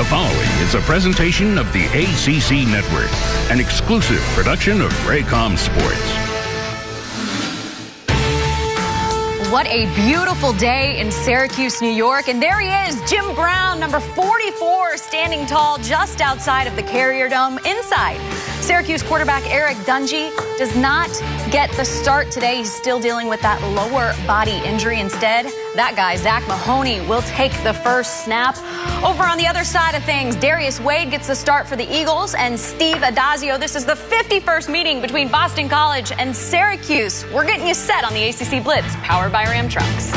following is a presentation of the ACC Network, an exclusive production of Raycom Sports. What a beautiful day in Syracuse, New York. And there he is, Jim Brown, number 44, standing tall just outside of the Carrier Dome. Inside, Syracuse quarterback Eric Dungy does not get the start today. He's still dealing with that lower body injury. Instead, that guy, Zach Mahoney, will take the first snap. Over on the other side of things, Darius Wade gets the start for the Eagles, and Steve Adazio. This is the 51st meeting between Boston College and Syracuse. We're getting you set on the ACC Blitz, powered by Ram Trucks.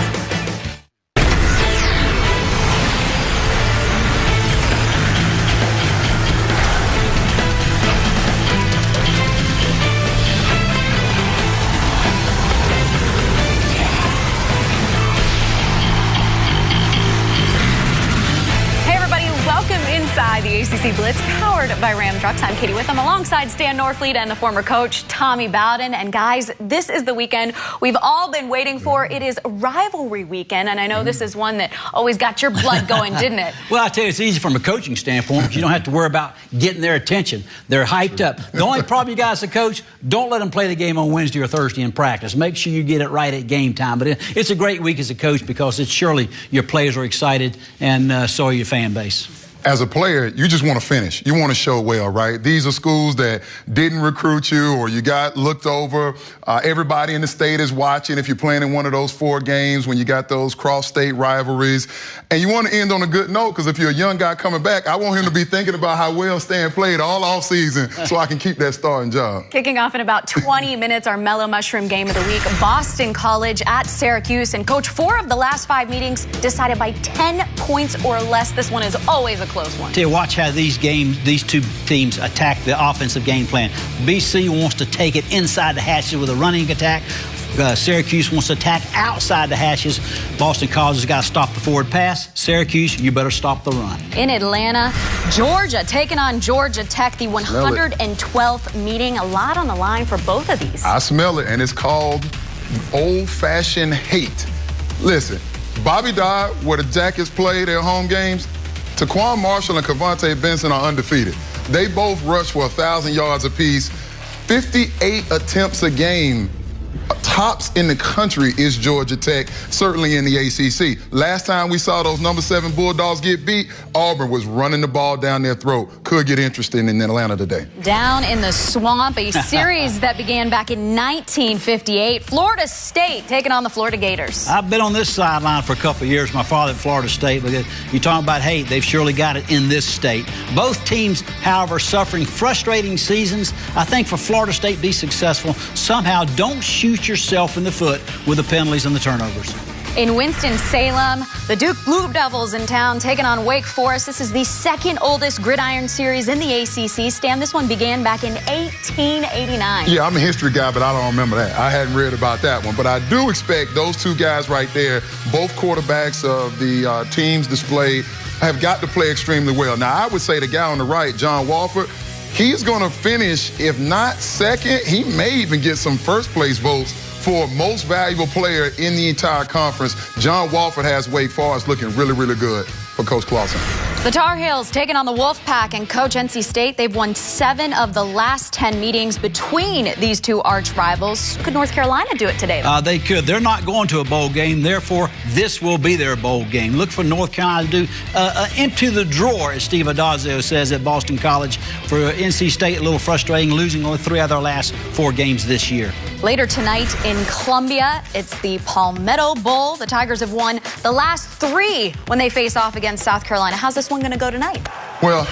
Inside the ACC Blitz, powered by Ram Trucks. I'm Katie Witham, alongside Stan Norfleet and the former coach, Tommy Bowden. And guys, this is the weekend we've all been waiting for. It is rivalry weekend, and I know this is one that always got your blood going, didn't it? Well, I tell you, it's easy from a coaching standpoint, because you don't have to worry about getting their attention. They're hyped up. The only problem you got as a coach, don't let them play the game on Wednesday or Thursday in practice. Make sure you get it right at game time. But it's a great week as a coach, because it's surely your players are excited, and so are your fan base. As a player, you just want to finish. You want to show well, right? These are schools that didn't recruit you, or you got looked over. Everybody in the state is watching if you're playing in one of those 4 games when you got those cross-state rivalries. And you want to end on a good note, because if you're a young guy coming back, I want him to be thinking about how well Stan played all offseason so I can keep that starting job. Kicking off in about 20 minutes, our Mellow Mushroom game of the week, Boston College at Syracuse. And coach, 4 of the last 5 meetings decided by 10 points or less. This one is always a close one. Tell you, watch how these two teams attack the offensive game plan. BC wants to take it inside the hashes with a running attack. Syracuse wants to attack outside the hashes. Boston College has got to stop the forward pass. Syracuse, you better stop the run. In Atlanta, Georgia taking on Georgia Tech, the 112th meeting. A lot on the line for both of these. I smell it, and it's called old-fashioned hate. Listen, Bobby Dodd, where the Jackets play their home games, Taquan Marshall and Kavonte Benson are undefeated. They both rush for 1,000 yards apiece. 58 attempts a game. Tops in the country is Georgia Tech, certainly in the ACC. Last time we saw those number 7 Bulldogs get beat, Auburn was running the ball down their throat. Could get interesting in Atlanta today. Down in the swamp, a series that began back in 1958. Florida State taking on the Florida Gators. I've been on this sideline for a couple of years. My father at Florida State. But you're talking about hate. They've surely got it in this state. Both teams, however, suffering frustrating seasons. I think for Florida State to be successful, somehow don't shoot yourself in the foot with the penalties and the turnovers. In Winston-Salem, the Duke Blue Devils in town taking on Wake Forest. This is the second oldest gridiron series in the ACC. Stan, this one began back in 1889. Yeah, I'm a history guy, but I don't remember that. I hadn't read about that one. But I do expect those 2 guys right there, both quarterbacks of the teams displayed, have got to play extremely well. Now, I would say the guy on the right, John Walford, he's going to finish, if not second, he may even get some first-place votes for most valuable player in the entire conference. John Walford has Wake Forest looking really, really good for Coach Clawson. The Tar Heels taking on the Wolfpack, and Coach, NC State, they've won 7 of the last 10 meetings between these 2 arch rivals. Could North Carolina do it today? They could. They're not going to a bowl game. Therefore, this will be their bowl game. Look for North Carolina to do empty the drawer, as Steve Adazio says at Boston College. For NC State, a little frustrating, losing only 3 of their last 4 games this year. Later tonight in Columbia, it's the Palmetto Bowl. The Tigers have won the last 3 when they face off against South Carolina. How's this one going to go tonight? Well,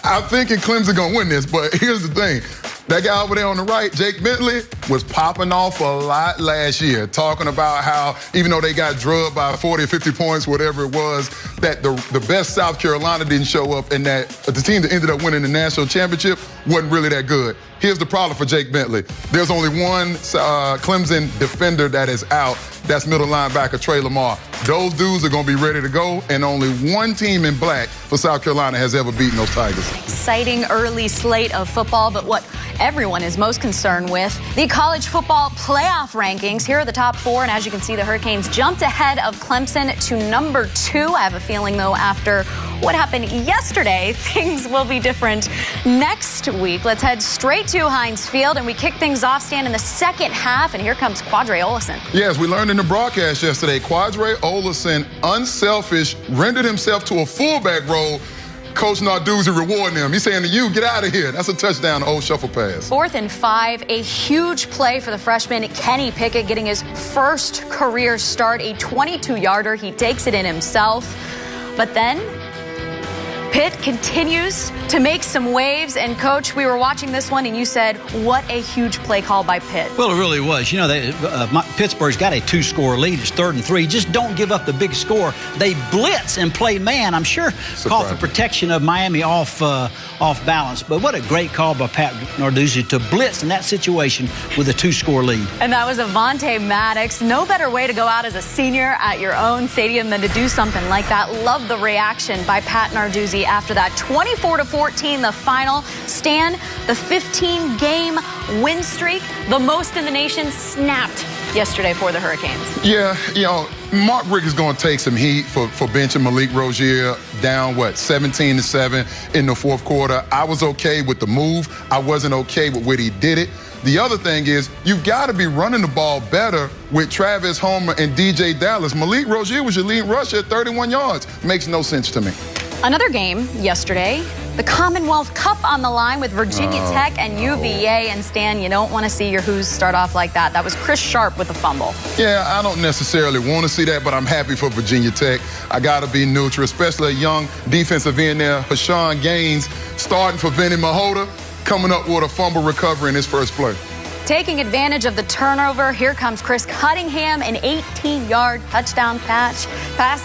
I'm thinking Clemson going to win this, but here's the thing. That guy over there on the right, Jake Bentley, was popping off a lot last year, talking about how even though they got drugged by 40 or 50 points, whatever it was, that the best South Carolina didn't show up, and that the team that ended up winning the national championship wasn't really that good. Here's the problem for Jake Bentley. There's only one Clemson defender that is out. That's middle linebacker Trey Lamar. those dudes are going to be ready to go, and only one team in black for South Carolina has ever beaten those Tigers. Exciting early slate of football, but what everyone is most concerned with, the college football playoff rankings. Here are the top 4, and as you can see, the Hurricanes jumped ahead of Clemson to number 2. I have a feeling, though, after what happened yesterday, things will be different next week. Let's head straight to Heinz Field, and we kick things off, Stan, in the second half, and here comes Quadre Olison. Yes, we learned in the broadcast yesterday, Quadre Olison, unselfish, rendered himself to a fullback role. Coach Narduzzi rewarding him. He's saying to you, get out of here. That's a touchdown, old shuffle pass. 4th and 5, a huge play for the freshman Kenny Pickett, getting his first career start, a 22-yarder. He takes it in himself. But then Pitt continues to make some waves. And, Coach, we were watching this one, and you said, what a huge play call by Pitt. Well, it really was. You know, Pittsburgh's got a 2-score lead. It's 3rd and 3. Just don't give up the big score. They blitz and play man. I'm sure caught the protection of Miami off balance. But what a great call by Pat Narduzzi to blitz in that situation with a 2-score lead. And that was Avonte Maddox. No better way to go out as a senior at your own stadium than to do something like that. Love the reaction by Pat Narduzzi after that. 24-14, the final. Stan, the 15-game win streak, the most in the nation, snapped yesterday for the Hurricanes. Yeah, you know, Mark Richt is going to take some heat for benching Malik Rozier down, 17-7 in the 4th quarter. I was okay with the move. I wasn't okay with where he did it. The other thing is, you've got to be running the ball better with Travis Homer and DJ Dallas. Malik Rozier was your lead rusher at 31 yards. Makes no sense to me. Another game yesterday, the Commonwealth Cup on the line with Virginia Tech and UVA. And, Stan, you don't want to see your Who's start off like that. That was Chris Sharp with a fumble. Yeah, I don't necessarily want to see that, but I'm happy for Virginia Tech. I got to be neutral, especially a young defensive end there, Hashawn Gaines, starting for Vinny Mahota, coming up with a fumble recovery in his first play. Taking advantage of the turnover, here comes Chris Cunningham, an 18-yard touchdown pass,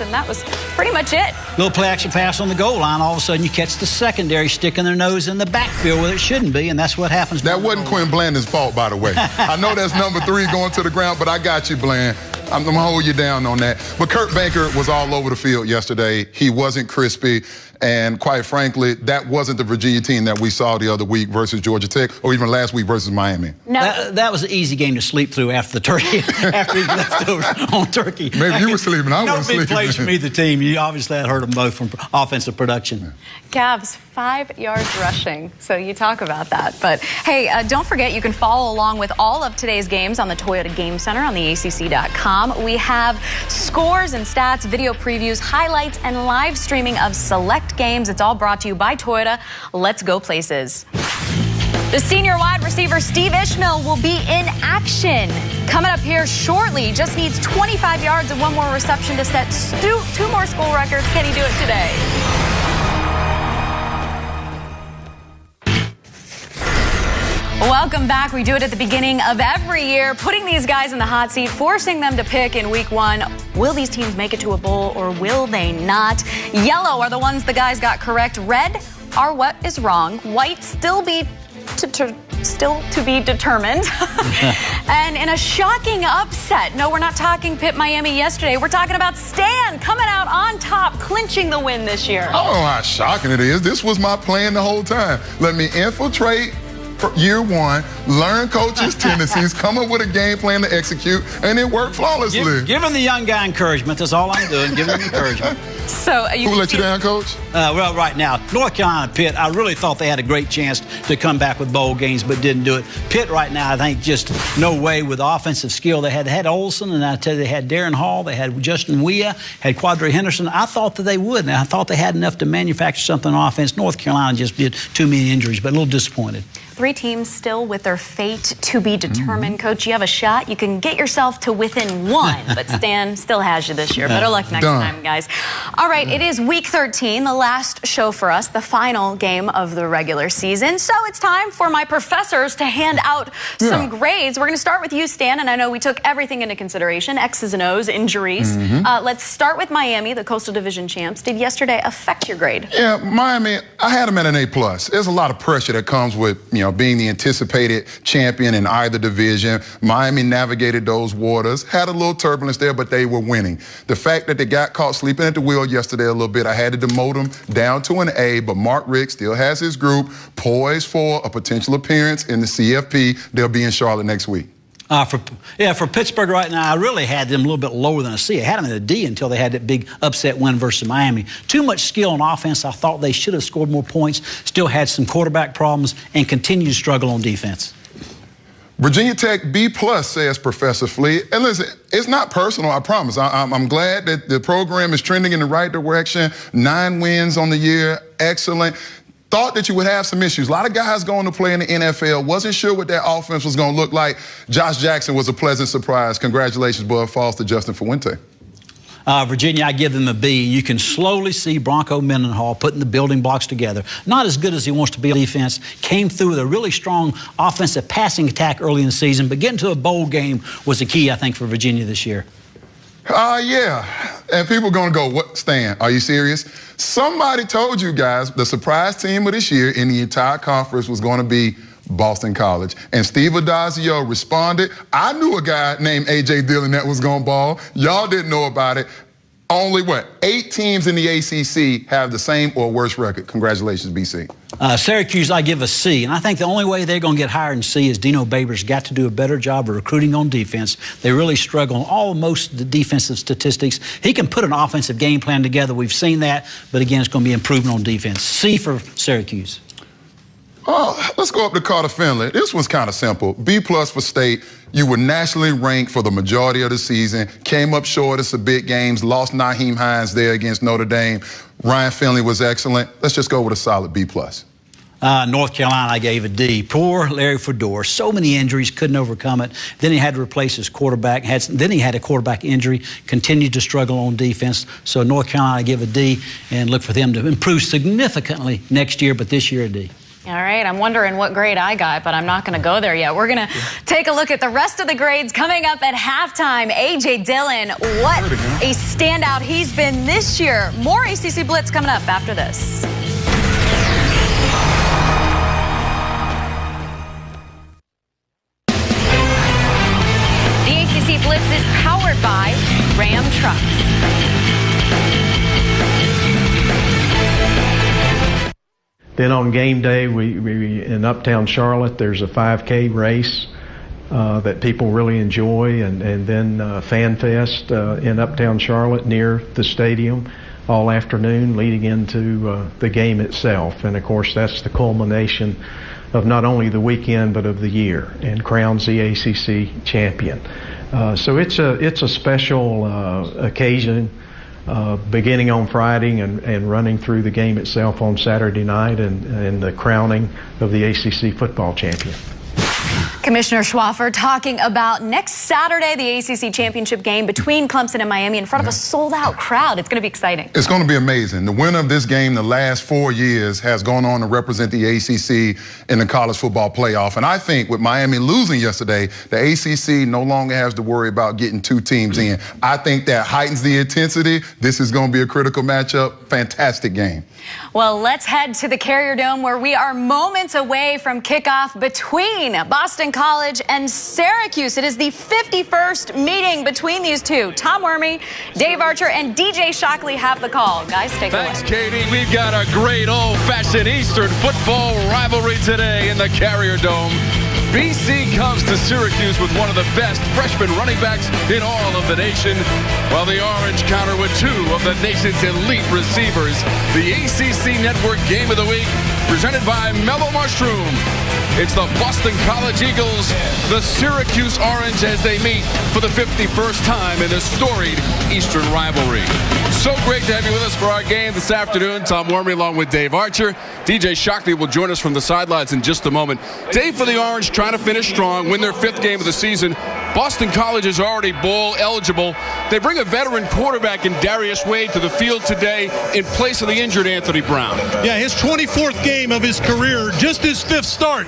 and that was pretty much it. Little play-action pass on the goal line. All of a sudden, you catch the secondary sticking their nose in the backfield where it shouldn't be, and that's what happens. That wasn't Quinn Blandon's fault, by the way. I know that's number 3 going to the ground, but I got you, Bland. I'm going to hold you down on that. But Kurt Banker was all over the field yesterday. He wasn't crispy. And quite frankly, that wasn't the Virginia team that we saw the other week versus Georgia Tech, or even last week versus Miami. No. That was an easy game to sleep through after the turkey, after he left over on turkey. Maybe you were sleeping. I wasn't no sleeping. big plays from either team. You obviously had heard them both from offensive production. Cavs, 5 yards rushing. So you talk about that. But, hey, don't forget you can follow along with all of today's games on the Toyota Game Center on the ACC.com. We have scores and stats, video previews, highlights, and live streaming of select games. It's all brought to you by Toyota. Let's go places. The senior wide receiver Steve Ishmael will be in action. Coming up here shortly, just needs 25 yards and 1 more reception to set 2 more school records. Can he do it today? Welcome back. We do it at the beginning of every year, putting these guys in the hot seat, forcing them to pick in week 1. Will these teams make it to a bowl or will they not? Yellow are the ones the guys got correct. Red are what is wrong. White still to be determined. And in a shocking upset, no, we're not talking Pitt Miami yesterday. We're talking about Stan coming out on top, clinching the win this year. I don't know how shocking it is. This was my plan the whole time. Let me infiltrate year 1, learn coaches' tendencies, come up with a game plan to execute, and it worked flawlessly. Giving the young guy encouragement. That's all I'm doing, giving him encouragement. So who let you down, Coach? Well, right now, North Carolina, Pitt, I really thought they had a great chance to come back with bowl games, but didn't do it. Pitt right now, I think just no way with offensive skill. They had Olsen, and I tell you, they had Darren Hall, they had Justin Weah, had Quadre Henderson. I thought that they would, and I thought they had enough to manufacture something on offense. North Carolina just did too many injuries, but a little disappointed. 3 teams still with their fate to be determined. Coach, you have a shot. You can get yourself to within 1, but Stan still has you this year. Better luck next time, guys. All right, it is week 13, the last show for us, the final game of the regular season. So it's time for my professors to hand out some grades. We're going to start with you, Stan, and I know we took everything into consideration, X's and O's, injuries. Let's start with Miami, the Coastal Division champs. Did yesterday affect your grade? Yeah, Miami, I had them at an A+. There's a lot of pressure that comes with, being the anticipated champion in either division. Miami navigated those waters, had a little turbulence there, but they were winning. The fact that they got caught sleeping at the wheel yesterday a little bit, I had to demote them down to an A, but Mark Richt still has his group poised for a potential appearance in the CFP. They'll be in Charlotte next week. For Pittsburgh right now, I really had them a little bit lower than a C. I had them at a D until they had that big upset win versus Miami. Too much skill on offense. I thought they should have scored more points. Still had some quarterback problems and continue to struggle on defense. Virginia Tech B+, says Professor Fleet. And listen, it's not personal, I promise. I'm glad that the program is trending in the right direction. 9 wins on the year, excellent. Thought that you would have some issues. A lot of guys going to play in the NFL. Wasn't sure what that offense was going to look like. Josh Jackson was a pleasant surprise. Congratulations, Bud Foster, Justin Fuente. Virginia, I give them a B. You can slowly see Bronco Mendenhall putting the building blocks together. Not as good as he wants to be on defense. Came through with a really strong offensive passing attack early in the season, but getting to a bowl game was the key, I think, for Virginia this year. Yeah. And people are going to go, what, Stan, are you serious? Somebody told you guys the surprise team of this year in the entire conference was going to be Boston College. And Steve Addazio responded. I knew a guy named A.J. Dillon that was going to ball. Y'all didn't know about it. Only, 8 teams in the ACC have the same or worse record. Congratulations, BC. Syracuse, I give a C. And I think the only way they're going to get higher in C is Dino Babers got to do a better job of recruiting on defense. They really struggle on most of the defensive statistics. He can put an offensive game plan together. We've seen that. But again, it's going to be improvement on defense. C for Syracuse. Let's go up to Carter Finley. This one's kind of simple. B+ for State. You were nationally ranked for the majority of the season. Came up short of some big games. Lost Nyheim Hines there against Notre Dame. Ryan Finley was excellent. Let's just go with a solid B+. North Carolina, I gave a D. Poor Larry Fedor. So many injuries, couldn't overcome it. Then he had to replace his quarterback. Then he had a quarterback injury, continued to struggle on defense. So North Carolina, I give a D and look for them to improve significantly next year, but this year a D. All right, I'm wondering what grade I got, but I'm not going to go there yet. We're going to take a look at the rest of the grades coming up at halftime. A.J. Dillon, what a standout he's been this year. More ACC Blitz coming up after this. The ACC Blitz is powered by Ram Trucks. Then on game day, we in Uptown Charlotte, there's a 5K race that people really enjoy, and then Fan Fest in Uptown Charlotte near the stadium all afternoon leading into the game itself. And of course, that's the culmination of not only the weekend but of the year, and crowns the ACC champion. So it's a special occasion. Beginning on Friday and running through the game itself on Saturday night and the crowning of the ACC football champion. Commissioner Schwaffer talking about next Saturday, the ACC championship game between Clemson and Miami in front of a sold-out crowd. It's going to be exciting. It's going to be amazing. The winner of this game the last 4 years has gone on to represent the ACC in the college football playoff. And I think with Miami losing yesterday, the ACC no longer has to worry about getting 2 teams in. I think that heightens the intensity. This is going to be a critical matchup. Fantastic game. Well, let's head to the Carrier Dome where we are moments away from kickoff between Boston College and Syracuse. It is the 51st meeting between these two. Tom Wormy, Dave Archer, and DJ Shockley have the call. Guys, take it away. Thanks, Katie. We've got a great old-fashioned Eastern football rivalry today in the Carrier Dome. BC comes to Syracuse with one of the best freshman running backs in all of the nation, while the Orange counter with 2 of the nation's elite receivers. The ACC Network Game of the Week, presented by Mellow Mushroom. It's the Boston College Eagles, the Syracuse Orange, as they meet for the 51st time in this storied Eastern rivalry. So great to have you with us for our game this afternoon. Tom Wormy along with Dave Archer. DJ Shockley will join us from the sidelines in just a moment. Dave, for the Orange, trying to finish strong, win their 5th game of the season. Boston College is already bowl eligible. They bring a veteran quarterback in Darius Wade to the field today in place of the injured Anthony Brown. Yeah, his 24th game of his career, just his 5th start.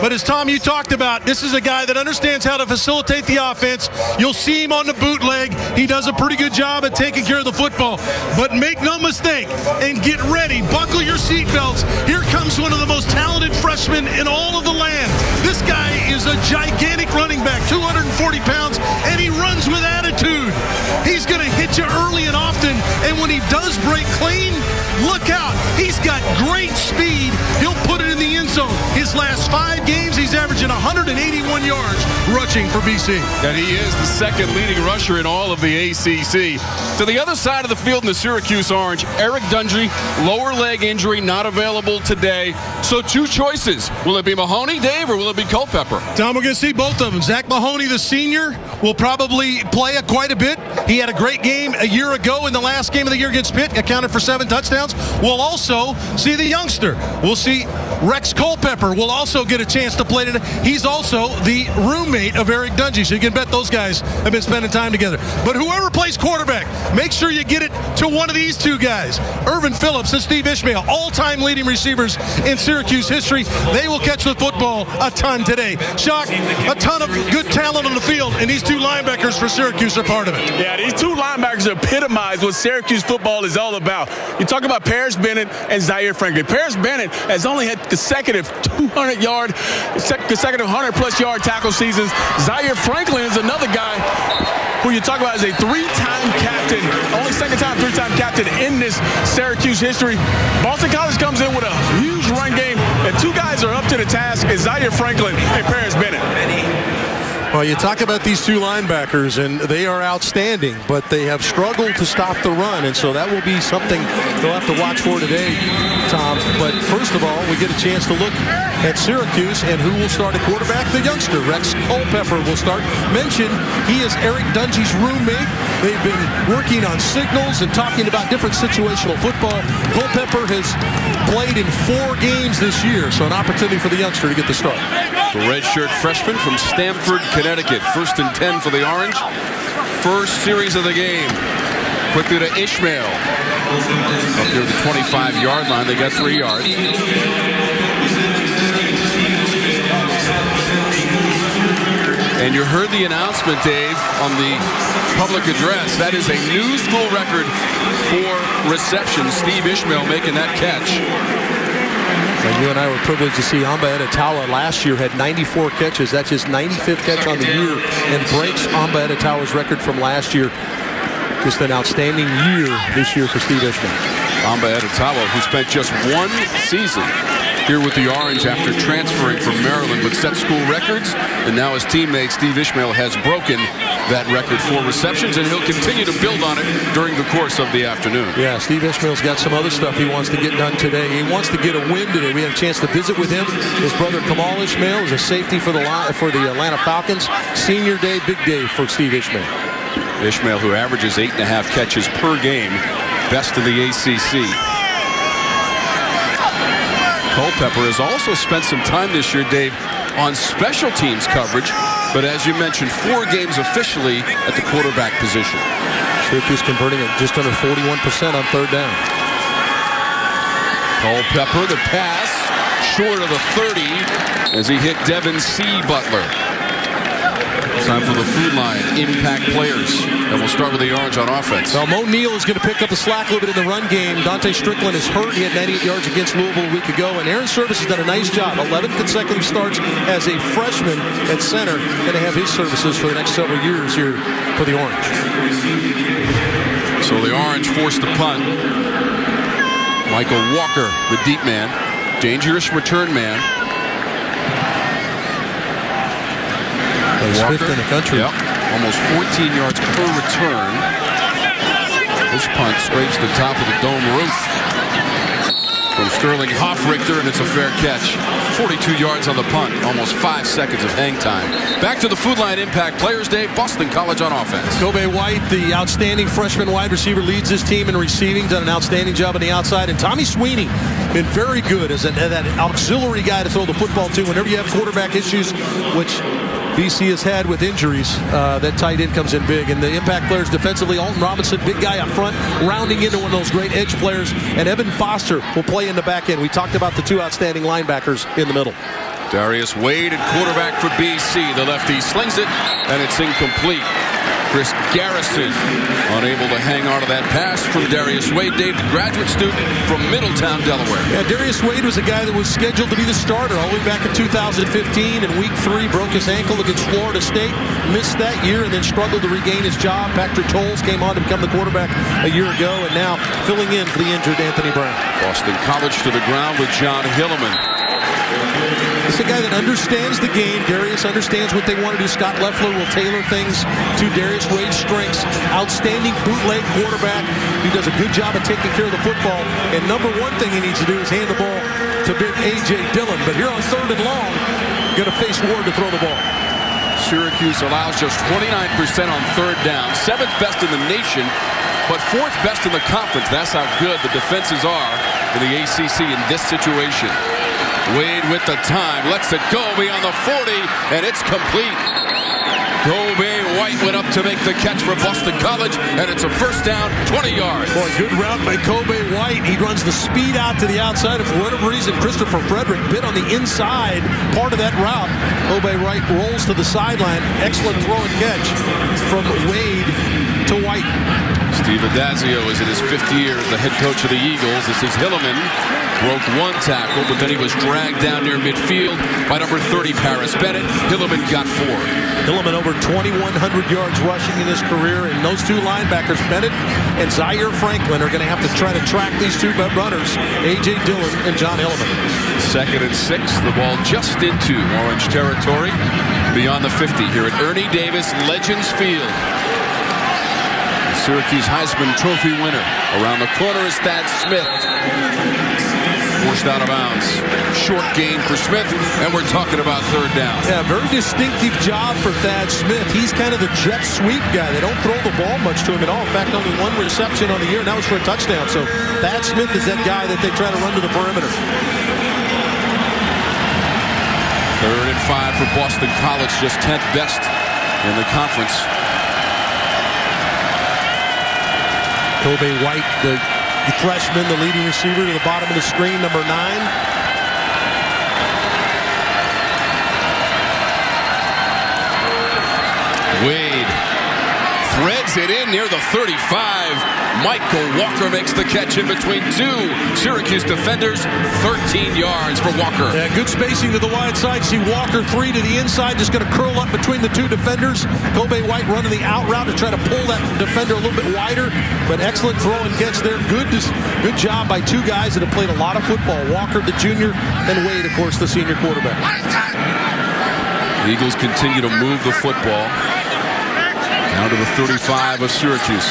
But as Tom, you talked about, this is a guy that understands how to facilitate the offense. You'll see him on the bootleg. He does a pretty good job at taking care of the football. But make no mistake and get ready. Buckle your seatbelts. Here comes one of the most talented freshmen in all of the land. This guy is a gigantic running back, 240 pounds, and he runs with attitude. He's going to hit you early and often, and when he does break clean, look out. He's got great speed. He'll put it in the end zone. His last 5 games, he's averaging 181 yards rushing for BC. And he is the second leading rusher in all of the ACC. To the other side of the field in the Syracuse Orange, Eric Dungey, lower leg injury, not available today. So 2 choices. Will it be Mahoney, Dave, or will it be Culpepper? Tom, we're going to see both of them. Zach Mahoney, the senior, will probably play quite a bit. He had a great game a year ago in the last game of the year against Pitt, accounted for 7 touchdowns. We'll also see the youngster. We'll see Rex Culpepper will also get a chance to play today. He's also the roommate of Eric Dungey, so you can bet those guys have been spending time together. But whoever plays quarterback, make sure you get it to one of these 2 guys. Irvin Phillips and Steve Ishmael, all-time leading receivers in Syracuse history. They will catch the football a ton today. Shock, a ton of good talent on the field, and these 2 linebackers for Syracuse are part of it. Yeah, these 2 linebackers epitomize what Syracuse football is all about. You talk about Paris Bennett and Zaire Franklin. Paris Bennett has only had consecutive 100-plus yard tackle seasons. Zaire Franklin is another guy who you talk about as a 3-time captain, only second-time 3-time captain in this Syracuse history. Boston College comes in with a huge run game, and 2 guys are up to the task, is Zaire Franklin and Paris Bennett. Well, you talk about these 2 linebackers, and they are outstanding, but they have struggled to stop the run, and so that will be something they'll have to watch for today, Tom. But first of all, we get a chance to look at Syracuse and who will start at quarterback. The youngster, Rex Culpepper, will start. Mentioned he is Eric Dungey's roommate. They've been working on signals and talking about different situational football. Culpepper has played in 4 games this year, so an opportunity for the youngster to get the start. The redshirt freshman from Stamford, Connecticut. 1st and 10 for the Orange. First series of the game. Quickly to Ishmael. Up near the 25-yard line. They got 3 yards. And you heard the announcement, Dave, on the public address. That is a new school record for reception. Steve Ishmael making that catch. And you and I were privileged to see Amba Edatawa last year had 94 catches. That's his 95th catch on the year and breaks Amba Edatawa's record from last year. Just an outstanding year this year for Steve Ishmael. Amba Edatawa, who spent just 1 season here with the Orange after transferring from Maryland, but set school records, and now his teammate Steve Ishmael has broken that record for receptions, and he'll continue to build on it during the course of the afternoon. Yeah, Steve Ishmael's got some other stuff he wants to get done today. He wants to get a win today. We had a chance to visit with him. His brother Kamal Ishmael is a safety for the Atlanta Falcons. Senior day, big day for Steve Ishmael. Ishmael, who averages 8.5 catches per game, best in the ACC. Culpepper has also spent some time this year, Dave, on special teams coverage, but as you mentioned, 4 games officially at the quarterback position. Syracuse converting at just under 41% on 3rd down. Culpepper, the pass, short of the 30 as he hit Devin C. Butler. Time for the food line. Impact players. And we'll start with the Orange on offense. Well, Mo Neal is going to pick up the slack a little bit in the run game. Dante Strickland is hurt. He had 98 yards against Louisville a week ago. And Aaron Service has done a nice job. 11 consecutive starts as a freshman at center. Going to have his services for the next several years here for the Orange. So the Orange forced the punt. Michael Walker, the deep man. Dangerous return man. Walker, 5th in the country. Yep. Almost 14 yards per return. This punt scrapes the top of the dome roof from Sterling Hoffrichter, and it's a fair catch. 42 yards on the punt. Almost 5 seconds of hang time. Back to the Food Line Impact Players Day. Boston College on offense. Kobe White, the outstanding freshman wide receiver, leads his team in receiving. Done an outstanding job on the outside. And Tommy Sweeney been very good as that auxiliary guy to throw the football to whenever you have quarterback issues, which BC has had with injuries. That tight end comes in big. And the impact players defensively, Alton Robinson, big guy up front, rounding into one of those great edge players. And Evan Foster will play in the back end. We talked about the two outstanding linebackers in the middle. Darius Wade at quarterback for BC. The lefty slings it, and it's incomplete. Chris Garrison unable to hang on to that pass from Darius Wade. Dave, graduate student from Middletown, Delaware. Yeah, Darius Wade was a guy that was scheduled to be the starter all the way back in 2015. In week 3, broke his ankle against Florida State. Missed that year and then struggled to regain his job. Patrick Tolles came on to become the quarterback a year ago and now filling in for the injured Anthony Brown. Boston College to the ground with John Hilleman. It's a guy that understands the game. Darius understands what they want to do. Scott Loeffler will tailor things to Darius Wade's strengths. Outstanding bootleg quarterback. He does a good job of taking care of the football. And number one thing he needs to do is hand the ball to big A.J. Dillon. But here on 3rd and long, going to face Ward to throw the ball. Syracuse allows just 29% on 3rd down. 7th best in the nation, but 4th best in the conference. That's how good the defenses are in the ACC in this situation. Wade with the time, lets it go beyond the 40, and it's complete. Kobe White went up to make the catch for Boston College, and it's a 1st down, 20 yards. Boy, good route by Kobe White. He runs the speed out to the outside, and for whatever reason, Christopher Frederick bit on the inside part of that route. Kobe White rolls to the sideline. Excellent throw and catch from Wade to White. Steve Adazio is in his 5th year as the head coach of the Eagles. This is Hilleman. Broke 1 tackle, but then he was dragged down near midfield by number 30, Paris Bennett. Hilleman got 4. Hilleman over 2,100 yards rushing in his career, and those two linebackers, Bennett and Zaire Franklin, are going to have to try to track these two runners, A.J. Dillon and John Hilleman. 2nd and 6, the ball just into Orange territory, beyond the 50 here at Ernie Davis Legends Field. Syracuse Heisman Trophy winner. Around the corner is Thad Smith. Forced out of bounds. Short gain for Smith, and we're talking about 3rd down. Yeah, very distinctive job for Thad Smith. He's kind of the jet sweep guy. They don't throw the ball much to him at all. In fact, only 1 reception on the year, and that was for a touchdown. So Thad Smith is that guy that they try to run to the perimeter. 3rd and 5 for Boston College, just 10th best in the conference. Kobe White, the freshman, the leading receiver, to the bottom of the screen, number 9. Wade threads it in near the 35. Michael Walker makes the catch in between 2 Syracuse defenders. 13 yards for Walker. Yeah, good spacing to the wide side. See Walker 3 to the inside, just going to curl up between the 2 defenders. Kobe White running the out route to try to pull that defender a little bit wider, but excellent throw and catch there. Good job by 2 guys that have played a lot of football. Walker, the junior, and Wade, of course, the senior quarterback. The Eagles continue to move the football down to the 35 of Syracuse.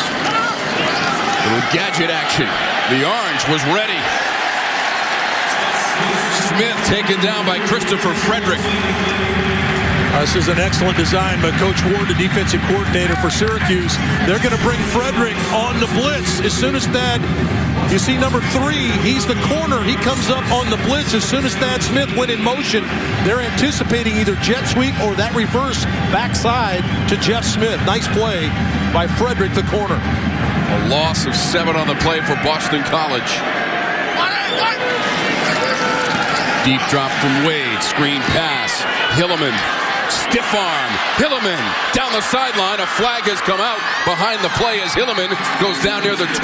Little gadget action. The orange was ready. Smith taken down by Christopher Frederick. This is an excellent design by Coach Ward, the defensive coordinator for Syracuse. They're going to bring Frederick on the blitz as soon as Thad. You see number 3, he's the corner. He comes up on the blitz as soon as Thad Smith went in motion. They're anticipating either jet sweep or that reverse backside to Jeff Smith. Nice play by Frederick, the corner. A loss of 7 on the play for Boston College. Deep drop from Wade. Screen pass. Hilleman. Stiff arm. Hilleman down the sideline. A flag has come out behind the play as Hilleman goes down near the 12.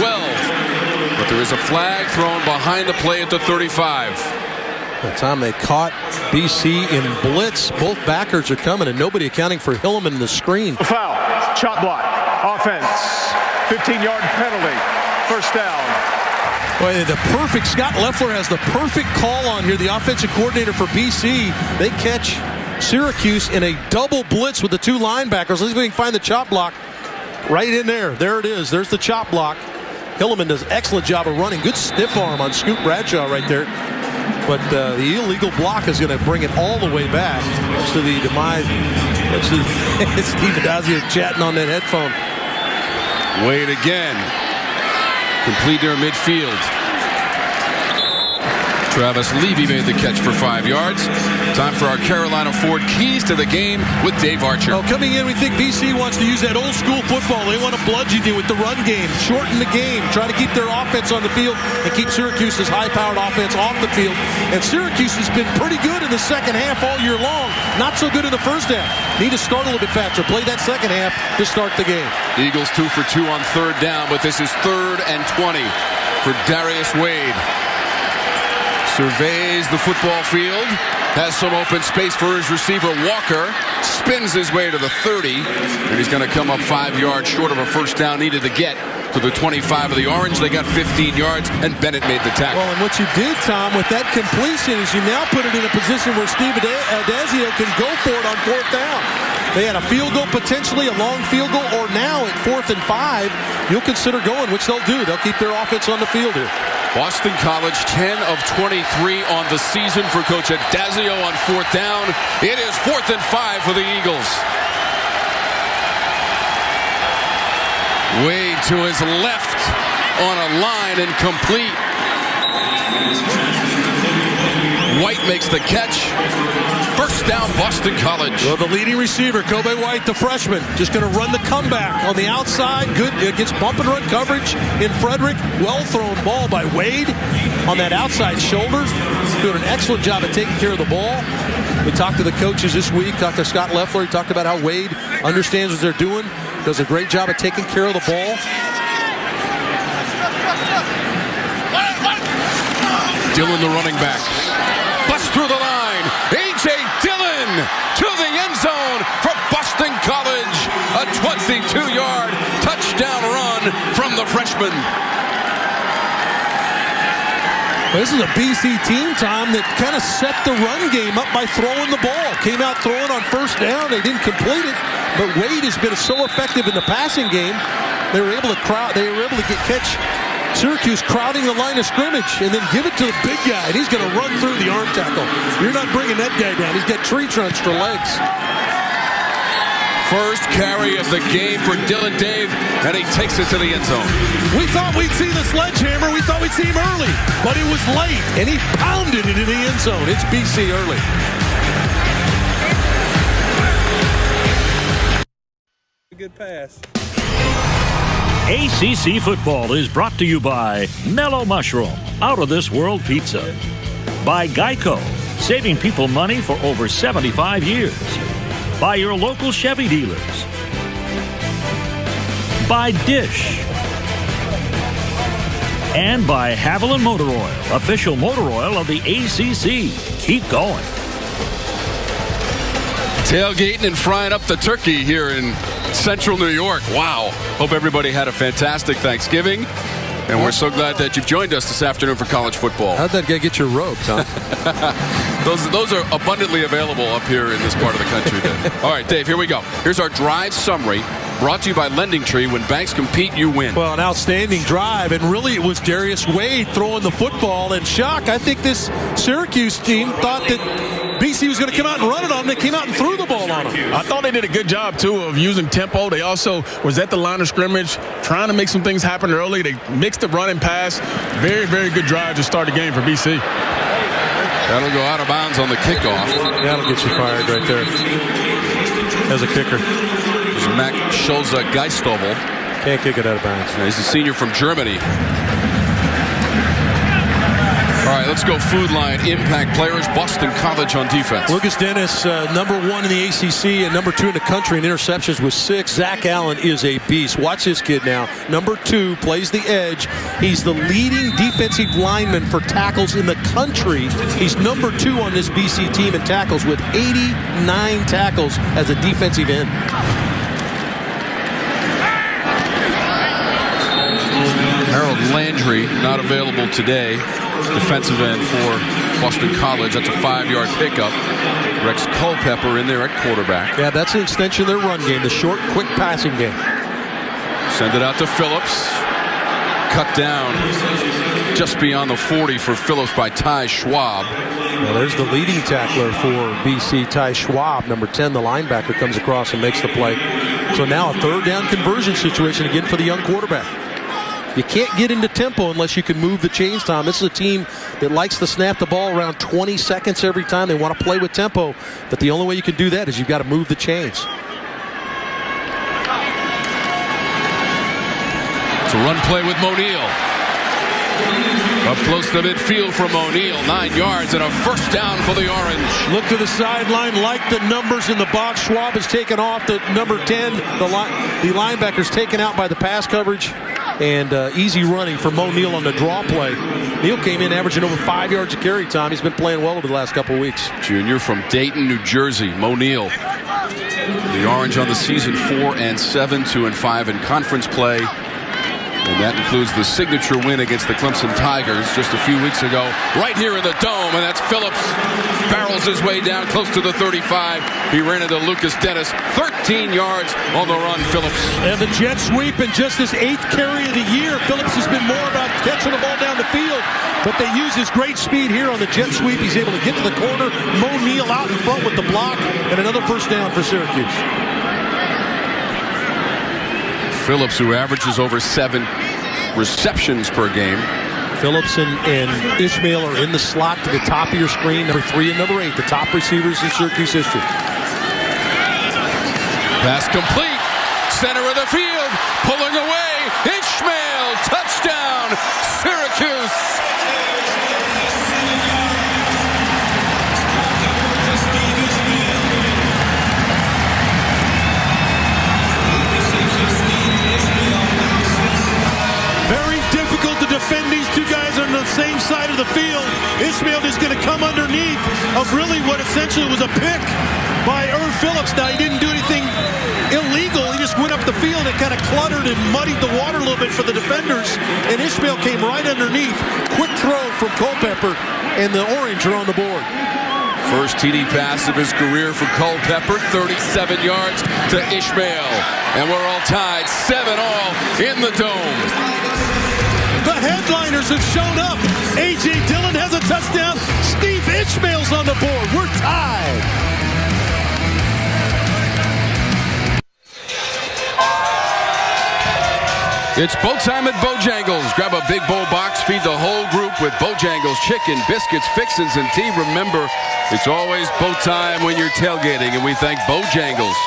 But there is a flag thrown behind the play at the 35. By the time they caught BC in blitz, both backers are coming and nobody accounting for Hilleman in the screen. Foul. Chop block. Offense. 15-yard penalty. 1st down. Boy, Scott Loeffler has the perfect call on here, the offensive coordinator for BC. They catch Syracuse in a double blitz with the 2 linebackers. Let's see if we can find the chop block right in there. There it is. There's the chop block. Hilleman does an excellent job of running. Good stiff arm on Scoot Bradshaw right there. But the illegal block is going to bring it all the way back to the demise. Steve Adazio chatting on that headphone. Wade again. Complete near midfield. Travis Levy made the catch for 5 yards. Time for our Carolina Ford Keys to the game with Dave Archer. Oh, coming in, we think BC wants to use that old school football. They want to bludgeon you with the run game, shorten the game, try to keep their offense on the field, and keep Syracuse's high-powered offense off the field. And Syracuse has been pretty good in the second half all year long. Not so good in the first half. Need to start a little bit faster. Play that second half to start the game. Eagles 2 for 2 on third down, but this is 3rd and 20 for Darius Wade. Surveys the football field, has some open space for his receiver Walker, spins his way to the 30, and he's going to come up 5 yards short of a first down needed to get to the 25 of the Orange. They got 15 yards, and Bennett made the tackle. Well, and what you did, Tom, with that completion is you now put it in a position where Steve Adazio can go for it on 4th down. They had a field goal, potentially a long field goal, or now at 4th and 5, you'll consider going, which they'll do. They'll keep their offense on the field here. Boston College 10 of 23 on the season for Coach Adazio on 4th down. It is 4th and 5 for the Eagles. Wade to his left on a line incomplete. White makes the catch. First down, Boston College. Well, the leading receiver, Kobe White, the freshman, just going to run the comeback on the outside. Good, gets bump and run coverage in Frederick. Well thrown ball by Wade on that outside shoulder. Doing an excellent job of taking care of the ball. We talked to the coaches this week. Talked to Scott Loeffler. He talked about how Wade understands what they're doing. Does a great job of taking care of the ball. Dillon, the running back. Bust through the line. A.J. Dillon to the end zone for Boston College. A 22-yard touchdown run from the freshman. Well, this is a BC team, Tom, that kind of set the run game up by throwing the ball. Came out throwing on first down. They didn't complete it. But Wade has been so effective in the passing game. They were able to catch Syracuse crowding the line of scrimmage and then give it to the big guy, and he's going to run through the arm tackle. You're not bringing that guy down. He's got tree trunks for legs. First carry of the game for Dillon, Dave, and he takes it to the end zone. We thought we'd see the sledgehammer. We thought we'd see him early, but it was late, and he pounded it in the end zone. It's BC early. Good pass. ACC football is brought to you by Mellow Mushroom, Out of This World Pizza. By Geico, saving people money for over 75 years. By your local Chevy dealers. By Dish. And by Haviland Motor Oil, official motor oil of the ACC. Keep going. Tailgating and frying up the turkey here in Central New York. Wow. Hope everybody had a fantastic Thanksgiving. And we're so glad that you've joined us this afternoon for college football. How'd that guy get your robe, Tom? Those are abundantly available up here in this part of the country, Dave. All right, Dave, here we go. Here's our drive summary. Brought to you by Lending Tree. When banks compete, you win. Well, an outstanding drive, and really it was Darius Wade throwing the football. And shock, I think this Syracuse team thought that BC was going to come out and run it on them. They came out and threw the ball on them. I thought they did a good job, too, of using tempo. They also was at the line of scrimmage, trying to make some things happen early. They mixed the run and pass. Very, very good drive to start the game for BC. That'll go out of bounds on the kickoff. That'll get you fired right there as a kicker. There's Max Schulze-Geistobel. Can't kick it out of bounds. He's a senior from Germany. All right, let's go Food Line. Impact players, Boston College on defense. Lucas Dennis, number 1 in the ACC and number 2 in the country in interceptions with 6. Zach Allen is a beast. Watch this kid now. Number 2, plays the edge. He's the leading defensive lineman for tackles in the country. He's number 2 on this BC team in tackles with 89 tackles as a defensive end. Harold Landry not available today. Defensive end for Boston College. That's a 5-yard pickup. Rex Culpepper in there at quarterback. Yeah, that's an extension of their run game, the short, quick passing game. Send it out to Phillips. Cut down just beyond the 40 for Phillips by Ty Schwab. Well, there's the leading tackler for BC, Ty Schwab. Number 10, the linebacker, comes across and makes the play. So now a third down conversion situation again for the young quarterback. You can't get into tempo unless you can move the chains, Tom. This is a team that likes to snap the ball around 20 seconds every time. They want to play with tempo, but the only way you can do that is you've got to move the chains. It's a run play with O'Neal. Up close to midfield from O'Neal, 9 yards and a first down for the Orange. Look to the sideline, like the numbers in the box. Schwab is taken off. The number 10, the linebacker's taken out by the pass coverage. And easy running from O'Neal on the draw play. Neal came in averaging over 5 yards a carry, Tom. He's been playing well over the last couple of weeks. Junior from Dayton, New Jersey, O'Neal. The Orange on the season 4-7, 2-5 in conference play. And that includes the signature win against the Clemson Tigers just a few weeks ago, right here in the Dome, and that's Phillips. Barrels his way down close to the 35. He ran into Lucas Dennis, 13 yards on the run, Phillips. And the jet sweep in just his 8th carry of the year. Phillips has been more about catching the ball down the field, but they use his great speed here on the jet sweep. He's able to get to the corner. O'Neal out in front with the block, and another first down for Syracuse. Phillips, who averages over 7 receptions per game. Phillips and Ishmael are in the slot to the top of your screen. Number 3 and number 8, the top receivers in Syracuse history. Pass complete. Center of the field. Pulling away. Ishmael. Touchdown. Syracuse. Defend these two guys on the same side of the field. Ishmael is going to come underneath of really what essentially was a pick by Irv Phillips. Now, he didn't do anything illegal. He just went up the field and kind of cluttered and muddied the water a little bit for the defenders. And Ishmael came right underneath. Quick throw from Culpepper, and the Orange are on the board. First TD pass of his career for Culpepper, 37 yards to Ishmael. And we're all tied, 7-all in the Dome. The headliners have shown up. A.J. Dillon has a touchdown. Steve Ishmael's on the board. We're tied. It's bow time at Bojangles. Grab a big bowl box, feed the whole group with Bojangles chicken, biscuits, fixins, and tea. Remember, it's always bow time when you're tailgating, and we thank Bojangles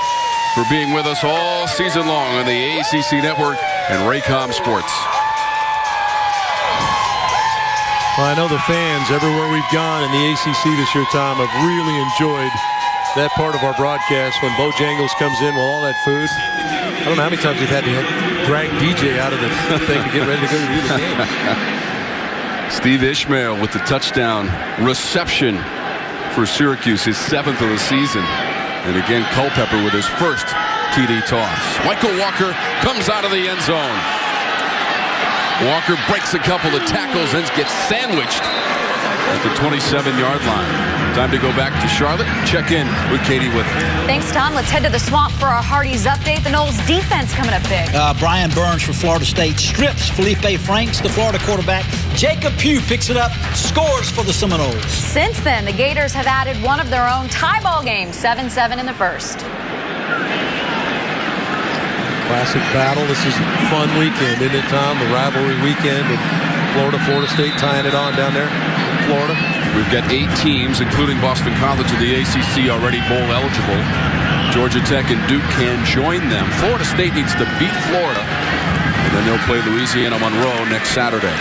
for being with us all season long on the ACC Network and Raycom Sports. Well, I know the fans everywhere we've gone in the ACC this year, Tom, have really enjoyed that part of our broadcast when Bojangles comes in with all that food. I don't know how many times we've had to drag DJ out of the thing to get ready to go to the game. Steve Ishmael with the touchdown reception for Syracuse, his 7th of the season. And again, Culpepper with his first TD toss. Michael Walker comes out of the end zone. Walker breaks a couple of tackles and gets sandwiched at the 27-yard line. Time to go back to Charlotte. Check in with Katie Whittle. Thanks, Tom. Let's head to the Swamp for our Hardee's update. The Noles defense coming up big. Brian Burns for Florida State strips Felipe Franks, the Florida quarterback. Jacob Pugh picks it up, scores for the Seminoles. Since then, the Gators have added one of their own tie ball games, 7-7 in the first. Classic battle. This is a fun weekend, isn't it, Tom? The rivalry weekend, and Florida State tying it on down there in Florida. We've got 8 teams, including Boston College of the ACC, already bowl eligible. Georgia Tech and Duke can join them. Florida State needs to beat Florida, and then they'll play Louisiana Monroe next Saturday.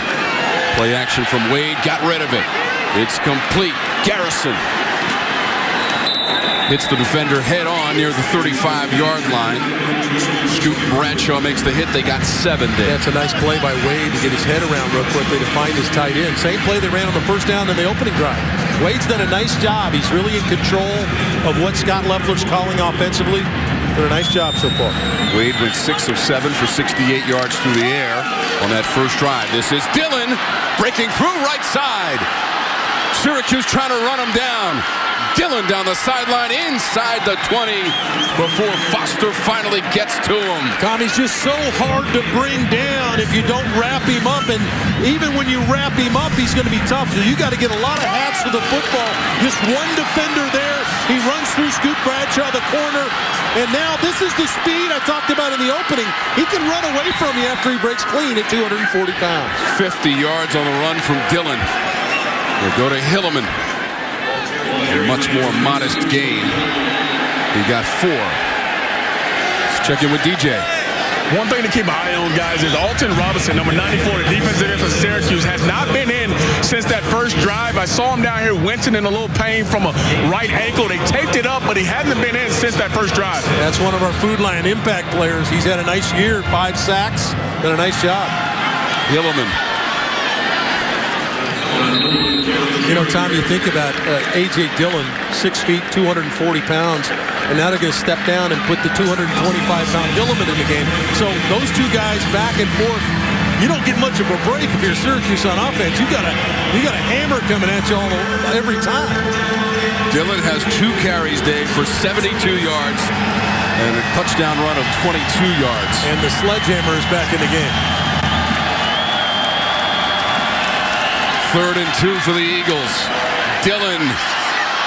Play action from Wade, got rid of it. It's complete. Garrison hits the defender head on near the 35-yard line. Scoot Bradshaw makes the hit. They got 7 there. That's a nice play by Wade to get his head around real quickly to find his tight end. Same play they ran on the first down in the opening drive. Wade's done a nice job. He's really in control of what Scott Loeffler's calling offensively. Done a nice job so far. Wade went 6 of 7 for 68 yards through the air on that first drive. This is Dillon breaking through right side. Syracuse trying to run him down. Dillon down the sideline inside the 20 before Foster finally gets to him. Tom, he's just so hard to bring down if you don't wrap him up. And even when you wrap him up, he's going to be tough. So you got to get a lot of hats for the football. Just one defender there. He runs through Scoot Bradshaw, the corner, and now this is the speed I talked about in the opening. He can run away from you after he breaks clean at 240 pounds. 50 yards on the run from Dillon. We'll go to Hilleman. A much more modest gain. He got 4. Let's check in with DJ. One thing to keep an eye on, guys, is Alton Robinson, number 94, the defensive end for Syracuse, has not been in since that first drive. I saw him down here wincing in a little pain from a right ankle. They taped it up, but he hasn't been in since that first drive. That's one of our Food Lion impact players. He's had a nice year, 5 sacks, done a nice job. Hilleman. You know, Tom, you think about A.J. Dillon, 6 feet, 240 pounds, and now they're going to step down and put the 225-pound Hilleman in the game. So those two guys back and forth, you don't get much of a break if you're Syracuse on offense. You got a hammer coming at you every time. Dillon has 2 carries, Dave, for 72 yards and a touchdown run of 22 yards. And the sledgehammer is back in the game. 3rd and 2 for the Eagles. Dillon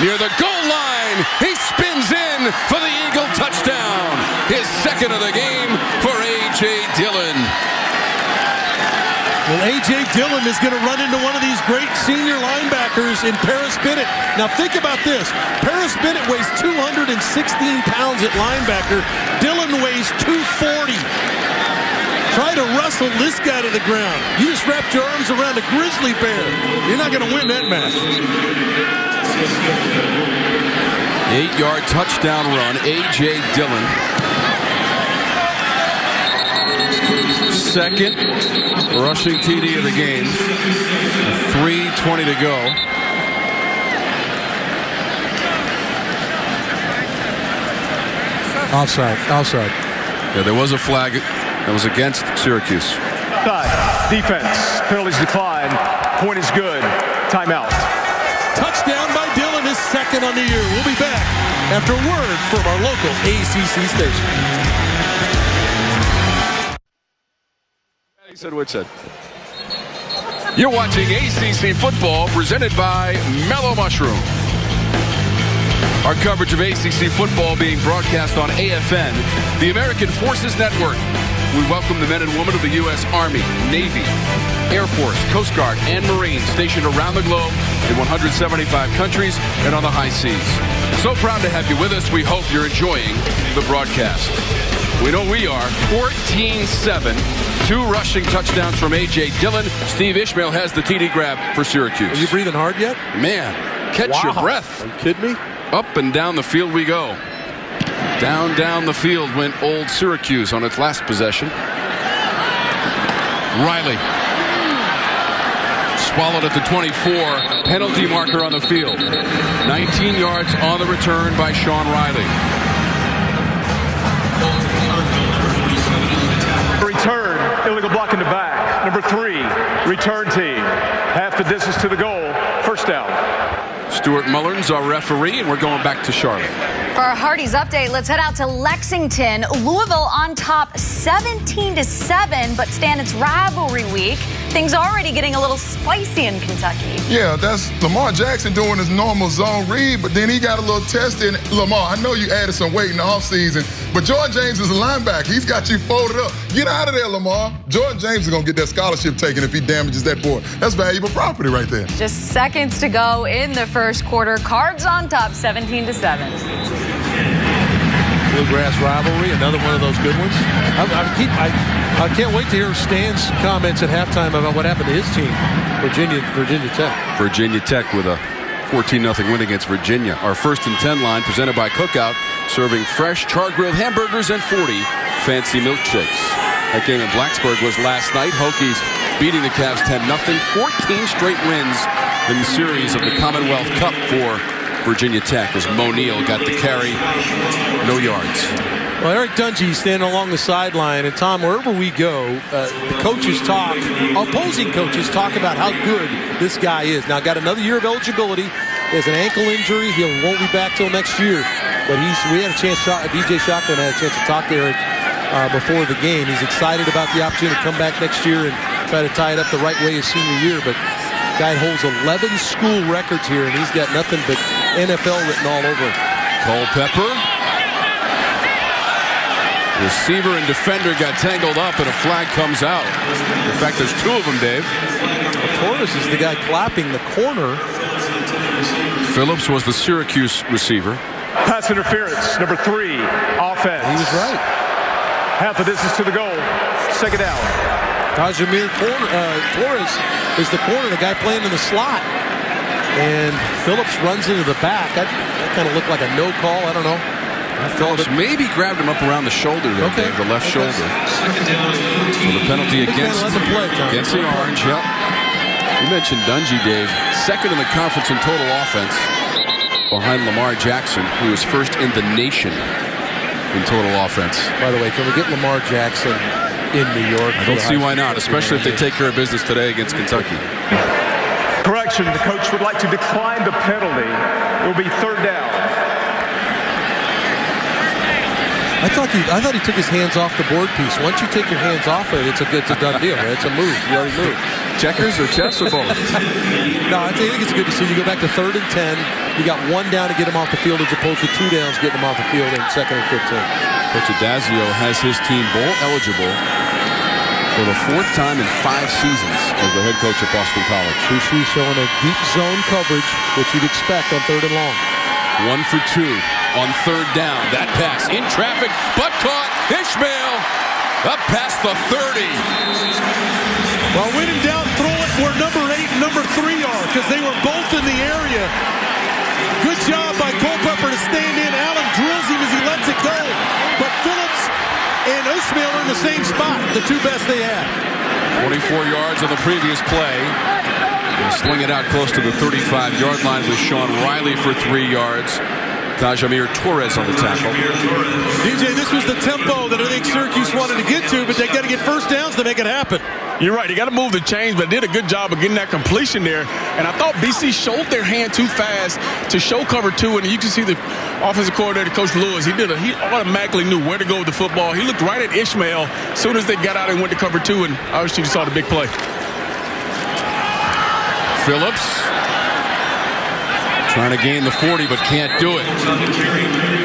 near the goal line. He spins in for the Eagle touchdown. His 2nd of the game for A.J. Dillon. Well, A.J. Dillon is going to run into one of these great senior linebackers in Paris Bennett. Now think about this. Paris Bennett weighs 216 pounds at linebacker. Dillon weighs 240. Try to wrestle this guy to the ground. You just wrapped your arms around a grizzly bear. You're not going to win that match. 8-yard touchdown run, A.J. Dillon. 2nd rushing TD of the game. 3:20 to go. Offside. Yeah, there was a flag that was against Syracuse. Defense. Penalties decline. Point is good. Timeout. Touchdown by Dillon, his 2nd on the year. We'll be back after a word from our local ACC station. He said what said. You're watching ACC football presented by Mellow Mushroom. Our coverage of ACC football being broadcast on AFN, the American Forces Network. We welcome the men and women of the U.S. Army, Navy, Air Force, Coast Guard, and Marines stationed around the globe in 175 countries and on the high seas. So proud to have you with us. We hope you're enjoying the broadcast. We know we are. 14-7. 2 rushing touchdowns from A.J. Dillon. Steve Ishmael has the TD grab for Syracuse. Are you breathing hard yet? Man, catch your breath. Are you kidding me? Up and down the field we go. Down the field went old Syracuse on its last possession. Riley. Swallowed at the 24. Penalty marker on the field. 19 yards on the return by Sean Riley. Return. Illegal block in the back. Number 3. Return team. Half the distance to the goal. First down. Stuart Mullen's our referee, and we're going back to Charlotte. For our Hardy's update, let's head out to Lexington. Louisville on top 17-7, but Stan, it's rivalry week. Things already getting a little spicy in Kentucky. Yeah, that's Lamar Jackson doing his normal zone read, but then he got a little tested. Lamar, I know you added some weight in the offseason, but Jordan James is a linebacker. He's got you folded up. Get out of there, Lamar. Jordan James is going to get that scholarship taken if he damages that board. That's valuable property right there. Just seconds to go in the first quarter. Cards on top 17-7. Bluegrass rivalry, another one of those good ones. I can't wait to hear Stan's comments at halftime about what happened to his team, Virginia Tech. Virginia Tech with a 14-0 win against Virginia. Our 1st and 10 line presented by Cookout, serving fresh char-grilled hamburgers and 40 fancy milkshakes. That game in Blacksburg was last night. Hokies beating the Cavs 10-0. 14 straight wins in the series of the Commonwealth Cup for Virginia Tech as Mo Neal got the carry, no yards. Well, Eric Dungy standing along the sideline, and Tom, wherever we go, coaches talk, opposing coaches talk about how good this guy is. Now, got another year of eligibility. He has an ankle injury. He won't be back till next year. But we had a chance, DJ Shockman had a chance to talk to Eric before the game. He's excited about the opportunity to come back next year and try to tie it up the right way his senior year. But guy holds 11 school records here, and he's got nothing but NFL written all over him. Culpepper. Receiver and defender got tangled up, and a flag comes out. In fact, there's two of them, Dave. Torres is the guy clapping the corner. Phillips was the Syracuse receiver. Pass interference, number 3, offense. He was right. Half the distance to the goal. Second down. Tajamir Torres is the corner, the guy playing in the slot. And Phillips runs into the back. That kind of looked like a no call. I don't know. Phillips maybe grabbed him up around the shoulder there, Dave, the left shoulder. So the penalty against the Orange. Yep. You mentioned Dungy, Dave. Second in the conference in total offense behind Lamar Jackson, who was first in the nation in total offense. By the way, can we get Lamar Jackson in New York? I don't see why not, especially if they take care of business today against Kentucky. Correction, the coach would like to decline the penalty. It will be third down. I thought he took his hands off the board piece. Once you take your hands off it, it's a done deal. Right? It's a move. You already moved. Checkers or chess or both? No, I think it's a good decision. You go back to 3rd and 10. You got 1 down to get him off the field as opposed to 2 downs getting him off the field in 2nd and 15. Coach Adazio has his team bowl eligible for the 4th time in 5 seasons as the head coach at Boston College. He's showing a deep zone coverage, which you'd expect on 3rd and long. 1 for 2 on 3rd down. That pass in traffic, but caught. Ishmael up past the 30. Well, when in doubt, throw it where number 8 and number 3 are, because they were both in the area. Good job by Culpepper to stand in. Allen drills him as he lets it go. But Phillips and Ishmael are in the same spot, the 2 best they had. 24 yards on the previous play. Sling it out close to the 35-yard line with Sean Riley for 3 yards. Tajamir Torres on the tackle. DJ, this was the tempo that I think Syracuse wanted to get to, but they got to get first downs to make it happen. You're right. You got to move the chains, but did a good job of getting that completion there. And I thought BC showed their hand too fast to show cover 2. And you can see the offensive coordinator, Coach Lewis, he automatically knew where to go with the football. He looked right at Ishmael. As soon as they got out and went to cover 2, and obviously you saw the big play. Phillips trying to gain the 40, but can't do it.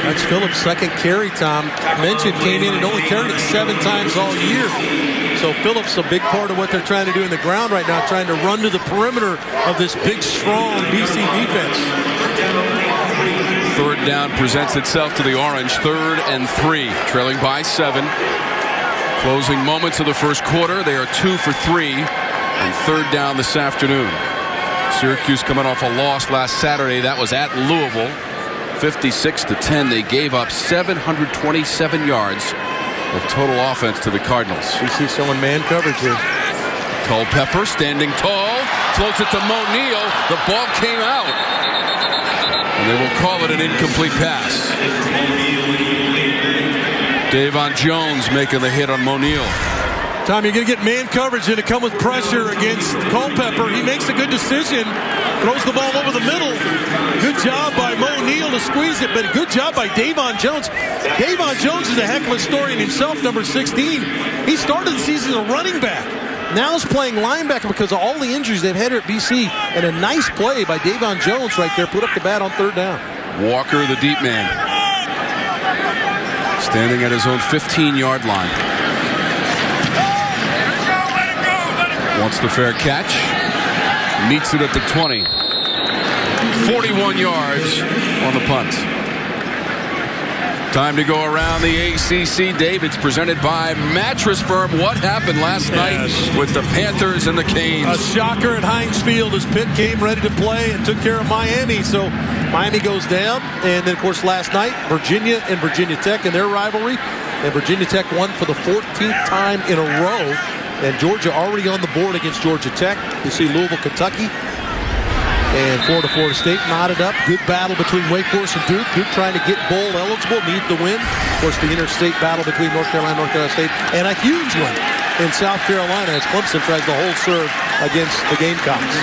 That's Phillips' second carry, Tom. Mentioned came in and only carried it 7 times all year. So Phillips, a big part of what they're trying to do in the ground right now, trying to run to the perimeter of this big, strong BC defense. 3rd down presents itself to the Orange. 3rd and 3, trailing by 7. Closing moments of the first quarter. They are 2 for 3, and 3rd down this afternoon. Syracuse coming off a loss last Saturday. That was at Louisville. 56-10. They gave up 727 yards of total offense to the Cardinals. We see someone man coverage here. Culpepper standing tall. Floats it to Moneal. The ball came out. And they will call it an incomplete pass. Davon Jones making the hit on Moneal. Tom, you're going to get man coverage and to come with pressure against Culpepper. He makes a good decision, throws the ball over the middle. Good job by Moneal to squeeze it, but good job by Davon Jones. Davon Jones is a heck of a story in himself, number 16. He started the season as a running back. Now he's playing linebacker because of all the injuries they've had here at BC. And a nice play by Davon Jones right there. Put up the bat on 3rd down. Walker, the deep man, standing at his own 15-yard line. Wants the fair catch. Meets it at the 20. 41 yards on the punt. Time to go around the ACC. Dave, it's presented by Mattress Firm. What happened last night with the Panthers and the Canes? A shocker at Heinz Field as Pitt came ready to play and took care of Miami. So Miami goes down. And then, of course, last night, Virginia and Virginia Tech in their rivalry. And Virginia Tech won for the 14th time in a row. And Georgia already on the board against Georgia Tech. You see Louisville, Kentucky. And Florida State knotted up. Good battle between Wake Forest and Duke. Duke trying to get bowl eligible, need the win. Of course, the interstate battle between North Carolina State. And a huge one in South Carolina as Clemson tries to hold serve against the Gamecocks.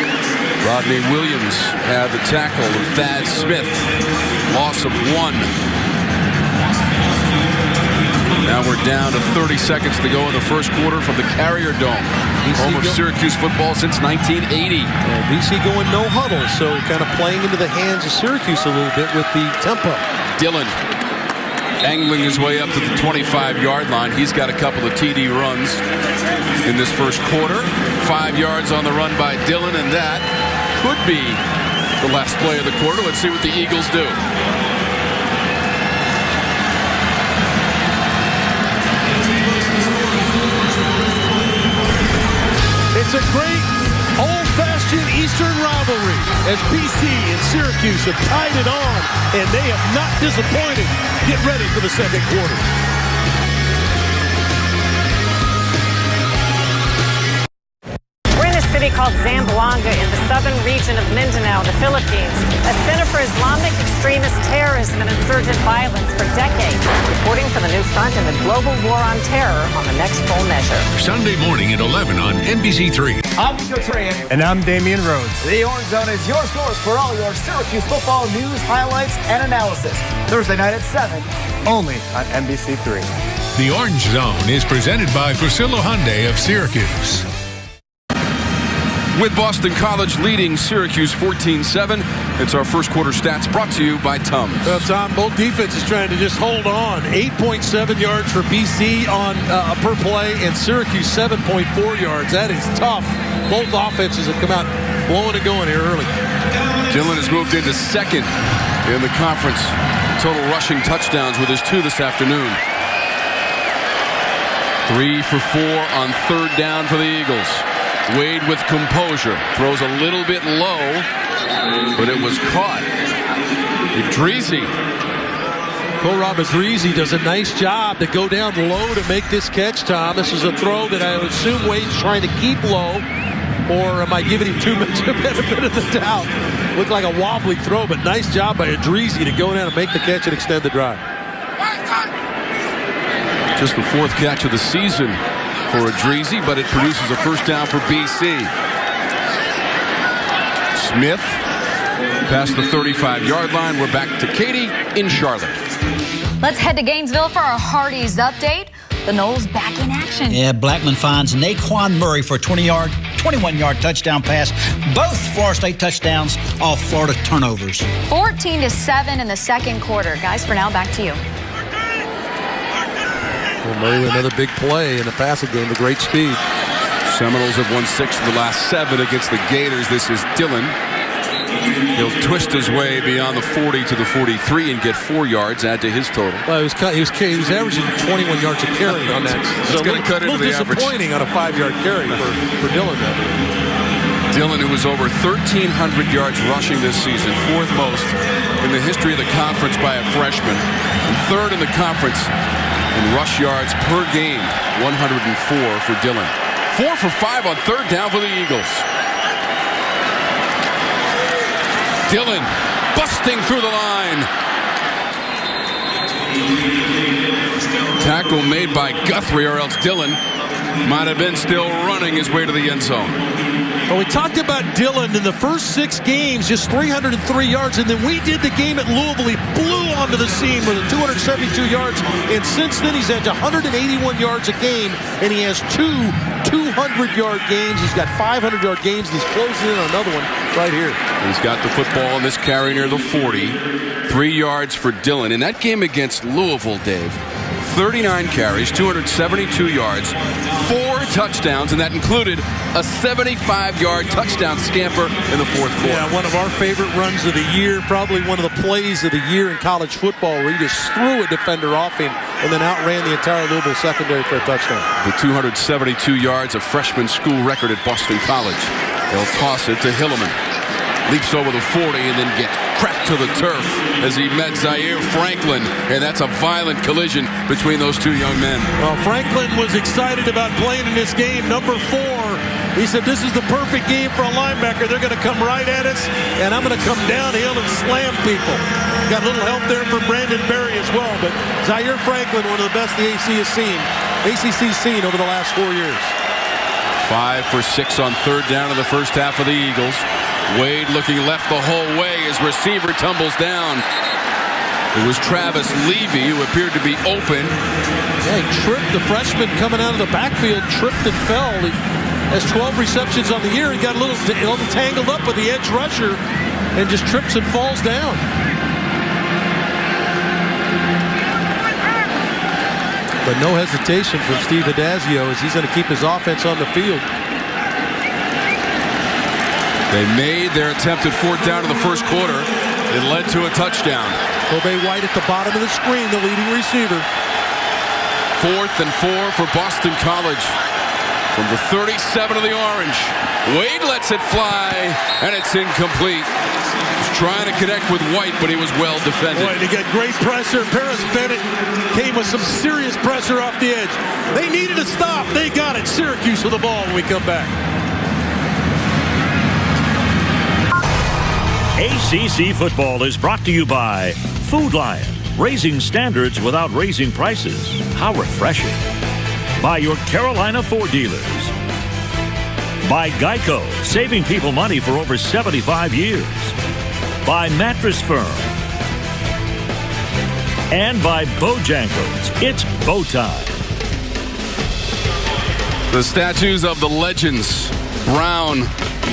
Rodney Williams had the tackle of Thad Smith. Loss of 1. Now we're down to 30 seconds to go in the first quarter from the Carrier Dome. Home of Syracuse football since 1980. BC going no huddle, so kind of playing into the hands of Syracuse a little bit with the tempo. Dillon angling his way up to the 25-yard line. He's got a couple of TD runs in this first quarter. 5 yards on the run by Dillon, and that could be the last play of the quarter. Let's see what the Eagles do. It's a great old-fashioned Eastern rivalry as BC and Syracuse have tied it on, and they have not disappointed. Get ready for the second quarter. We're in a city called Zamboanga in the southern region of Mindanao, the Philippines, a center for Islamic extremist terrorism and insurgent violence for decades. Reporting from the new front in the global war on terror on the next Full Measure. Sunday morning at 11 on NBC3. I'm Nico Tran. And I'm Damian Rhodes. The Orange Zone is your source for all your Syracuse football news, highlights, and analysis. Thursday night at 7. Only on NBC3. The Orange Zone is presented by Fusillo Hyundai of Syracuse. With Boston College leading Syracuse 14-7, it's our first quarter stats brought to you by Tums. Well, Tom, both defenses trying to just hold on. 8.7 yards for BC on per play, and Syracuse 7.4 yards. That is tough. Both offenses have come out blowing and going here early. Dillon has moved into second in the conference. Total rushing touchdowns with his 2 this afternoon. 3 for 4 on third down for the Eagles. Wade with composure. Throws a little bit low, but it was caught. Idrisi. Rob Idrisi does a nice job to go down low to make this catch, Tom. This is a throw that I would assume Wade's trying to keep low, or am I giving him too much benefit of the doubt? Looked like a wobbly throw, but nice job by Idrisi to go down and make the catch and extend the drive. Just the 4th catch of the season for Idrisi, but it produces a first down for BC. Smith past the 35-yard line. We're back to Katie in Charlotte. Let's head to Gainesville for our Hardee's update. The Noles back in action. Yeah, Blackman finds Naquan Murray for a 21-yard touchdown pass. Both Florida State touchdowns off Florida turnovers. 14-7 in the second quarter. Guys, for now, back to you. Well, Murray, another big play in the passing game, the great speed. Seminoles have won 6 of the last 7 against the Gators. This is Dillon. He'll twist his way beyond the 40 to the 43 and get 4 yards, add to his total. Well, he was averaging 21 yards a carry on that. So going to cut into the average. Disappointing on a 5-yard carry for Dillon. Dillon, who was over 1,300 yards rushing this season, 4th most in the history of the conference by a freshman, and 3rd in the conference in rush yards per game, 104 for Dillon. 4 for 5 on third down for the Eagles. Dillon busting through the line. Tackle made by Guthrie, or else Dillon might have been still running his way to the end zone. Well, we talked about Dillon in the first 6 games, just 303 yards, and then we did the game at Louisville. He blew onto the scene with 272 yards, and since then he's had 181 yards a game, and he has 2 200-yard games. He's got 500-yard games, and he's closing in on another one right here. He's got the football in this carry near the 40. 3 yards for Dillon. In that game against Louisville, Dave, 39 carries, 272 yards, 4 touchdowns, and that included a 75-yard touchdown scamper in the 4th quarter. Yeah, one of our favorite runs of the year, probably one of the plays of the year in college football, where he just threw a defender off him and then outran the entire Louisville secondary for a touchdown. The 272 yards, a freshman school record at Boston College. They'll toss it to Hilleman. Leaps over the 40 and then gets cracked to the turf as he met Zaire Franklin, and that's a violent collision between those 2 young men. Well, Franklin was excited about playing in this game, number 4. He said, this is the perfect game for a linebacker. They're going to come right at us, and I'm going to come downhill and slam people. Got a little help there from Brandon Berry as well, but Zaire Franklin, one of the best the ACC's seen over the last 4 years. 5 for 6 on third down in the first half of the Eagles. Wade looking left the whole way as receiver tumbles down. It was Travis Levy who appeared to be open. Yeah, he tripped. The freshman coming out of the backfield tripped and fell. He has 12 receptions on the year. He got a little tangled up with the edge rusher and just trips and falls down. But no hesitation from Steve Adazio as he's going to keep his offense on the field. They made their attempted fourth down in the first quarter. It led to a touchdown. Kobe White at the bottom of the screen, the leading receiver. 4th and 4 for Boston College. From the 37 of the Orange. Wade lets it fly, and it's incomplete. He's trying to connect with White, but he was well defended. Boy, and he got great pressure. Paris Bennett came with some serious pressure off the edge. They needed to stop. They got it. Syracuse with the ball when we come back. ACC football is brought to you by Food Lion, raising standards without raising prices. How refreshing. By your Carolina Ford dealers. By Geico, saving people money for over 75 years. By Mattress Firm. And by Bojangles. It's bow time. The statues of the legends, Brown,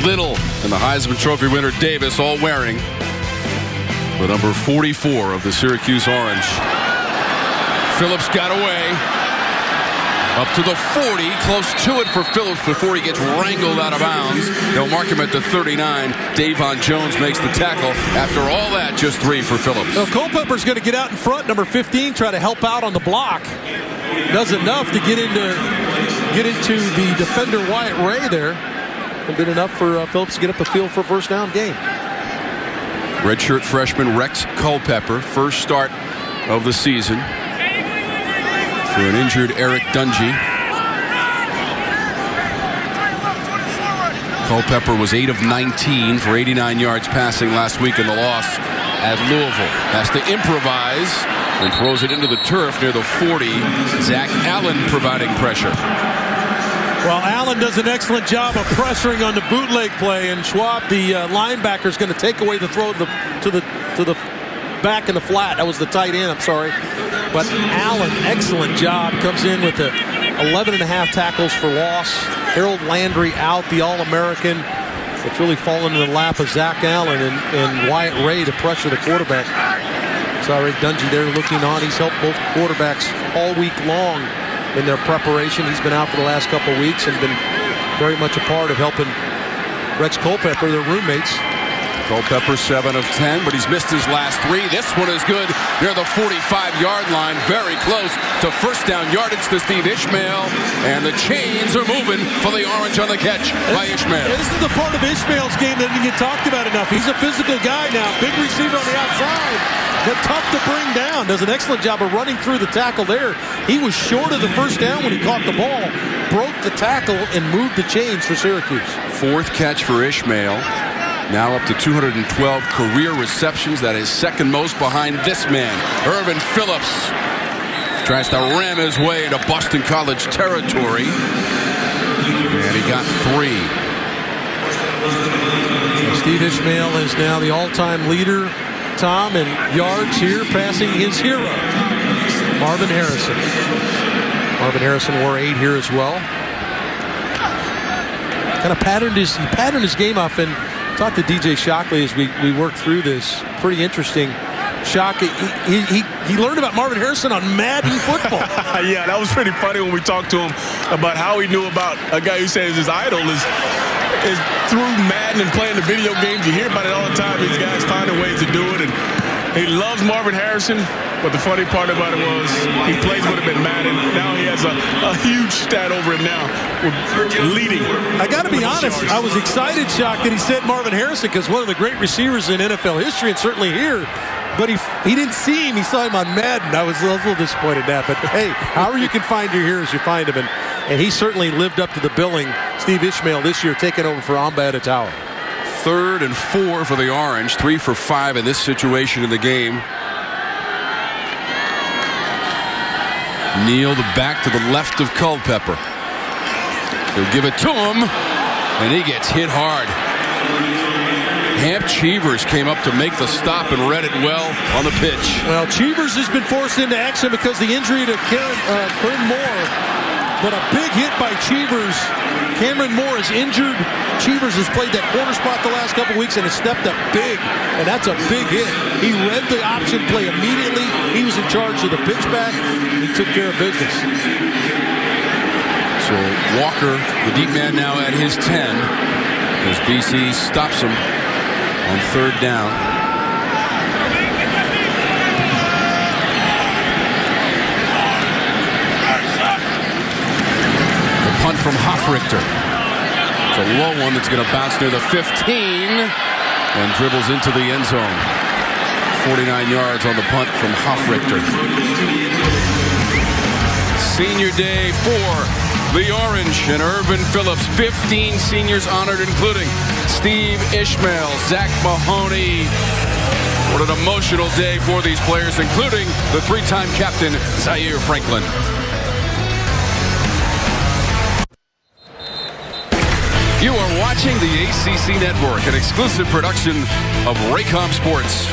Little, and the Heisman Trophy winner Davis, all wearing the number 44 of the Syracuse Orange. Phillips got away. Up to the 40, close to it for Phillips before he gets wrangled out of bounds. They'll mark him at the 39. Davon Jones makes the tackle. After all that, just 3 for Phillips. Well, Culpepper's going to get out in front, number 15, try to help out on the block. Does enough to get into the defender Wyatt Ray there. And did enough for Phillips to get up the field for a first down game. Redshirt freshman Rex Culpepper, first start of the season for an injured Eric Dungy. Culpepper was 8 of 19 for 89 yards passing last week in the loss at Louisville. Has to improvise and throws it into the turf near the 40. Zach Allen providing pressure. Well, Allen does an excellent job of pressuring on the bootleg play, and Schwab, the linebacker, is going to take away the throw to the back in the flat. That was the tight end, I'm sorry. But Allen, excellent job, comes in with the 11.5 tackles for loss. Harold Landry out, the All-American. It's really fallen in the lap of Zach Allen and Wyatt Ray to pressure the quarterback. Sorry, Dungy there looking on. He's helped both quarterbacks all week long in their preparation. He's been out for the last couple of weeks and been very much a part of helping Rex Culpepper, their roommates. Culpepper 7 of 10, but he's missed his last 3. This one is good near the 45-yard line, very close to first down yardage to Steve Ishmael, and the chains are moving for the Orange on the catch by Ishmael. This is the part of Ishmael's game that didn't get talked about enough. He's a physical guy now, big receiver on the outside, but tough to bring down. Does an excellent job of running through the tackle there. He was short of the first down when he caught the ball, broke the tackle, and moved the chains for Syracuse. 4th catch for Ishmael. Now up to 212 career receptions. That is second most behind this man, Irvin Phillips. Tries to ram his way into Boston College territory. And he got 3. Steve Ishmael is now the all-time leader, Tom, in yards here, passing his hero, Marvin Harrison. Marvin Harrison wore 8 here as well. Kind of patterned his game off, and talked to DJ Shockley as we worked through this. Pretty interesting. Shockley, he learned about Marvin Harrison on Madden football. Yeah, that was pretty funny when we talked to him about how he knew about a guy who says his idol is through Madden and playing the video games. You hear about it all the time. These guys finding ways to do it, and he loves Marvin Harrison. But the funny part about it was he plays with him in Madden. Now he has a huge stat over him now, leading. I got to be honest, I was excited, Shock, that he said Marvin Harrison, because one of the great receivers in NFL history, and certainly here. But he didn't see him. He saw him on Madden. I was a little disappointed in that. But, hey, however you can find your heroes, you find them. And he certainly lived up to the billing. Steve Ishmael this year taking over for Amba Adetawa. 3rd and 4 for the Orange. 3 for 5 in this situation in the game. Neal, the back to the left of Culpepper. They'll give it to him, and he gets hit hard. Hamp Cheevers came up to make the stop and read it well on the pitch. Well, Cheevers has been forced into action because the injury to Karen Moore but a big hit by Cheevers. Cameron Moore is injured. Cheevers has played that corner spot the last couple weeks and has stepped up big, and that's a big hit. He read the option play immediately. He was in charge of the pitch back. He took care of business. So Walker, the deep man now at his 10, as BC stops him on third down. The punt from Hoffrichter. It's a low one that's going to bounce near the 15 and dribbles into the end zone. 49 yards on the punt from Hoffrichter. Senior day for the Orange and Irvin Phillips. 15 seniors honored, including Steve Ishmael, Zach Mahoney. What an emotional day for these players, including the three-time captain, Zaire Franklin. You are watching the ACC Network, an exclusive production of Raycom Sports.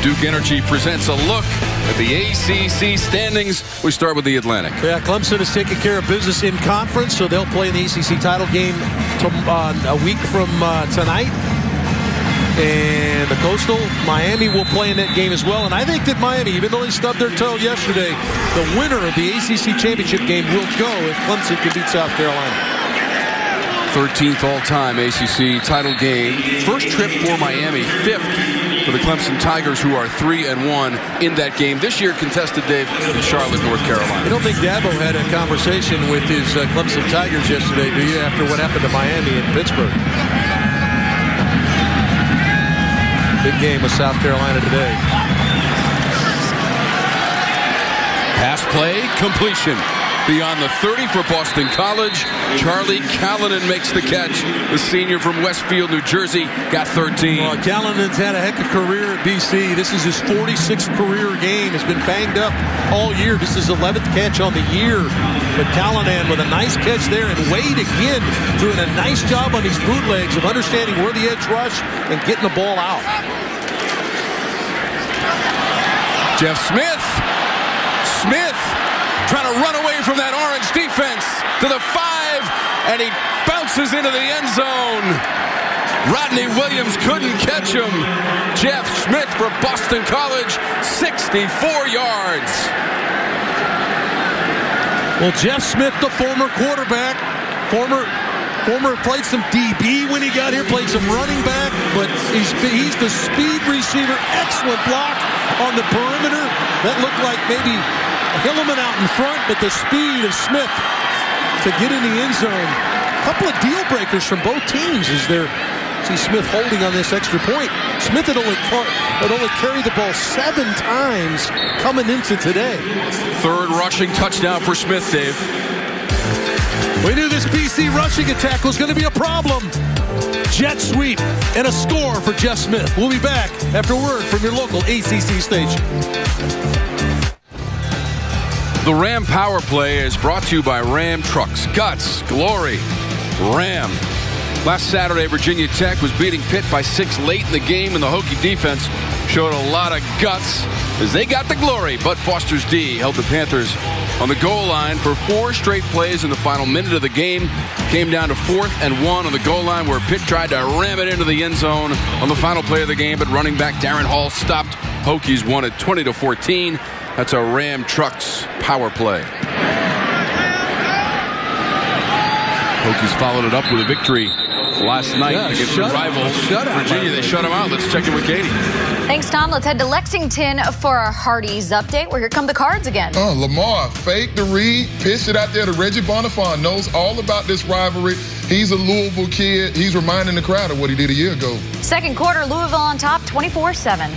Duke Energy presents a look at the ACC standings. We start with the Atlantic. Yeah, Clemson is taking care of business in conference, so they'll play in the ACC title game a week from tonight. And the Coastal, Miami will play in that game as well. And I think that Miami, even though they stubbed their toe yesterday, the winner of the ACC championship game will go if Clemson can beat South Carolina. 13th all-time ACC title game. First trip for Miami, 5th for the Clemson Tigers, who are 3-1 in that game. This year contested, Dave, in Charlotte, North Carolina. I don't think Dabo had a conversation with his Clemson Tigers yesterday, do you, after what happened to Miami and Pittsburgh? Big game with South Carolina today. Pass play, completion. Beyond the 30 for Boston College. Charlie Callanan makes the catch. The senior from Westfield, New Jersey, got 13. Well, Callanan's had a heck of a career at BC. This is his 46th career game. Has been banged up all year. This is his 11th catch on the year. But Callanan with a nice catch there. And Wade again doing a nice job on these bootlegs of understanding where the edge rush and getting the ball out. Jeff Smith. Trying to run away from that Orange defense to the 5, and he bounces into the end zone. Rodney Williams couldn't catch him. Jeff Smith for Boston College, 64 yards. Well, Jeff Smith, the former quarterback, former played some DB when he got here, played some running back, but he's the speed receiver. Excellent block on the perimeter. That looked like maybe Hillman out in front, but the speed of Smith to get in the end zone. A couple of deal breakers from both teams as there. See Smith holding on this extra point. Smith had only carried the ball 7 times coming into today. Third rushing touchdown for Smith, Dave. We knew this BC rushing attack was going to be a problem. Jet sweep and a score for Jeff Smith. We'll be back after word from your local ACC station. The Ram Power Play is brought to you by Ram Trucks. Guts, glory, Ram. Last Saturday, Virginia Tech was beating Pitt by 6 late in the game, and the Hokie defense showed a lot of guts as they got the glory. But Foster's D held the Panthers on the goal line for 4 straight plays in the final minute of the game. Came down to 4th and 1 on the goal line, where Pitt tried to ram it into the end zone on the final play of the game, but running back Darren Hall stopped. Hokies won it 20-14. That's a Ram Trucks power play. Hokies followed it up with a victory last night against their rival Virginia. They shut them out. Let's check in with Katie. Thanks, Tom. Let's head to Lexington for our Hardee's update, where here come the Cards again. Lamar faked the read, pitched it out there to Reggie Bonifant. Knows all about this rivalry. He's a Louisville kid. He's reminding the crowd of what he did a year ago. Second quarter, Louisville on top, 24-7.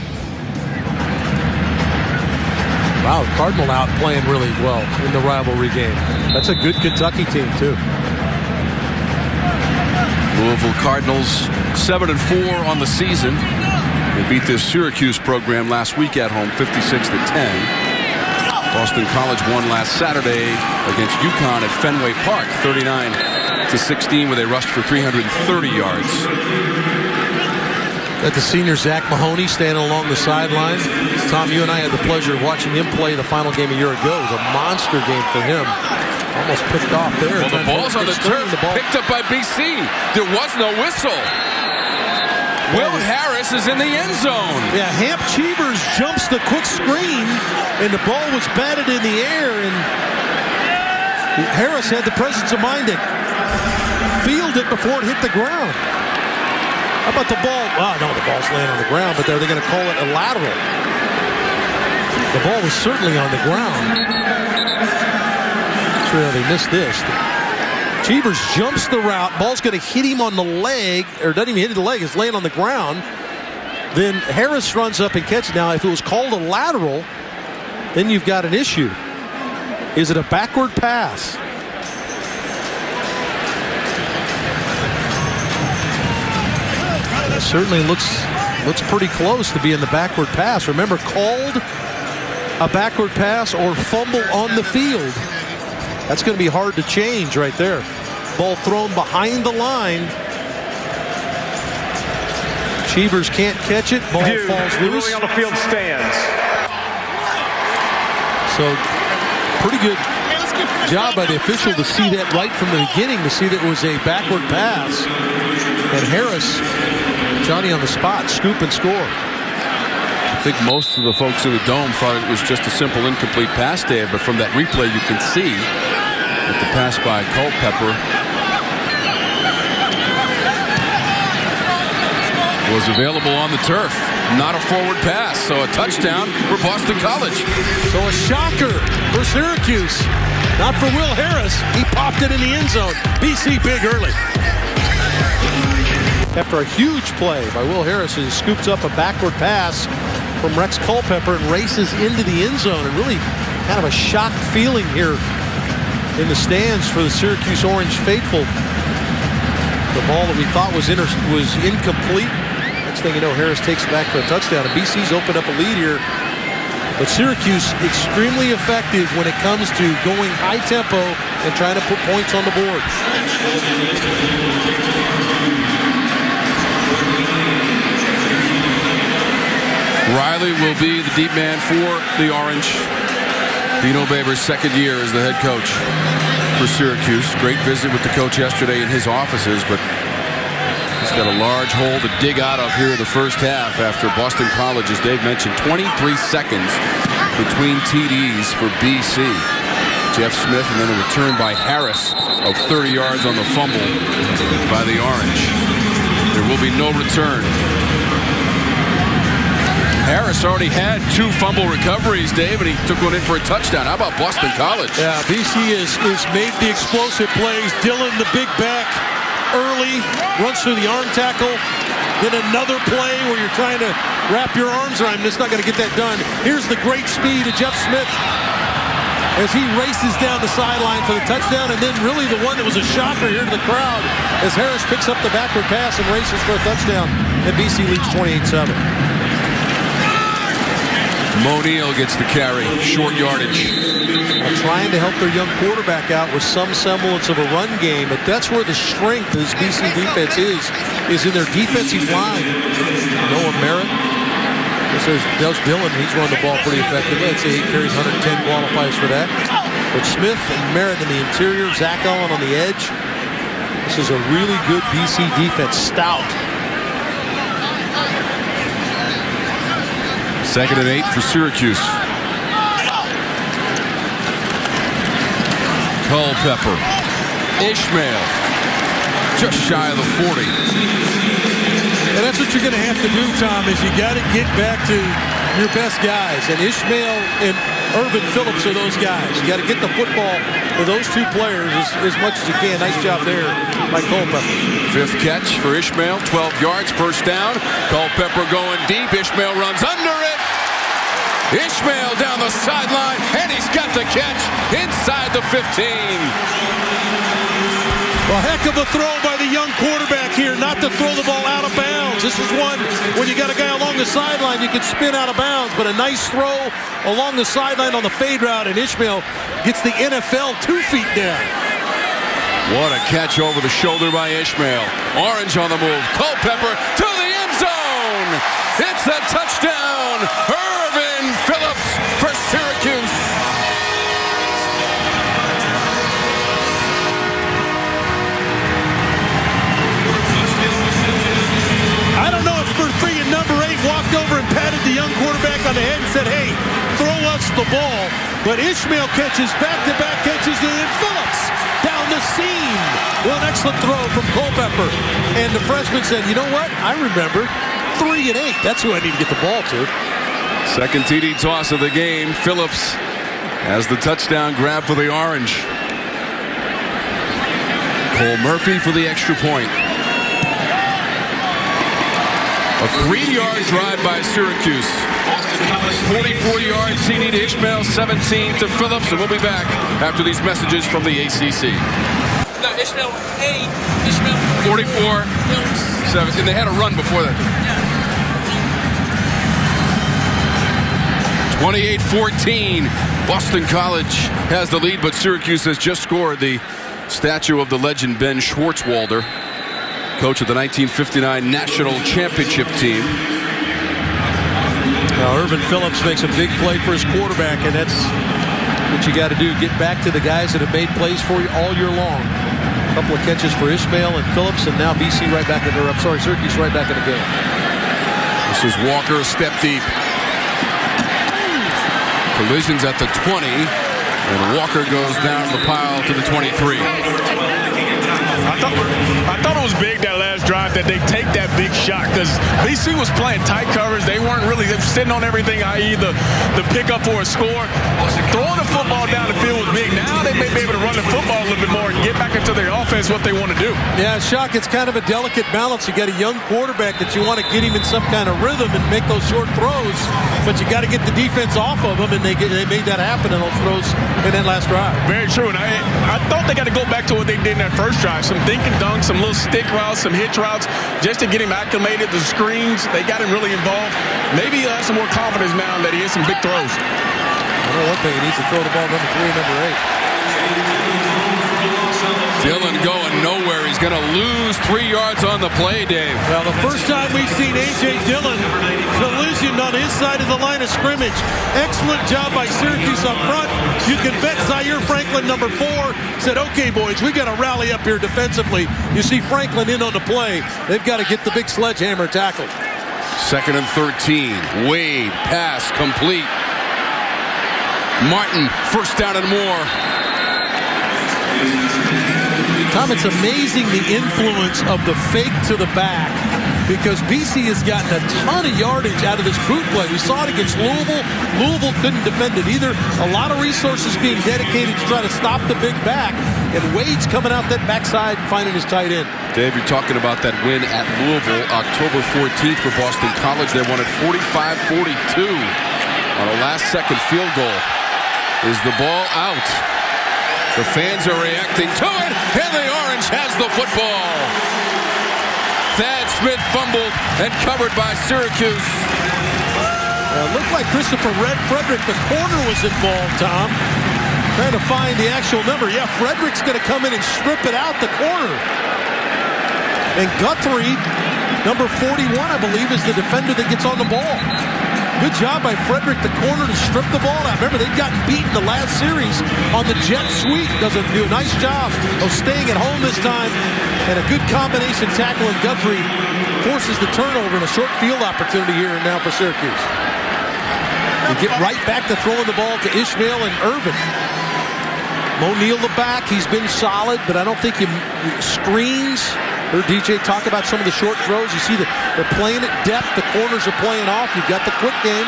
Wow, Cardinal out playing really well in the rivalry game. That's a good Kentucky team, too. Louisville Cardinals 7-4 on the season. They beat this Syracuse program last week at home, 56-10. Boston College won last Saturday against UConn at Fenway Park, 39-16, where they rushed for 330 yards. Got the senior Zach Mahoney standing along the sideline. Tom, you and I had the pleasure of watching him play the final game a year ago. It was a monster game for him. Almost picked off there. Well, the ball's on the turf, picked up by BC. There was no whistle. Will Harris is in the end zone. Yeah, Hamp Cheevers jumps the quick screen, and the ball was batted in the air, and Harris had the presence of mind to field it before it hit the ground. How about the ball? Oh, no, the ball's laying on the ground, but are they going to call it a lateral? The ball was certainly on the ground. Sure, they missed this. Cheevers jumps the route. Ball's going to hit him on the leg, or doesn't even hit the leg. It's laying on the ground. Then Harris runs up and catches. Now, if it was called a lateral, then you've got an issue. Is it a backward pass? It certainly looks pretty close to being the backward pass. Remember, called a backward pass or fumble on the field. That's going to be hard to change right there. Ball thrown behind the line. Cheevers can't catch it. Ball falls loose. On the field stands. So pretty good job by the official to see that right from the beginning, to see that it was a backward pass. And Harris, Johnny on the spot, scoop and score. I think most of the folks in the dome thought it was just a simple incomplete pass there, but from that replay you can see that the pass by Culpepper was available on the turf. Not a forward pass, so a touchdown for Boston College. So a shocker for Syracuse. Not for Will Harris. He popped it in the end zone. BC big early. After a huge play by Will Harris, he scoops up a backward pass from Rex Culpepper and races into the end zone. And really kind of a shocked feeling here in the stands for the Syracuse Orange faithful. The ball that we thought was incomplete. Next thing you know, Harris takes it back for a touchdown. And BC's opened up a lead here. But Syracuse extremely effective when it comes to going high tempo and trying to put points on the board. Riley will be the deep man for the Orange. Dino Baber's second year as the head coach for Syracuse. Great visit with the coach yesterday in his offices, but he's got a large hole to dig out of here in the first half after Boston College, as Dave mentioned, 23 seconds between TDs for BC. Jeff Smith, and then a return by Harris of 30 yards on the fumble by the Orange. There will be no return. Harris already had 2 fumble recoveries, Dave, and he took one in for a touchdown. How about Boston College? Yeah, BC has made the explosive plays. Dillon, the big back, early, runs through the arm tackle. Then another play where you're trying to wrap your arms around him. It's not going to get that done. Here's the great speed of Jeff Smith as he races down the sideline for the touchdown. And then really the one that was a shocker here to the crowd as Harris picks up the backward pass and races for a touchdown. And BC leads 28-7. Moneal gets the carry, short yardage. Trying to help their young quarterback out with some semblance of a run game, but that's where the strength of this BC defense is in their defensive line. Noah Merritt. There's Dillon. He's run the ball pretty effectively. I'd say he carries 110 qualifies for that. But Smith and Merritt in the interior, Zach Allen on the edge. This is a really good BC defense, stout. 2nd and 8 for Syracuse. Culpepper. Ishmael. Just shy of the 40. And that's what you're going to have to do, Tom, is you got to get back to your best guys. And Ishmael and Irvin Phillips are those guys. You got to get the football to those two players as much as you can. Nice job there by Culpepper. 5th catch for Ishmael. 12 yards, first down. Culpepper going deep. Ishmael runs under it. Ishmael down the sideline, and he's got the catch inside the 15. Well, heck of a throw by the young quarterback here, not to throw the ball out of bounds. This is one when you got a guy along the sideline, you can spin out of bounds, but a nice throw along the sideline on the fade route, and Ishmael gets the NFL 2 feet down. What a catch over the shoulder by Ishmael. Orange on the move. Culpepper to the end zone. It's a touchdown. Irvin Phillips for Syracuse. ball, but Ishmael catches back-to-back catches, and then Phillips down the seam. Well, an excellent throw from Culpepper. And the freshman said, you know what? I remember 3 and 8. That's who I need to get the ball to. Second TD toss of the game. Phillips has the touchdown grab for the Orange. Cole Murphy for the extra point. A 3-yard drive by Syracuse. 44 yards TD to Ishmael, 17 to Phillips, and we'll be back after these messages from the ACC. No, Ishmael 8, Ishmael 44, 7, and they had a run before that. 28-14. Boston College has the lead, but Syracuse has just scored. The statue of the legend Ben Schwartzwalder, coach of the 1959 National Championship team. Now, Irvin Phillips makes a big play for his quarterback, and that's what you got to do. Get back to the guys that have made plays for you all year long. A couple of catches for Ishmael and Phillips, and now BC right back in, Syracuse right back in the game. This is Walker, step deep. Collisions at the 20, and Walker goes down the pile to the 23. I thought it was big that last drive that they take that big shot, because BC was playing tight coverage. They weren't really sitting on everything, i.e. the pickup for a score. Throwing the football down the field was big. Now they may be able to run the football a little bit more and get back into their offense, what they want to do. Yeah, Shock, it's kind of a delicate balance. You got a young quarterback that you want to get him in some kind of rhythm and make those short throws, but you got to get the defense off of him, and they made that happen in those throws in that last drive. Very true, and I thought they got to go back to what they did in that first drive. Some dink and dunk, some little stick routes, some hitch routes, just to get him acclimated. The screens, they got him really involved. Maybe he'll have some more confidence now that he hits some big throws. I know one thing, he needs to throw the ball number 3 and number 8. Dillon going nowhere. He's going to lose 3 yards on the play, Dave. Well, the first time we've seen A.J. Dillon collision on his side of the line of scrimmage. Excellent job by Syracuse up front. You can bet Zaire Franklin, number 4, said, okay, boys, we got to rally up here defensively. You see Franklin in on the play. They've got to get the big sledgehammer tackle. 2nd and 13. Wade, pass complete. Martin, first down and more. Tom, it's amazing the influence of the fake to the back, because BC has gotten a ton of yardage out of this boot play. We saw it against Louisville. Louisville couldn't defend it either. A lot of resources being dedicated to try to stop the big back, and Wade's coming out that backside and finding his tight end. Dave, you're talking about that win at Louisville, October 14th for Boston College. They won it 45-42 on a last-second field goal. Is the ball out? The fans are reacting to it, and the Orange has the football. Thad Smith fumbled and covered by Syracuse. It looked like Christopher Frederick, the corner, was involved, Tom. Trying to find the actual number. Yeah, Frederick's going to come in and strip it out the corner. And Guthrie, number 41, I believe, is the defender that gets on the ball. Good job by Frederick, the corner, to strip the ball out. Remember, they've gotten beaten the last series on the jet sweep. Does do a nice job of staying at home this time. And a good combination tackle, and Guthrie forces the turnover and a short field opportunity here and now for Syracuse. They get right back to throwing the ball to Ishmael and Irvin. O'Neal the back, he's been solid, but I don't think he screens. Heard DJ talk about some of the short throws. You see they're playing at depth. The corners are playing off. You've got the quick game.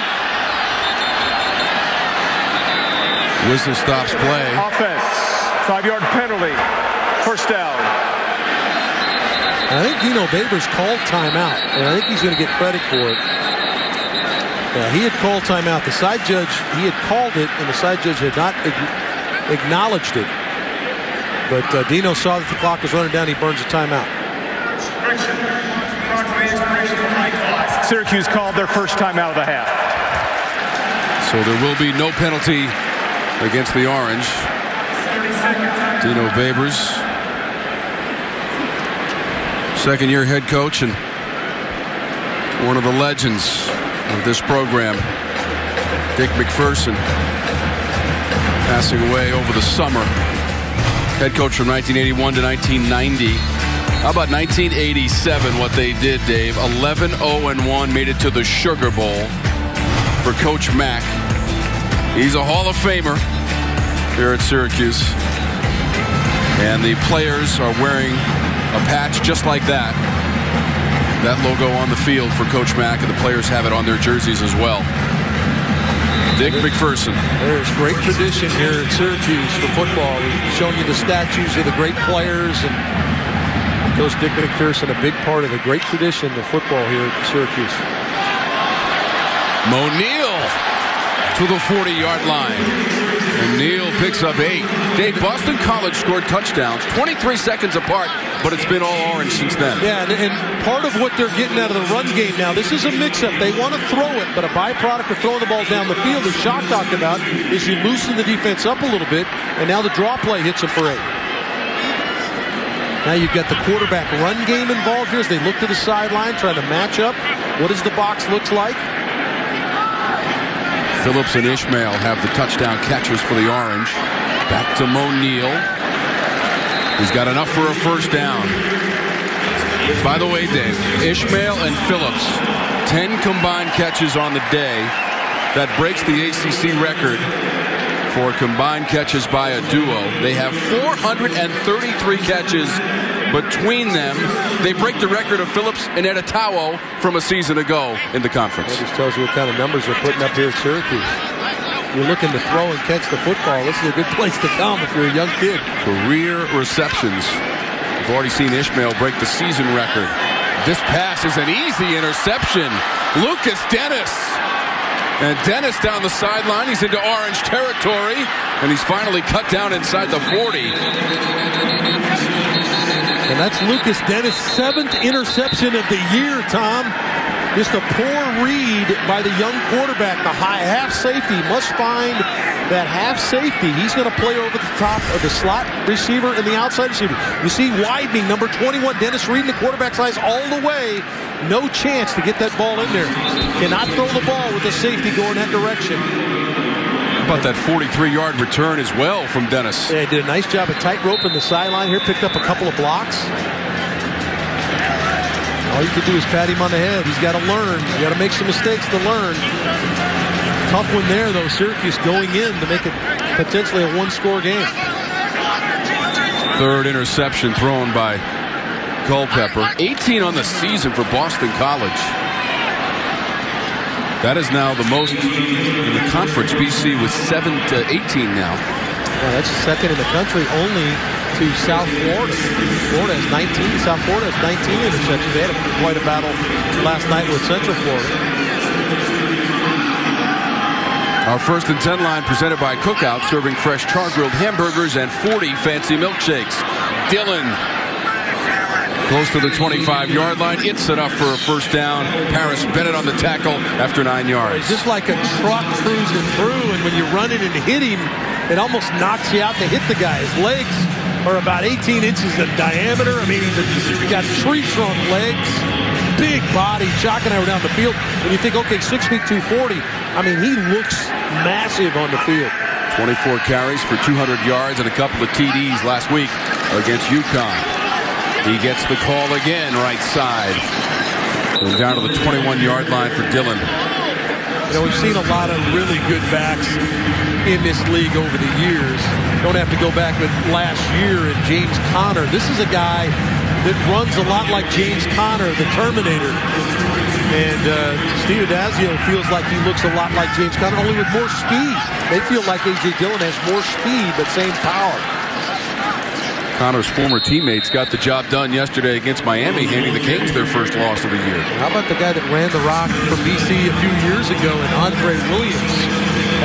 Whistle stops play. Offense. 5-yard penalty. First down. I think Dino Babers called timeout, and I think he's going to get credit for it. Yeah, he had called timeout. The side judge, he had called it, and the side judge had not acknowledged it. But Dino saw that the clock was running down. He burns a timeout. Syracuse called their first timeout of the half. So there will be no penalty against the Orange. Dino Babers, second-year head coach and one of the legends of this program. Dick McPherson passing away over the summer. Head coach from 1981 to 1990. How about 1987, what they did, Dave? 11-0-1, made it to the Sugar Bowl for Coach Mack. He's a Hall of Famer here at Syracuse. And the players are wearing a patch just like that. That logo on the field for Coach Mack, and the players have it on their jerseys as well. Dick McPherson. There's great tradition here at Syracuse for football. We've shown you the statues of the great players, and Coach Dick McPherson, a big part of the great tradition of football here at Syracuse. Mo Neal to the 40-yard line. And Neal picks up 8. Dave, Boston College scored touchdowns 23 seconds apart, but it's been all orange since then. Yeah, and part of what they're getting out of the run game now, this is a mix-up. They want to throw it, but a byproduct of throwing the ball down the field, as Shock talked about, is you loosen the defense up a little bit, and now the draw play hits them for 8. Now you've got the quarterback run game involved here as they look to the sideline, trying to match up. What does the box look like? Phillips and Ishmael have the touchdown catchers for the Orange. Back to Mo Neal. He's got enough for a first down. By the way, Dave, Ishmael and Phillips, 10 combined catches on the day. That breaks the ACC record for combined catches by a duo. They have 433 catches between them. They break the record of Phillips and Editawo from a season ago in the conference. That just tells you what kind of numbers they're putting up here at Syracuse. You're looking to throw and catch the football. This is a good place to come if you're a young kid. Career receptions. We've already seen Ishmael break the season record. This pass is an easy interception. Lucas Dennis. And Dennis down the sideline. He's into orange territory. And he's finally cut down inside the 40. And that's Lucas Dennis' 7th interception of the year, Tom. Just a poor read by the young quarterback. The high half safety must find that half safety. He's going to play over the top of the slot receiver and the outside receiver. You see widening, number 21, Dennis reading the quarterback's eyes all the way. No chance to get that ball in there. Cannot throw the ball with the safety going that direction. How about that 43-yard return as well from Dennis? Yeah, he did a nice job of tightrope in the sideline here. Picked up a couple of blocks. All you can do is pat him on the head. He's got to learn. You got to make some mistakes to learn. Tough one there, though. Syracuse going in to make it potentially a one-score game. Third interception thrown by Culpepper. 18 on the season for Boston College. That is now the most in the conference. BC with 7 to 18 now. Yeah, that's second in the country, only to South Florida. Florida has 19. South Florida has 19 interceptions. They had quite a battle last night with Central Florida. Our 1st and 10 line presented by Cookout, serving fresh char-grilled hamburgers and 40 fancy milkshakes. Dillon close to the 25-yard line. It's set up for a first down. Paris Bennett on the tackle after 9 yards. It's just like a truck cruising through, and when you run it and hit him, it almost knocks you out to hit the guy. His legs are about 18 inches in diameter. I mean, he's got tree trunk legs, big body, shocking over down the field. When you think, okay, 6 feet 240, I mean, he looks massive on the field. 24 carries for 200 yards and a couple of TDs last week against UConn. He gets the call again, right side. Going down to the 21-yard line for Dillon. You know, we've seen a lot of really good backs in this league over the years. Don't have to go back but last year in James Conner. This is a guy that runs a lot like James Conner, the Terminator. And Steve Adazio feels like he looks a lot like James Conner, only with more speed. They feel like A.J. Dillon has more speed but same power. Connor's former teammates got the job done yesterday against Miami, handing the Canes their first loss of the year. How about the guy that ran the rock for BC a few years ago, and Andre Williams?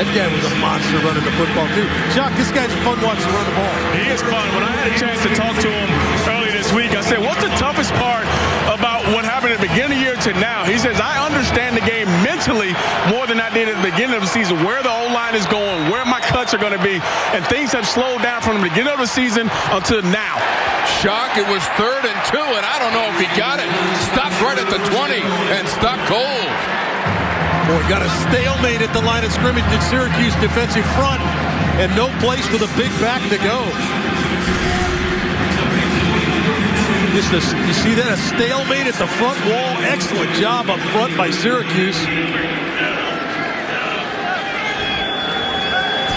That guy was a monster running the football, too. Jacques, this guy's fun watching to run the ball. He is fun. When I had a chance to talk to him earlier this week, I said, what's the toughest part about what happened at the beginning of the year to now? He says, I understand the game mentally more than I did at the beginning of the season, where the O-line is going, where my cuts are going to be, and things have slowed down from the beginning of the season until now. Shock, it was 3rd and 2, and I don't know if he got it. Stopped right at the 20 and stopped cold. Boy, got a stalemate at the line of scrimmage in Syracuse defensive front, and no place for the big back to go. You see that? A stalemate at the front wall. Excellent job up front by Syracuse.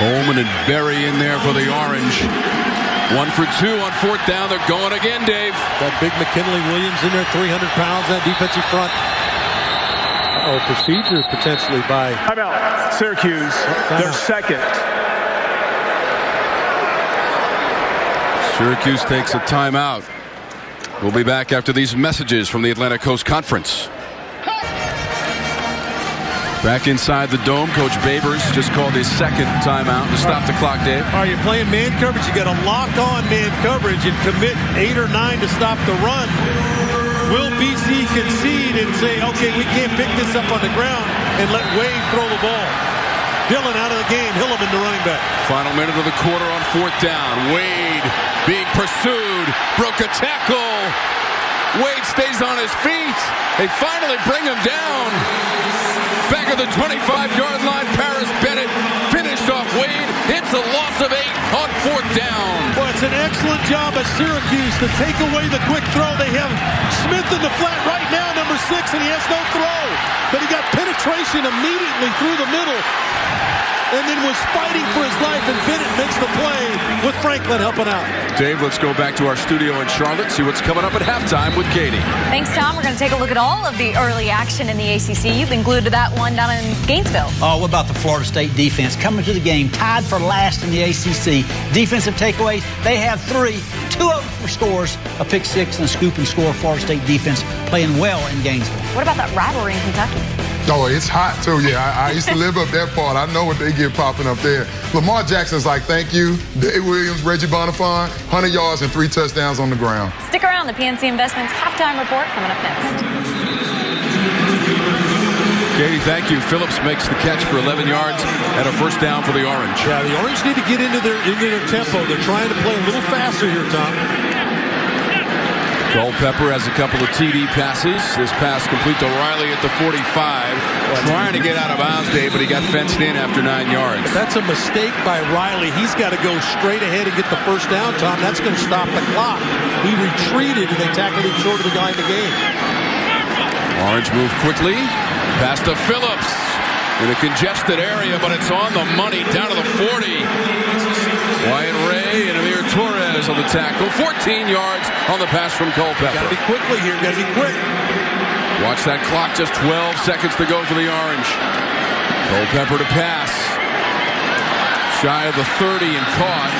Coleman and Berry in there for the Orange. 1 for 2 on 4th down. They're going again, Dave. That big McKinley Williams in there, 300 pounds, that defensive front. Procedure potentially by... Timeout. Syracuse, their second. Syracuse takes a timeout. We'll be back after these messages from the Atlantic Coast Conference. Back inside the dome, Coach Babers just called his second timeout to stop the clock, Dave. All right, you're playing man coverage. You got to lock on man coverage and commit 8 or 9 to stop the run. Will BC concede and say, okay, we can't pick this up on the ground and let Wade throw the ball? Dillon out of the game, Hilliman the running back. Final minute of the quarter on 4th down. Wade being pursued, broke a tackle. Wade stays on his feet. They finally bring him down. Back at the 25-yard line, Paris Bennett finished off Wade. It's a loss of 8 on 4th down. Well, it's an excellent job of Syracuse to take away the quick throw. They have Smith in the flat right now, number 6, and he has no throw. But he got penetration immediately through the middle and then was fighting for his life, and Bennett makes the play with Franklin helping out. Dave, let's go back to our studio in Charlotte, see what's coming up at halftime with Katie. Thanks, Tom. We're going to take a look at all of the early action in the ACC. You've been glued to that one down in Gainesville. Oh, what about the Florida State defense coming to the game, tied for last in the ACC? Defensive takeaways, they have 3, 2 of them for scores, a pick 6 and a scoop and score. Florida State defense playing well in Gainesville. What about that rivalry in Kentucky? Oh, it's hot, too. Yeah, I used to live up that part. I know what they get popping up there. Lamar Jackson's like, thank you. Dave Williams, Reggie Bonifant, 100 yards and 3 touchdowns on the ground. Stick around. The PNC Investments halftime report coming up next. Katie, thank you. Phillips makes the catch for 11 yards and a first down for the Orange. Yeah, the Orange need to get into their tempo. They're trying to play a little faster here, Tom. Culpepper has a couple of TD passes. This pass complete to Riley at the 45. Trying to get out of bounds, Dave, but he got fenced in after 9 yards. That's a mistake by Riley. He's got to go straight ahead and get the first down, Tom. That's going to stop the clock. He retreated, and they tackled him short of the guy in the game. Orange move quickly. Pass to Phillips in a congested area, but it's on the money down to the 40. Wyatt Ray and Amir Torres on the tackle. 14 yards on the pass from Culpepper. Got to be quickly here. Got to be quick. Watch that clock. Just 12 seconds to go for the Orange. Culpepper to pass. Shy of the 30 and caught.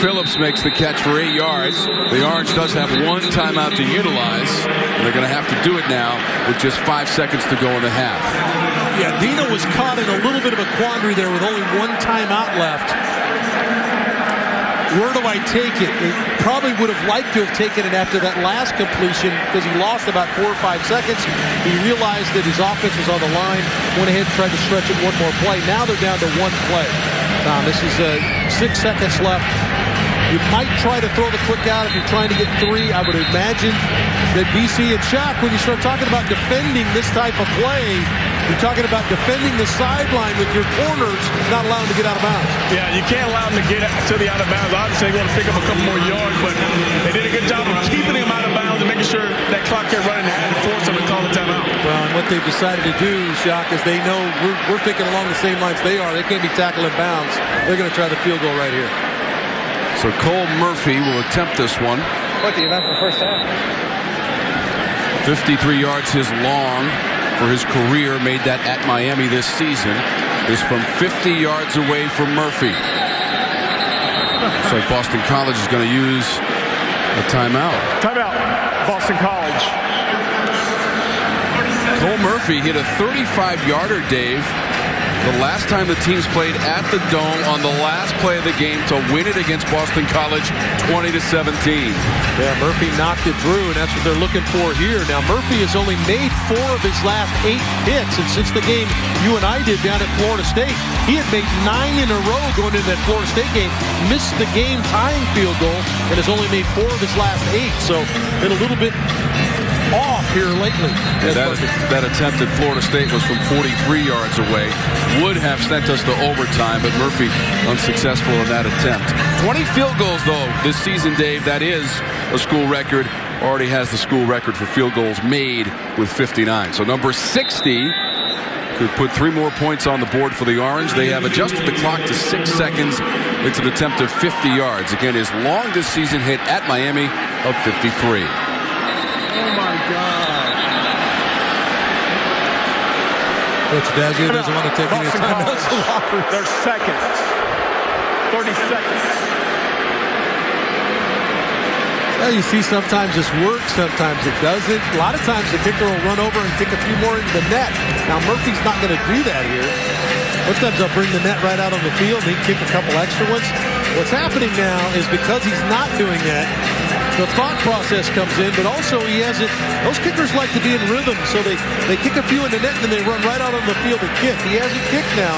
Phillips makes the catch for 8 yards. The Orange does have 1 timeout to utilize. They're going to have to do it now with just 5 seconds to go in the half. Yeah, Dino was caught in a little bit of a quandary there with only 1 timeout left. Where do I take it? He probably would have liked to have taken it after that last completion because he lost about 4 or 5 seconds. He realized that his offense was on the line, went ahead and tried to stretch it 1 more play. Now they're down to 1 play. This is 6 seconds left. You might try to throw the quick out if you're trying to get 3. I would imagine that BC and Shaq, when you start talking about defending this type of play, you're talking about defending the sideline with your corners, not allowing them to get out of bounds. Yeah, you can't allow them to get to the out of bounds. Obviously, they want to pick up a couple more yards, but they did a good job of keeping him out of bounds and making sure that clock kept running and force them to call the timeout. Well, and what they've decided to do, Shaq, is they know we're thinking along the same lines they are. They can't be tackled in bounds. They're going to try the field goal right here. So Cole Murphy will attempt this one. What the event for first down? 53 yards his long for his career. Made that at Miami this season. Is from 50 yards away from Murphy. Looks like Boston College is going to use a timeout. Timeout, Boston College. Cole Murphy hit a 35-yarder, Dave, the last time the teams played at the Dome on the last play of the game to win it against Boston College 20-17. Yeah, Murphy knocked it through, and that's what they're looking for here. Now, Murphy has only made 4 of his last 8 hits, and since the game you and I did down at Florida State, he had made 9 in a row going into that Florida State game, missed the game-tying field goal, and has only made 4 of his last 8. So, been a little bit off here lately. Yeah, that attempt at Florida State was from 43 yards away. Would have sent us to overtime, but Murphy unsuccessful in that attempt. 20 field goals, though, this season, Dave. That is a school record. Already has the school record for field goals made with 59. So number 60 could put 3 more points on the board for the Orange. They have adjusted the clock to 6 seconds. It's an attempt of 50 yards. Again, his longest season hit at Miami of 53. Oh, my God. Coach Dazio doesn't want to take any time out. There's seconds. 30 seconds. Well, you see sometimes this works, sometimes it doesn't. A lot of times the kicker will run over and kick a few more into the net. Now, Murphy's not going to do that here. Most times they'll bring the net right out on the field. He can kick a couple extra ones. What's happening now is because he's not doing that, the thought process comes in, but also he hasn't. Those kickers like to be in rhythm, so they kick a few in the net and then they run right out on the field and kick. He hasn't kicked now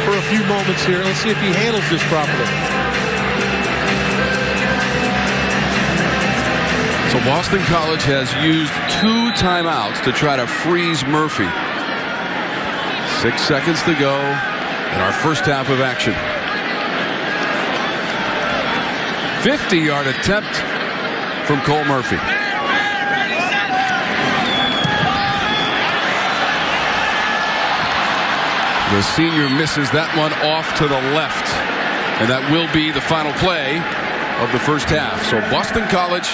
for a few moments here. Let's see if he handles this properly. So Boston College has used 2 timeouts to try to freeze Murphy. 6 seconds to go in our first half of action. 50-yard attempt from Cole Murphy. The senior misses that one off to the left. And that will be the final play of the first half. So Boston College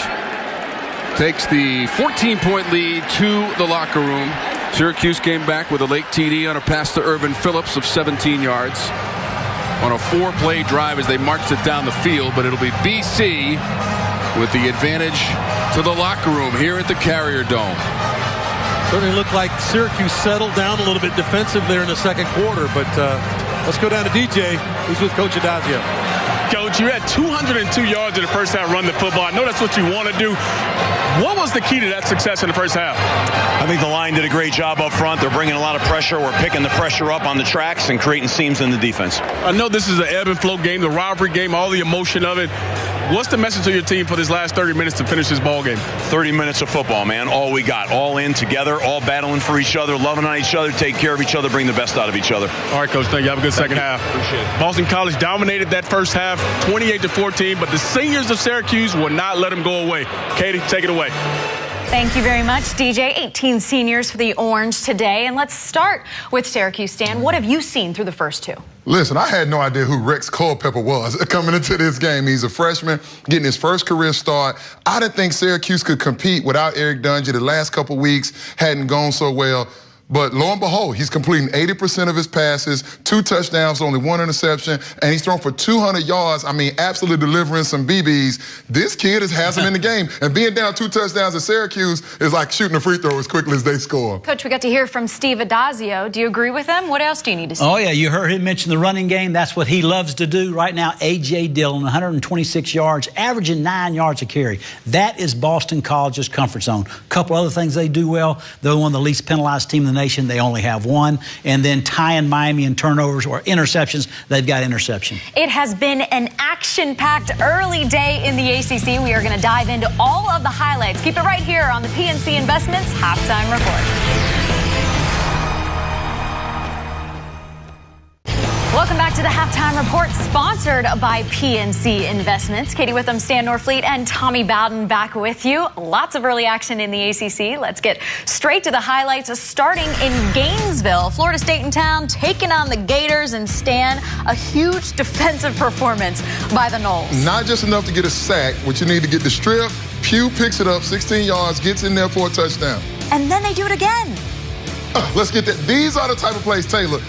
takes the 14-point lead to the locker room. Syracuse came back with a late TD on a pass to Irvin Phillips of 17 yards on a 4-play drive as they marched it down the field. But it'll be BC with the advantage to the locker room here at the Carrier Dome. Certainly looked like Syracuse settled down a little bit defensive there in the second quarter. But let's go down to DJ. He's with Coach Adazio. Coach, you had 202 yards in the first half running the football. I know that's what you want to do. What was the key to that success in the first half? I think the line did a great job up front. They're bringing a lot of pressure. We're picking the pressure up on the tracks and creating seams in the defense. I know this is an ebb and flow game, the rivalry game, all the emotion of it. What's the message to your team for this last 30 minutes to finish this ball game? 30 minutes of football, man. All we got. All in together, all battling for each other, loving on each other, take care of each other, bring the best out of each other. All right, Coach. Thank you. Have a good second half. Appreciate it. Boston College dominated that first half, 28-14, but the seniors of Syracuse will not let them go away. Katie, take it away. Thank you very much, DJ. 18 seniors for the Orange today. And let's start with Syracuse. Stan, what have you seen through the first 2? Listen, I had no idea who Rex Culpepper was coming into this game. He's a freshman, getting his first career start. I didn't think Syracuse could compete without Eric Dungy. The last couple weeks hadn't gone so well. But lo and behold, he's completing 80% of his passes, 2 touchdowns, only 1 interception, and he's thrown for 200 yards. I mean, absolutely delivering some BBs. This kid has him in the game. And being down 2 touchdowns at Syracuse is like shooting a free throw as quickly as they score. Coach, we got to hear from Steve Adazio. Do you agree with him? What else do you need to say? Oh, yeah, you heard him mention the running game. That's what he loves to do. Right now, A.J. Dillon, 126 yards, averaging 9 yards a carry. That is Boston College's comfort zone. A couple other things they do well. They're one of the least penalized teams in the nation. They only have 1. And then tying Miami in turnovers or interceptions, they've got interception. It has been an action-packed early day in the ACC. We are going to dive into all of the highlights. Keep it right here on the PNC Investments Halftime Report. Welcome back to the Halftime Report, sponsored by PNC Investments. Katie Witham, Stan Norfleet, and Tommy Bowden back with you. Lots of early action in the ACC. Let's get straight to the highlights, starting in Gainesville. Florida State in town, taking on the Gators, and Stan, a huge defensive performance by the Noles. Not just enough to get a sack, what you need to get the strip. Pugh picks it up, 16 yards, gets in there for a touchdown. And then they do it again. Let's get that. These are the type of plays, Taylor.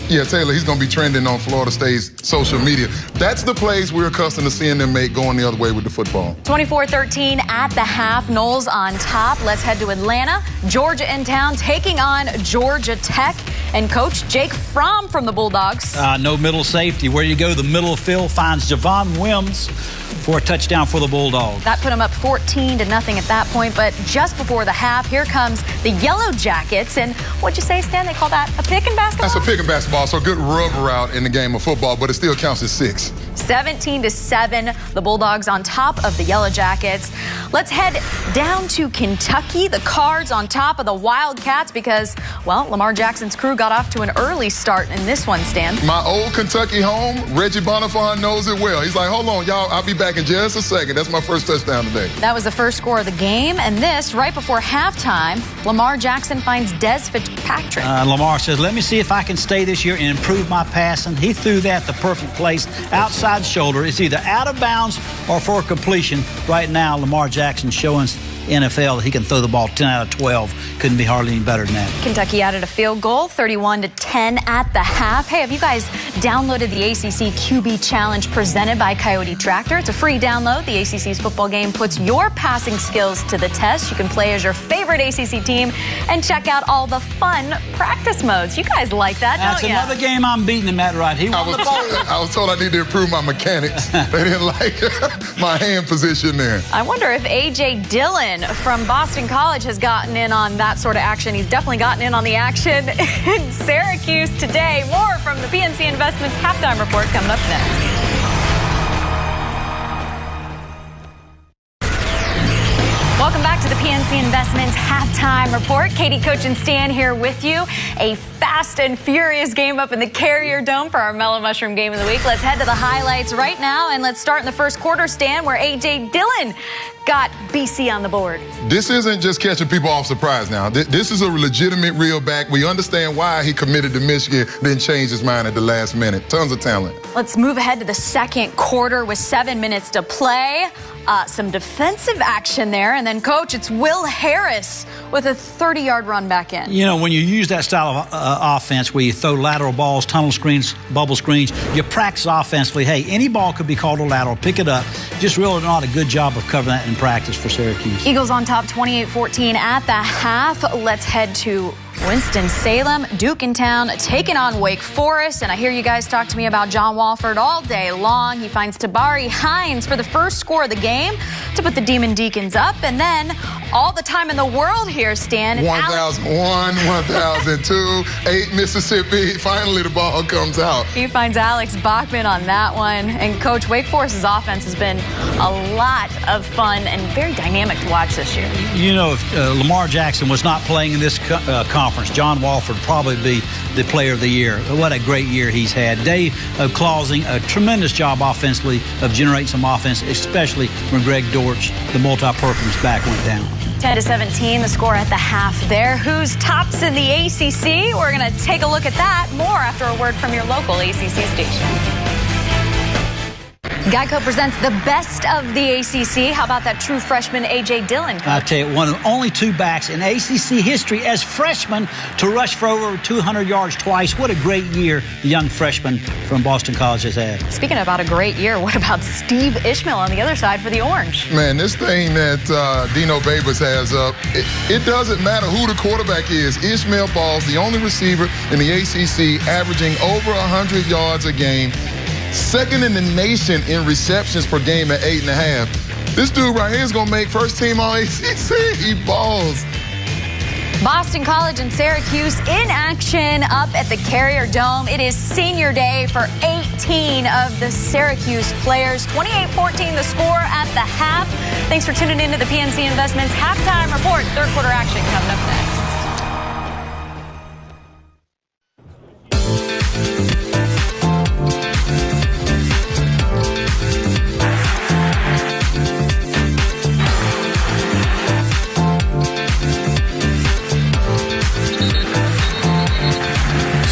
Yeah, Taylor, he's going to be trending on Florida State's social media. That's the plays we're accustomed to seeing them make going the other way with the football. 24-13 at the half. Noles on top. Let's head to Atlanta. Georgia in town, taking on Georgia Tech. And Coach Jake Fromm from the Bulldogs. No middle safety. Where you go, the middle of field finds Javon Wims for a touchdown for the Bulldogs. That put them up 14-0 at that point. But just before the half, here comes the Yellow Jackets. And what'd you say, Stan? They call that a pick and basketball? That's a pick and basketball. So good rubber route in the game of football. But but it still counts as 6. 17-7, the Bulldogs on top of the Yellow Jackets. Let's head down to Kentucky. The Cards on top of the Wildcats because, well, Lamar Jackson's crew got off to an early start in this one, Stan. My old Kentucky home, Reggie Bonifant knows it well. He's like, hold on, y'all, I'll be back in just a second. That's my first touchdown today. That was the first score of the game, and this, right before halftime, Lamar Jackson finds Des Fitzpatrick. Lamar says, let me see if I can stay this year and improve my passing. He threw that the perfect place, outside shoulder. It's either out of bounds or for completion. Right now, Lamar Jackson showing NFL that he can throw the ball 10 out of 12. Couldn't be hardly any better than that. Kentucky added a field goal, 31-10 at the half. Hey, have you guys downloaded the ACC QB Challenge presented by Coyote Tractor? It's a free download. The ACC's football game puts your passing skills to the test. You can play as your favorite ACC team and check out all the fun practice modes. You guys like that, That's don't you? another game I'm beating him at right. He won the ball. I was told I need to improve my mechanics. They didn't like my hand position there. I wonder if A.J. Dillon from Boston College has gotten in on that sort of action. He's definitely gotten in on the action in Syracuse today. More from the PNC Investments halftime report coming up next. Welcome back to the PNC Investments halftime report. Katie, Coach, and Stan here with you. A fast and furious game up in the Carrier Dome for our Mellow Mushroom Game of the Week. Let's head to the highlights right now, and let's start in the first quarter, Stan, where A.J. Dillon got BC on the board. This isn't just catching people off surprise now. This is a legitimate real back. We understand why he committed to Michigan, then changed his mind at the last minute. Tons of talent. Let's move ahead to the second quarter with 7 minutes to play. Some defensive action there. And then, Coach, it's Will Harris with a 30-yard run back in. You know, when you use that style of offense where you throw lateral balls, tunnel screens, bubble screens, you practice offensively. Hey, any ball could be called a lateral. Pick it up. Just really not a good job of covering that in practice for Syracuse. Eagles on top 28-14 at the half. Let's head to Winston-Salem, Duke in town, taking on Wake Forest. And I hear you guys talk to me about John Walford all day long. He finds Tabari Hines for the first score of the game to put the Demon Deacons up. And then all the time in the world here, Stan. 1001, 1002, 8 Mississippi. Finally, the ball comes out. He finds Alex Bachman on that one. And, Coach, Wake Forest's offense has been a lot of fun and very dynamic to watch this year. You know, if Lamar Jackson was not playing in this conference, John Walford would probably be the player of the year. What a great year he's had. Dave Clausing, a tremendous job offensively of generating some offense, especially when Greg Dortch, the multi-purpose back, went down. 10-17, the score at the half there. Who's tops in the ACC? We're going to take a look at that more after a word from your local ACC station. Geico presents the best of the ACC. How about that true freshman A.J. Dillon, Coach? I tell you, one of only 2 backs in ACC history as freshmen to rush for over 200 yards twice. What a great year the young freshman from Boston College has had. Speaking about a great year, what about Steve Ishmael on the other side for the Orange? Man, this thing that Dino Babers has up, it doesn't matter who the quarterback is. Ishmael Ball's the only receiver in the ACC averaging over 100 yards a game. Second in the nation in receptions per game at 8.5. This dude right here is going to make first team all ACC. He balls. Boston College and Syracuse in action up at the Carrier Dome. It is senior day for 18 of the Syracuse players. 28-14 the score at the half. Thanks for tuning into the PNC Investments halftime report. Third quarter action coming up next.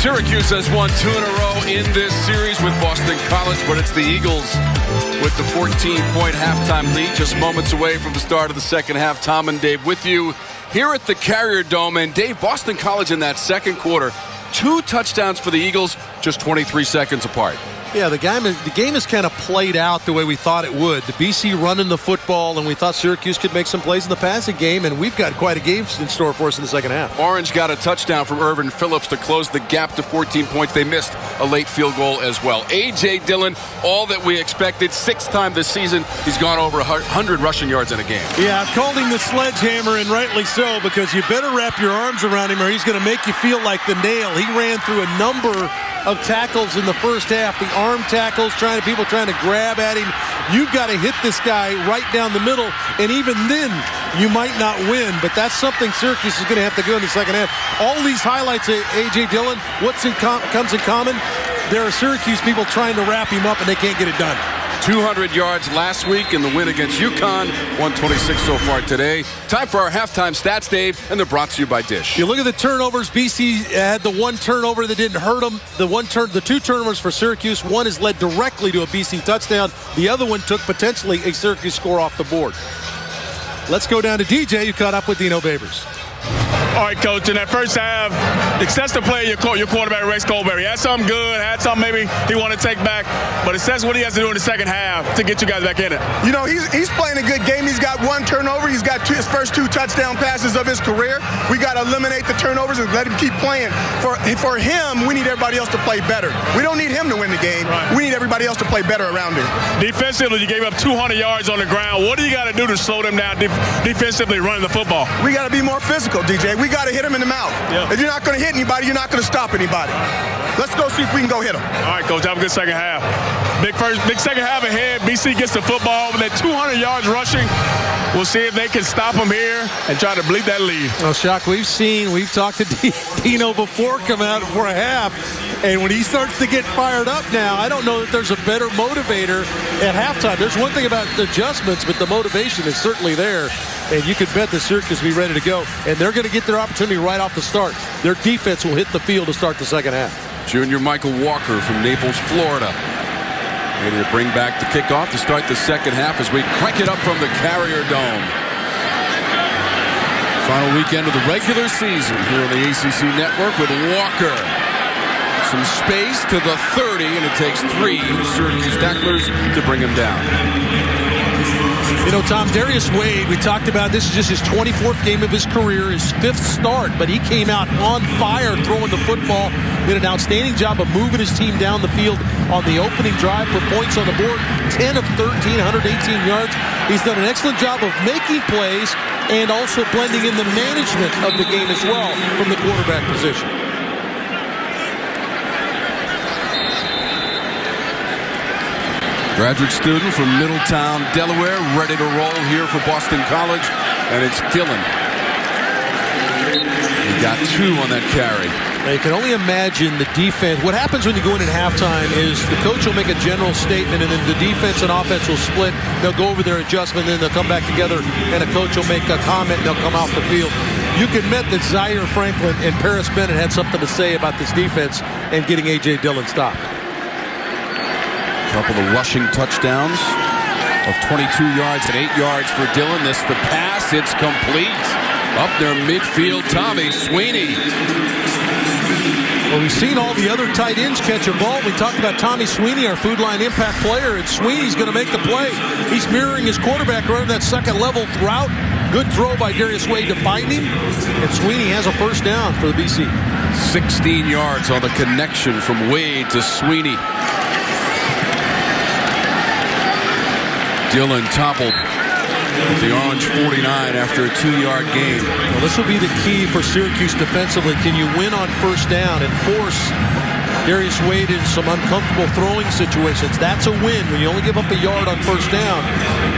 Syracuse has won 2 in a row in this series with Boston College, but it's the Eagles with the 14-point halftime lead, just moments away from the start of the second half. Tom and Dave with you here at the Carrier Dome. And Dave, Boston College in that second quarter, 2 touchdowns for the Eagles, just 23 seconds apart. Yeah, the game is kind of played out the way we thought it would. The BC running the football, and we thought Syracuse could make some plays in the passing game, and we've got quite a game in store for us in the second half. Orange got a touchdown from Irvin Phillips to close the gap to 14 points. They missed a late field goal as well. A.J. Dillon, all that we expected. 6th time this season, he's gone over 100 rushing yards in a game. Yeah, I've called him the sledgehammer, and rightly so, because you better wrap your arms around him or he's going to make you feel like the nail. He ran through a number of tackles in the first half. The arm tackles, people trying to grab at him. You've got to hit this guy right down the middle, and even then, you might not win. But that's something Syracuse is going to have to go in the second half. All these highlights of A.J. Dillon, comes in common? There are Syracuse people trying to wrap him up, and they can't get it done. 200 yards last week in the win against UConn. 126 so far today. Time for our halftime stats, Dave, and they're brought to you by Dish. You look at the turnovers. BC had the one turnover that didn't hurt them. The two turnovers for Syracuse. One has led directly to a BC touchdown. The other one took potentially a Syracuse score off the board. Let's go down to DJ, who caught up with Dino Babers. All right, Coach, in that first half, excessive play, your quarterback, Rex Colberry. He had something good, had something maybe he wanted to take back, but assess what he has to do in the second half to get you guys back in it. You know, he's playing a good game. He's got one turnover. He's got his first 2 touchdown passes of his career. We got to eliminate the turnovers and let him keep playing. For him, we need everybody else to play better. We don't need him to win the game. Right. We need everybody else to play better around him. Defensively, you gave up 200 yards on the ground. What do you got to do to slow them down defensively running the football? We got to be more physical, DJ. We got to hit him in the mouth. Yeah. If you're not going to hit anybody, you're not going to stop anybody. Let's go see if we can go hit him. All right, Coach, have a good second half. Big second half ahead. BC gets the football with that 200 yards rushing. We'll see if they can stop them here and try to bleed that lead. Well, Shock, we've talked to Dino before come out for a half, and when he starts to get fired up now, I don't know that there's a better motivator at halftime. There's one thing about the adjustments, but the motivation is certainly there, and you can bet the Syracuse will be ready to go, and they're going to get their opportunity right off the start. Their defense will hit the field to start the second half. Junior Michael Walker from Naples, Florida. Ready to bring back the kickoff to start the second half as we crank it up from the Carrier Dome. Final weekend of the regular season here on the ACC Network with Walker. Some space to the 30, and it takes 3 Syracuse tacklers to bring him down. You know, Tom, Darius Wade, we talked about this is just his 24th game of his career, his 5th start, but he came out on fire throwing the football, did an outstanding job of moving his team down the field on the opening drive for points on the board, 10 of 13, 118 yards. He's done an excellent job of making plays and also blending in the management of the game as well from the quarterback position. Graduate student from Middletown, Delaware, ready to roll here for Boston College, and it's Dillon. He got 2 on that carry. Now you can only imagine the defense. What happens when you go in at halftime is the coach will make a general statement, and then the defense and offense will split. They'll go over their adjustment, and then they'll come back together, and a coach will make a comment, and they'll come off the field. You can bet that Zaire Franklin and Paris Bennett had something to say about this defense and getting A.J. Dillon stopped. Couple of rushing touchdowns of 22 yards and 8 yards for Dillon. This the pass. It's complete. Up there midfield, Tommy Sweeney. Well, we've seen all the other tight ends catch a ball. We talked about Tommy Sweeney, our Food Line impact player, and Sweeney's going to make the play. He's mirroring his quarterback running that second level route. Good throw by Darius Wade to find him, and Sweeney has a first down for the BC. 16 yards on the connection from Wade to Sweeney. Dillon toppled with the orange 49 after a 2-yard gain. Well, this will be the key for Syracuse defensively. Can you win on first down and force Darius Wade in some uncomfortable throwing situations? That's a win. When you only give up a yard on first down,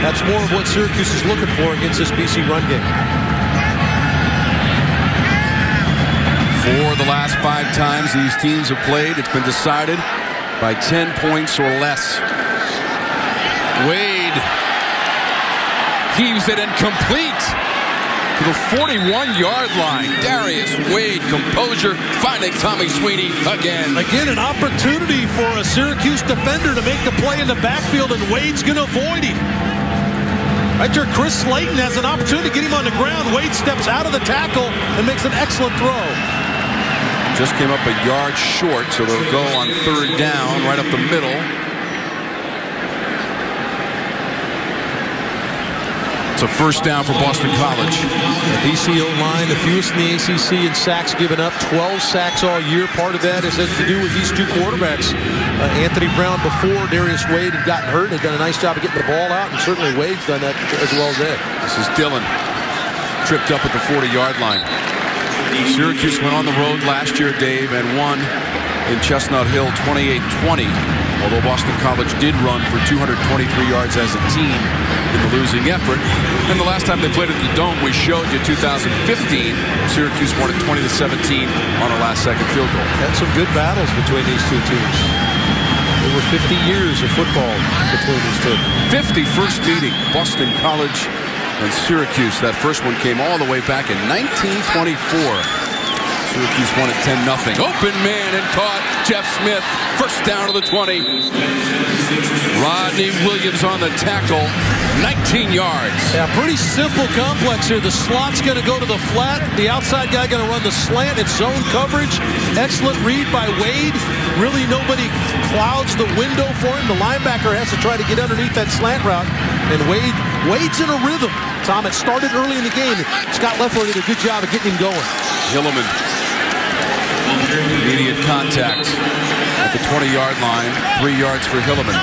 that's more of what Syracuse is looking for against this BC run game. For the last 5 times these teams have played, it's been decided by 10 points or less. Wade heaves it and complete to the 41-yard line. Darius Wade, composure, finding Tommy Sweeney again. Again, an opportunity for a Syracuse defender to make the play in the backfield, and Wade's going to avoid him. Right there, Chris Slayton has an opportunity to get him on the ground. Wade steps out of the tackle and makes an excellent throw. Just came up a yard short, so they'll go on 3rd down, right up the middle. It's a first down for Boston College. The BC O-line, the fewest in the ACC in sacks given up, 12 sacks all year. Part of that has to do with these 2 quarterbacks. Anthony Brown, before Darius Wade had gotten hurt, had done a nice job of getting the ball out, and certainly Wade's done that as well as Ed. This is Dillon, tripped up at the 40-yard line. Syracuse went on the road last year, Dave, and won in Chestnut Hill, 28-20. Although Boston College did run for 223 yards as a team in the losing effort. And the last time they played at the Dome, we showed you 2015. Syracuse won it 20-17 on a last-second field goal. Had some good battles between these two teams. Over 50 years of football between these two. 51st meeting, Boston College and Syracuse. That first one came all the way back in 1924. Syracuse won it 10-0. Open man and caught. Jeff Smith, first down to the 20. Rodney Williams on the tackle, 19 yards. Yeah, pretty simple complex here. The slot's going to go to the flat. The outside guy going to run the slant. It's zone coverage. Excellent read by Wade. Really nobody clouds the window for him. The linebacker has to try to get underneath that slant route. And Wade's in a rhythm. Tom, it started early in the game. Scott Leffler did a good job of getting him going. Hilleman. Immediate contact at the 20-yard line. 3 yards for Hilleman.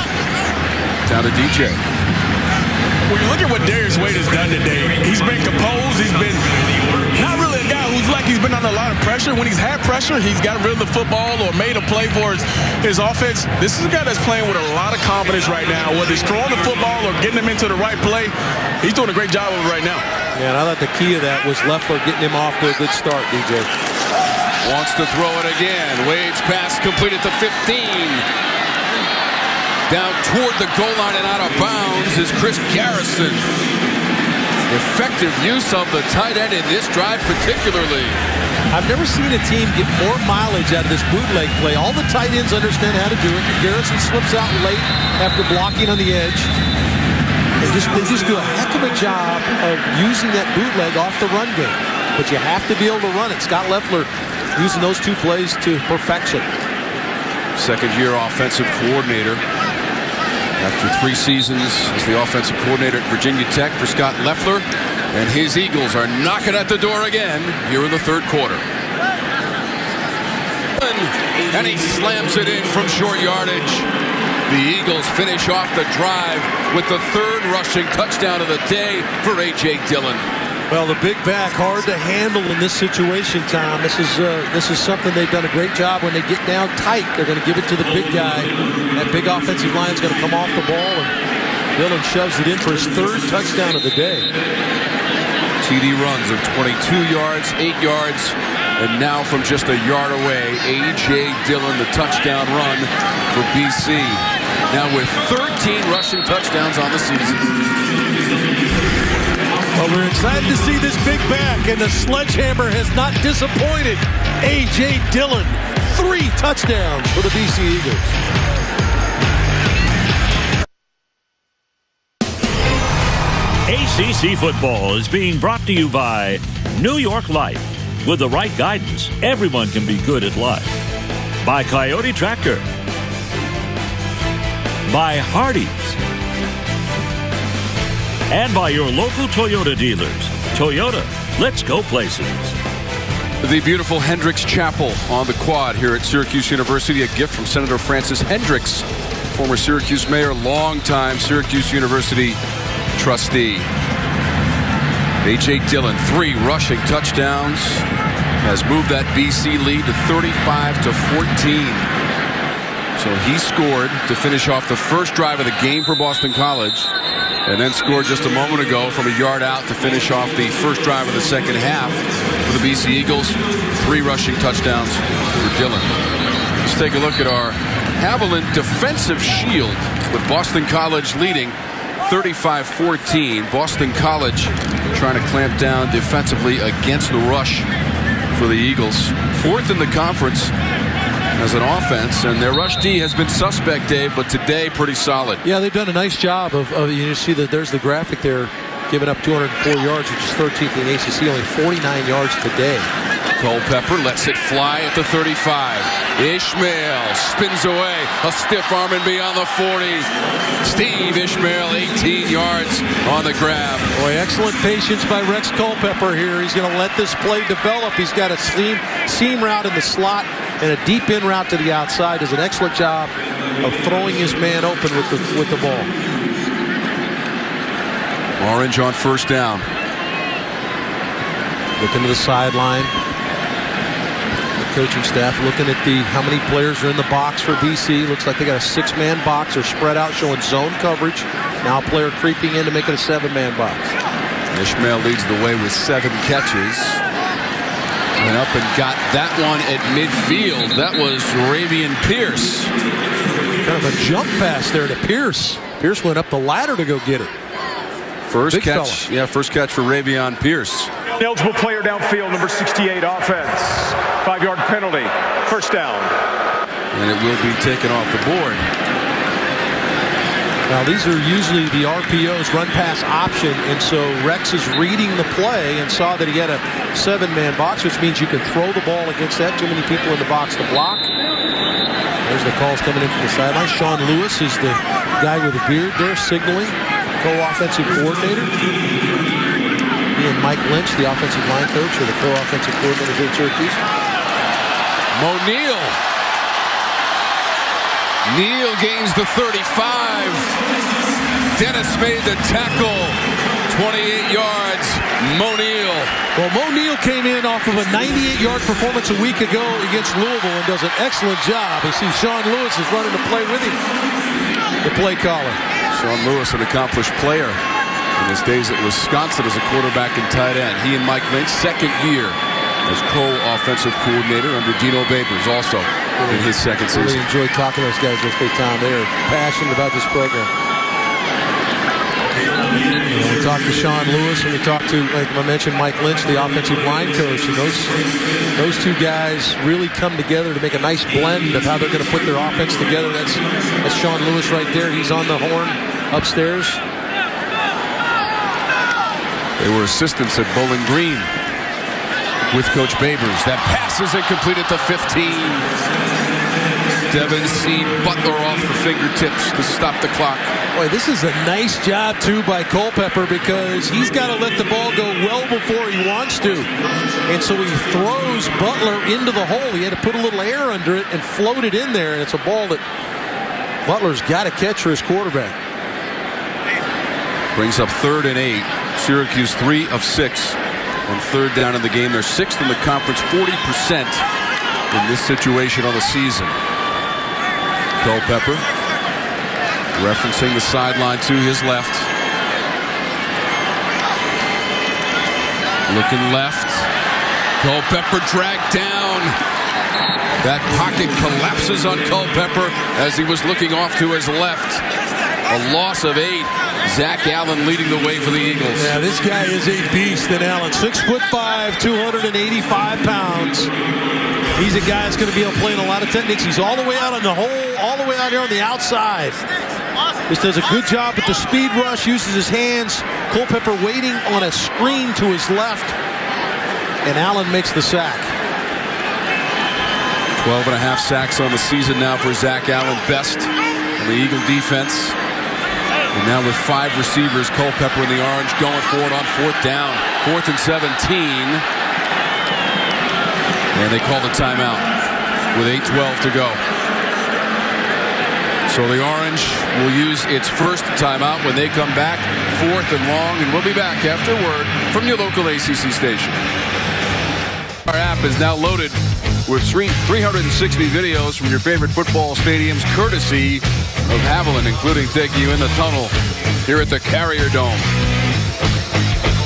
Down to DJ. When you look at what Darius Wade has done today, he's been composed. He's been not really a guy who's like he's been under a lot of pressure. When he's had pressure, he's got rid of the football or made a play for his offense. This is a guy that's playing with a lot of confidence right now. Whether he's throwing the football or getting him into the right play, he's doing a great job of it right now. Yeah, and I thought the key of that was Leffler getting him off to a good start, DJ. Wants to throw it again. Wade's pass completed to 15. Down toward the goal line and out of bounds is Chris Garrison. Effective use of the tight end in this drive particularly. I've never seen a team get more mileage out of this bootleg play. All the tight ends understand how to do it. Garrison slips out late after blocking on the edge. They just do a heck of a job of using that bootleg off the run game. But you have to be able to run it. Scott Leffler using those two plays to perfection. Second-year offensive coordinator. After 3 seasons as the offensive coordinator at Virginia Tech for Scott Leffler. And his Eagles are knocking at the door again here in the third quarter. And he slams it in from short yardage. The Eagles finish off the drive with the third rushing touchdown of the day for A.J. Dillon. Well, the big back, hard to handle in this situation, Tom. This is something they've done a great job when they get down tight. They're going to give it to the big guy. That big offensive line is going to come off the ball, and Dillon shoves it in for his third touchdown of the day. TD runs of 22 yards, 8 yards, and now from just a yard away, A.J. Dillon, the touchdown run for BC. Now with 13 rushing touchdowns on the season. Well, we're excited to see this big back, and the sledgehammer has not disappointed. A.J. Dillon, 3 touchdowns for the BC Eagles. ACC football is being brought to you by New York Life. With the right guidance, everyone can be good at life. By Coyote Tractor. By Hardee's. And by your local Toyota dealers. Toyota, let's go places. The beautiful Hendricks Chapel on the quad here at Syracuse University. A gift from Senator Francis Hendricks, former Syracuse mayor, longtime Syracuse University trustee. A.J. Dillon, 3 rushing touchdowns, has moved that BC lead to 35-14. So he scored to finish off the first drive of the game for Boston College. And then scored just a moment ago from a yard out to finish off the first drive of the second half for the BC Eagles. 3 rushing touchdowns for Dillon. Let's take a look at our Haviland defensive shield with Boston College leading 35-14. Boston College trying to clamp down defensively against the rush for the Eagles. 4th in the conference as an offense, and their rush D has been suspect, Dave, but today pretty solid. Yeah, they've done a nice job of you see that there's the graphic there, giving up 204 yards, which is 13th in the ACC, only 49 yards today. Culpepper lets it fly at the 35. Ishmael spins away, a stiff arm and beyond the 40. Steve Ishmael, 18 yards on the grab. Boy, excellent patience by Rex Culpepper here. He's going to let this play develop. He's got a seam route in the slot and a deep in route to the outside. Does an excellent job of throwing his man open with the ball. Orange on first down. Looking to the sideline. coaching staff looking at how many players are in the box for BC. Looks like they got a 6-man box. They're spread out showing zone coverage. Now a player creeping in to make it a 7-man box. Ishmael leads the way with 7 catches. Went up and got that one at midfield. That was Ravian Pierce. Kind of a jump pass there to Pierce. Pierce went up the ladder to go get it. First Big catch. fella. Yeah, first catch for Ravian Pierce. Eligible player downfield, number 68, offense. 5-yard penalty. First down. And it will be taken off the board. Now, these are usually the RPO's run pass option, and so Rex is reading the play and saw that he had a 7-man box, which means you can throw the ball against that. Too many people in the box to block. There's the calls coming in from the sideline. Sean Lewis is the guy with the beard there signaling, co-offensive coordinator. He and Mike Lynch, the offensive line coach, are the co-offensive coordinator here at Syracuse. Mo Neal. Neal gains the 35. Dennis made the tackle. 28 yards. Mo Neal. Well, Mo Neal came in off of a 98-yard performance a week ago against Louisville and does an excellent job. You see Sean Lewis is running the play with him. The play caller. Sean Lewis, an accomplished player in his days at Wisconsin as a quarterback and tight end. He and Mike Lynch, second year as co-offensive coordinator under Dino Babers, also in his second season. Really enjoyed talking to those guys this big time. They are passionate about this program. We talked to Sean Lewis and we talked to, like I mentioned, Mike Lynch, the offensive line coach. And those two guys really come together to make a nice blend of how they're going to put their offense together. That's Sean Lewis right there. He's on the horn upstairs. They were assistants at Bowling Green with Coach Babers. That pass is incomplete at the 15. Devin C. Butler off the fingertips to stop the clock. Boy, this is a nice job, too, by Culpepper because he's got to let the ball go well before he wants to. And so he throws Butler into the hole. He had to put a little air under it and float it in there. And it's a ball that Butler's got to catch for his quarterback. Brings up 3rd and 8. Syracuse 3 of 6 on 3rd down in the game. They're 6th in the conference, 40% in this situation on the season. Culpepper referencing the sideline to his left. Looking left. Culpepper dragged down. That pocket collapses on Culpepper as he was looking off to his left. A loss of 8. Zach Allen leading the way for the Eagles. Yeah, this guy is a beast in Allen. 6'5", 285 pounds. He's a guy that's going to be able to play in a lot of techniques. He's all the way out on the hole, all the way out here on the outside. Just does a good job with the speed rush, uses his hands. Culpepper waiting on a screen to his left. And Allen makes the sack. 12.5 sacks on the season now for Zach Allen, best in the Eagle defense. And now with 5 receivers, Culpepper in the orange going forward on 4th down. 4th and 17. And they call the timeout with 8:12 to go. So the orange will use its first timeout when they come back. 4th and long, and we'll be back after word from your local ACC station. Our app is now loaded with 360 videos from your favorite football stadiums, courtesy of Haviland, including taking you in the tunnel here at the Carrier Dome.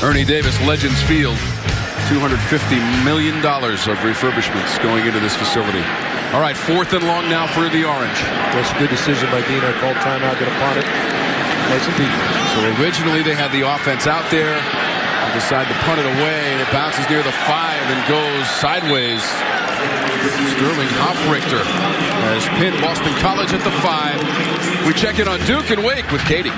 Ernie Davis, Legends Field. $250 million of refurbishments going into this facility. All right, 4th and long now for the orange. That's a good decision by Dino. Called timeout, going to punt it. Play some defense. So originally they had the offense out there. They decide to punt it away, and it bounces near the 5 and goes sideways. Sterling Hofrichter has pinned Boston College at the 5. We check in on Duke and Wake with Katie.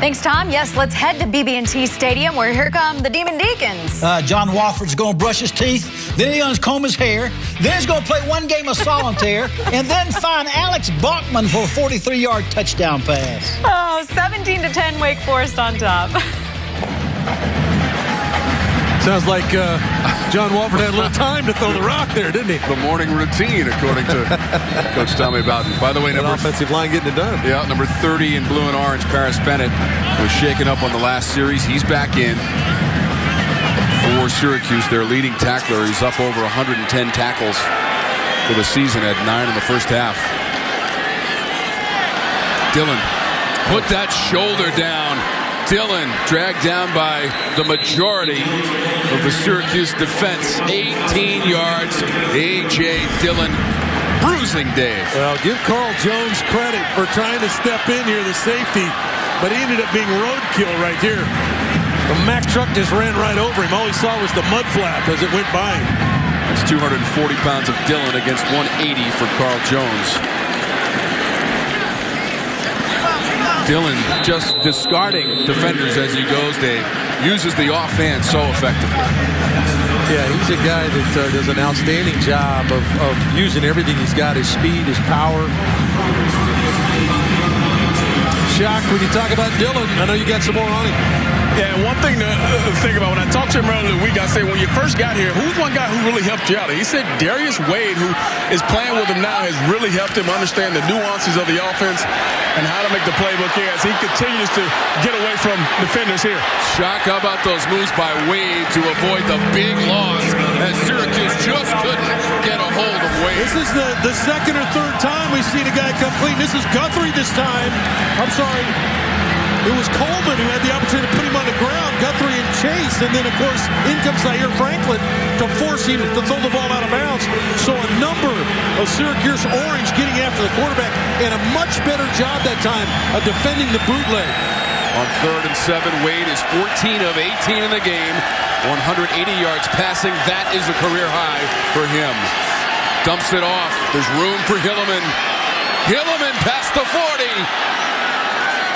Thanks, Tom. Yes, let's head to BB&T Stadium, where here come the Demon Deacons. John Wofford's going to brush his teeth. Then he's going to comb his hair. Then he's going to play one game of solitaire. And then find Alex Bachman for a 43-yard touchdown pass. Oh, 17-10 Wake Forest on top. Sounds like John Wofford had a little time to throw the rock there, didn't he? The morning routine, according to Coach Tommy Bowden. By the way, number offensive line getting it done. Yeah, number 30 in blue and orange, Paris Bennett, was shaken up on the last series. He's back in for Syracuse, their leading tackler. He's up over 110 tackles for the season, had 9 in the first half. Dillon put that shoulder down. Dillon dragged down by the majority of the Syracuse defense. 18 yards. A.J. Dillon bruising Dave. Well, give Carl Jones credit for trying to step in here, the safety, but he ended up being roadkill right here. The Mack truck just ran right over him. All he saw was the mud flap as it went by him. That's 240 pounds of Dillon against 180 for Carl Jones. Dillon just discarding defenders as he goes. Dave uses the offhand so effectively. Yeah, he's a guy that does an outstanding job of using everything he's got, his speed, his power. Shock, when you talk about Dillon, I know you got some more on him. Yeah, one thing to think about, when I talked to him earlier in the week, I said, when you first got here, who's one guy who really helped you out? He said Darius Wade, who is playing with him now, has really helped him understand the nuances of the offense and how to make the playbook here as he continues to get away from defenders here. Shock, how about those moves by Wade to avoid the big loss as Syracuse just couldn't get a hold of Wade. This is the second or third time we've seen a guy come clean. This is Guthrie this time. I'm sorry. It was Coleman who had the opportunity to put him on the ground. Guthrie and Chase. And then, of course, in comes Zaire Franklin to force him to throw the ball out of bounds. So a number of Syracuse Orange getting after the quarterback, and a much better job that time of defending the bootleg. On 3rd and 7, Wade is 14 of 18 in the game. 180 yards passing. That is a career high for him. Dumps it off. There's room for Hilliman. Hilliman past the 40.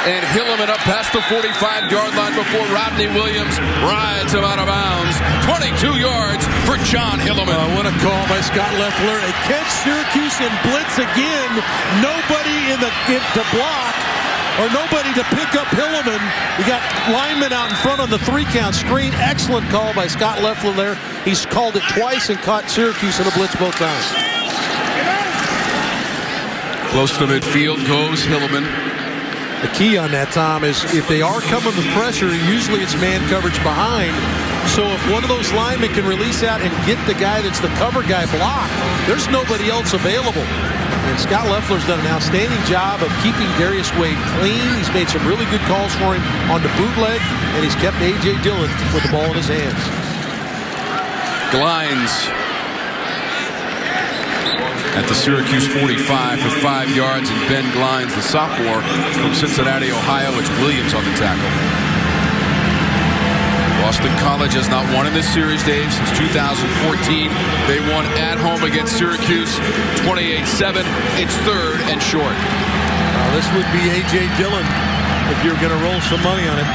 And Hilliman up past the 45-yard line before Rodney Williams rides him out of bounds. 22 yards for John Hilliman. What a call by Scott Leffler. They catch Syracuse in blitz again. Nobody to block, or nobody to pick up Hilliman. You got linemen out in front on the 3-count screen. Excellent call by Scott Leffler there. He's called it twice and caught Syracuse in a blitz both times. Close to midfield goes Hilliman. The key on that, Tom, is if they are coming with pressure, usually it's man coverage behind. So if one of those linemen can release out and get the guy that's the cover guy blocked, there's nobody else available. And Scott Leffler's done an outstanding job of keeping Darius Wade clean. He's made some really good calls for him on the bootleg, and he's kept A.J. Dillon with the ball in his hands. Glines at the Syracuse 45 for 5 yards, and Ben Glines, the sophomore from Cincinnati, Ohio. It's Williams on the tackle. Boston College has not won in this series, Dave, since 2014. They won at home against Syracuse 28-7. It's 3rd and short. This would be A.J. Dillon if you're going to roll some money on it.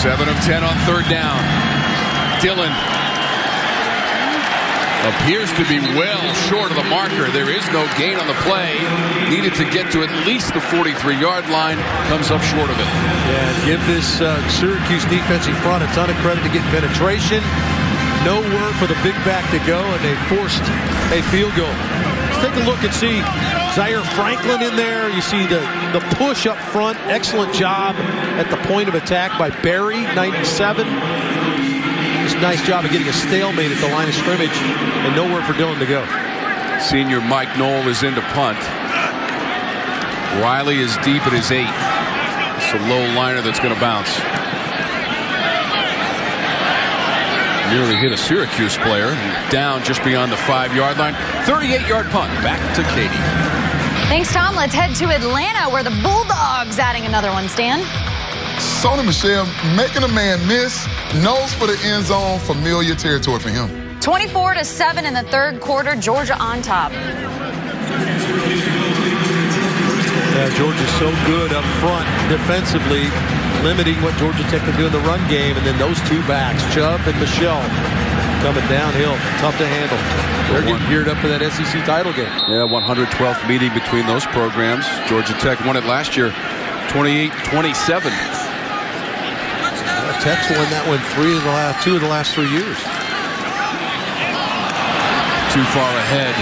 7 of 10 on 3rd down. Dillon appears to be well short of the marker. There is no gain on the play. Needed to get to at least the 43-yard line. Comes up short of it. Yeah, give this Syracuse defensive front a ton of credit to get penetration. Nowhere for the big back to go, and they forced a field goal. Let's take a look and see Zaire Franklin in there. You see the push up front. Excellent job at the point of attack by Barry, 97. Just a nice job of getting a stalemate at the line of scrimmage and nowhere for Dillon to go. Senior Mike Knoll is into punt. Riley is deep at his 8. It's a low liner that's going to bounce. Nearly hit a Syracuse player. Down just beyond the 5-yard line. 38-yard punt. Back to Katie. Thanks, Tom. Let's head to Atlanta, where the Bulldogs adding another one, Stan. Sony Michel making a man miss. Nose for the end zone. Familiar territory for him. 24-7 in the 3rd quarter. Georgia on top. Yeah, Georgia's so good up front defensively, limiting what Georgia Tech can do in the run game. And then those two backs, Chubb and Michel, coming downhill. Tough to handle. They're getting geared up for that SEC title game. Yeah, 112th meeting between those programs. Georgia Tech won it last year, 28-27. Tech's won that one 2 of the last 3 years. Too far ahead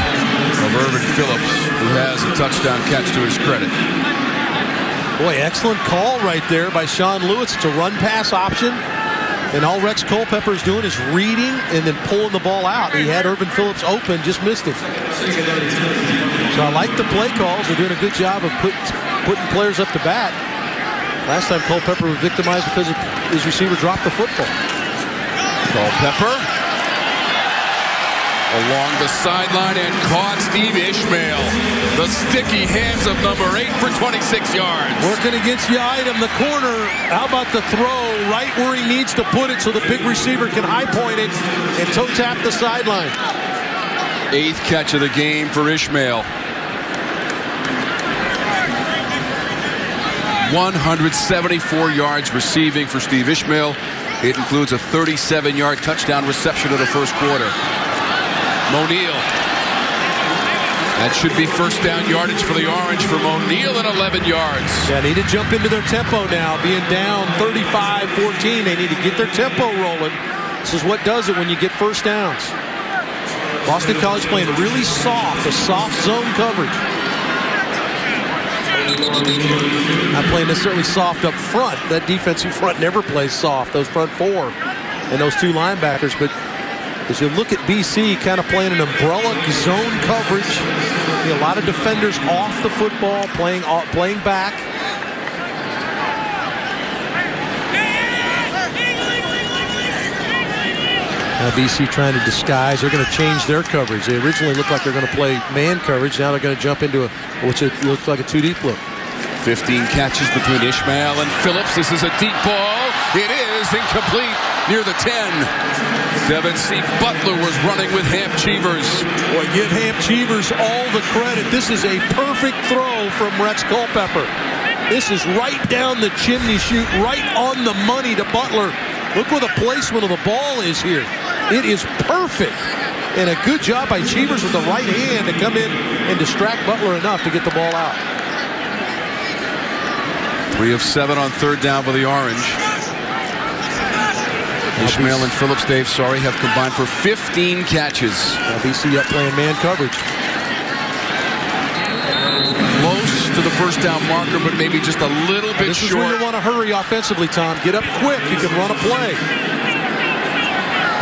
of Irvin Phillips, who has a touchdown catch to his credit. Boy, excellent call right there by Sean Lewis. It's a run-pass option. And all Rex Culpepper is doing is reading and then pulling the ball out. He had Irvin Phillips open, just missed it. So I like the play calls. They're doing a good job of putting players up to bat. Last time Culpepper was victimized because his receiver dropped the football. Culpepper along the sideline and caught Steve Ishmael. The sticky hands of number 8 for 26 yards. Working against Yiadom, the corner. How about the throw right where he needs to put it so the big receiver can high point it and toe tap the sideline. 8th catch of the game for Ishmael. 174 yards receiving for Steve Ishmael. It includes a 37-yard touchdown reception of the first quarter. O'Neal. That should be first down yardage for the Orange from O'Neal at 11 yards. Yeah, they need to jump into their tempo now. Being down 35-14, they need to get their tempo rolling. This is what does it when you get first downs. Boston College playing really soft, a soft zone coverage. Not playing necessarily soft up front. That defensive front never plays soft. Those front four and those two linebackers. But as you look at BC kind of playing an umbrella zone coverage, a lot of defenders off the football, playing back. Now BC trying to disguise. They're going to change their coverage. They originally looked like they're going to play man coverage. Now they're going to jump into which looks like a 2-deep look. 15 catches between Ishmael and Phillips. This is a deep ball. It is incomplete near the 10. Devin C. Butler was running with Hamp Cheevers. Boy, give Hamp Cheevers all the credit. This is a perfect throw from Rex Culpepper. This is right down the chimney chute, right on the money to Butler. Look where the placement of the ball is here. It is perfect. And a good job by Cheevers with the right hand to come in and distract Butler enough to get the ball out. 3 of 7 on third down for the Orange. Ishmael and Phillips, Dave, have combined for 15 catches. BC up playing man coverage. Close to the first down marker, but maybe just a little bit short. This is where you want to hurry offensively, Tom. Get up quick. You can run a play.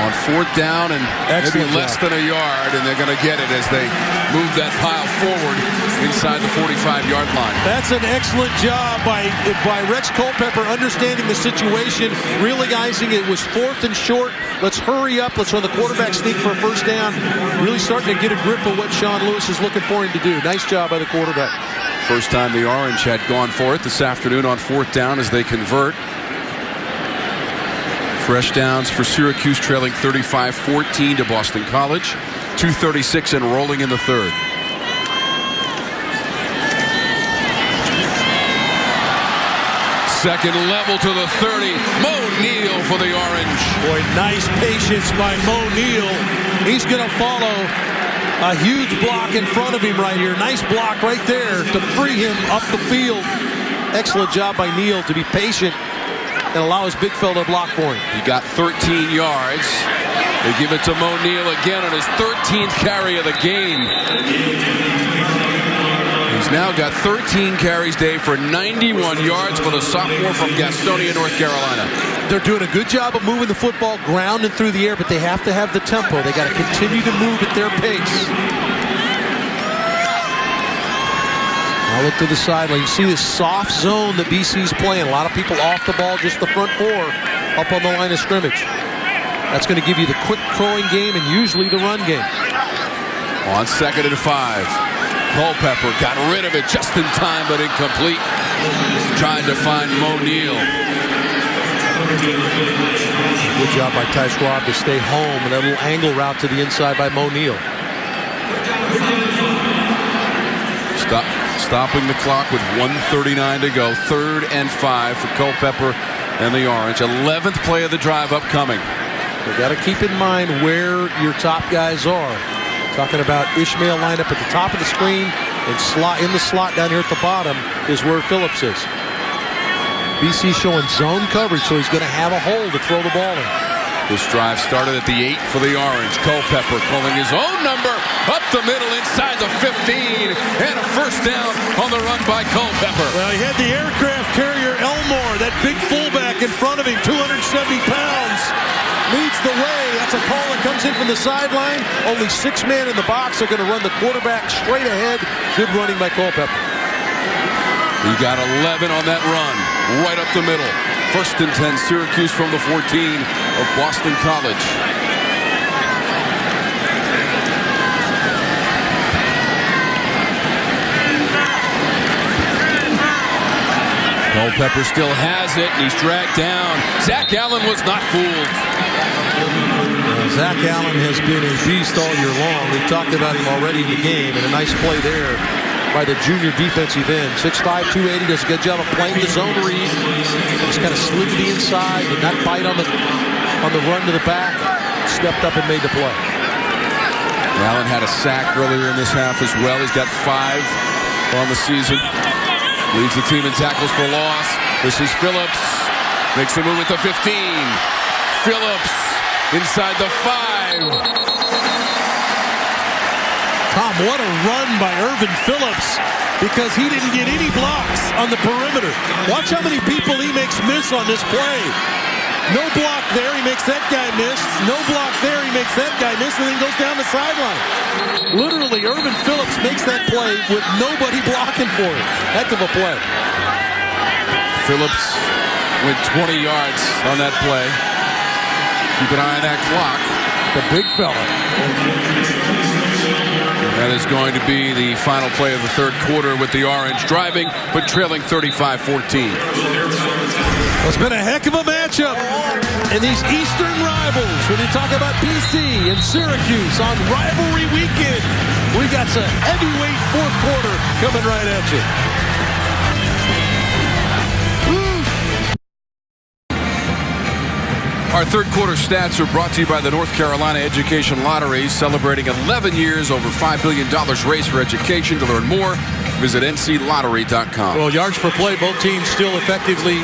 On fourth down and maybe less than a yard, and they're going to get it as they move that pile forward inside the 45-yard line. That's an excellent job by Rex Culpepper, understanding the situation, realizing it was fourth and short. Let's hurry up. Let's run the quarterback sneak for a first down. Really starting to get a grip of what Sean Lewis is looking for him to do. Nice job by the quarterback. First time the Orange had gone for it this afternoon on fourth down as they convert. Fresh downs for Syracuse, trailing 35-14 to Boston College. 2:36 and rolling in the third. Second level to the 30. Mo Neal for the Orange. Boy, nice patience by Mo Neal. He's going to follow a huge block in front of him right here. Nice block right there to free him up the field. Excellent job by Neal to be patient and allow his big fella to block for him. He got 13 yards. They give it to Mo Neal again on his 13th carry of the game. He's now got 13 carries, Dave, for 91 yards for the sophomore from Gastonia, North Carolina. They're doing a good job of moving the football ground and through the air, but they have to have the tempo. They got to continue to move at their pace. Now look to the sideline. You see this soft zone that BC's playing. A lot of people off the ball, just the front four up on the line of scrimmage. That's going to give you the quick throwing game and usually the run game. On 2nd and 5. Culpepper got rid of it just in time, but incomplete. Trying to find Mo Neal. Good job by Ty Schwab to stay home, and that little angle route to the inside by Mo Neal. Stopping the clock with 1:39 to go. 3rd and 5 for Culpepper and the Orange. 11th play of the drive upcoming. You got to keep in mind where your top guys are. Talking about Ishmael lined up at the top of the screen and in the slot down here at the bottom is where Phillips is. BC showing zone coverage, so he's going to have a hole to throw the ball in. This drive started at the 8 for the Orange. Culpepper calling his own number up the middle inside the 15, and a first down on the run by Culpepper. Well, he had the aircraft carrier Elmore, that big fullback in front of him, 270 pounds. the way. That's a call that comes in from the sideline. Only 6 men in the box are going to run the quarterback straight ahead. Good running by Culpepper. He got 11 on that run, right up the middle. 1st and 10, Syracuse from the 14 of Boston College. Culpepper still has it, and he's dragged down. Zach Allen was not fooled. Zach Allen has been a beast all year long. We've talked about him already in the game, and a nice play there by the junior defensive end. 6'5", 280, does a good job of playing the zone read. Just kind of slid to the inside, did not bite on the run to the back. Stepped up and made the play. Allen had a sack earlier in this half as well. He's got 5 on the season. Leads the team in tackles for loss. This is Phillips. Makes a move at the 15. Phillips inside the 5. Tom, what a run by Irvin Phillips, because he didn't get any blocks on the perimeter. Watch how many people he makes miss on this play. No block there, he makes that guy miss. No block there, he makes that guy miss, and then goes down the sideline. Literally, Irvin Phillips makes that play with nobody blocking for him. Heck of a play. Phillips went 20 yards on that play. Keep an eye on that clock. The big fella. That is going to be the final play of the 3rd quarter with the Orange driving, but trailing 35-14. It's been a heck of a matchup. And these Eastern rivals, when you talk about BC and Syracuse on rivalry weekend, we got some heavyweight 4th quarter coming right at you. Our 3rd quarter stats are brought to you by the North Carolina Education Lottery, celebrating 11 years, over $5 billion raised for education. To learn more, visit nclottery.com. Well, yards per play, both teams still effectively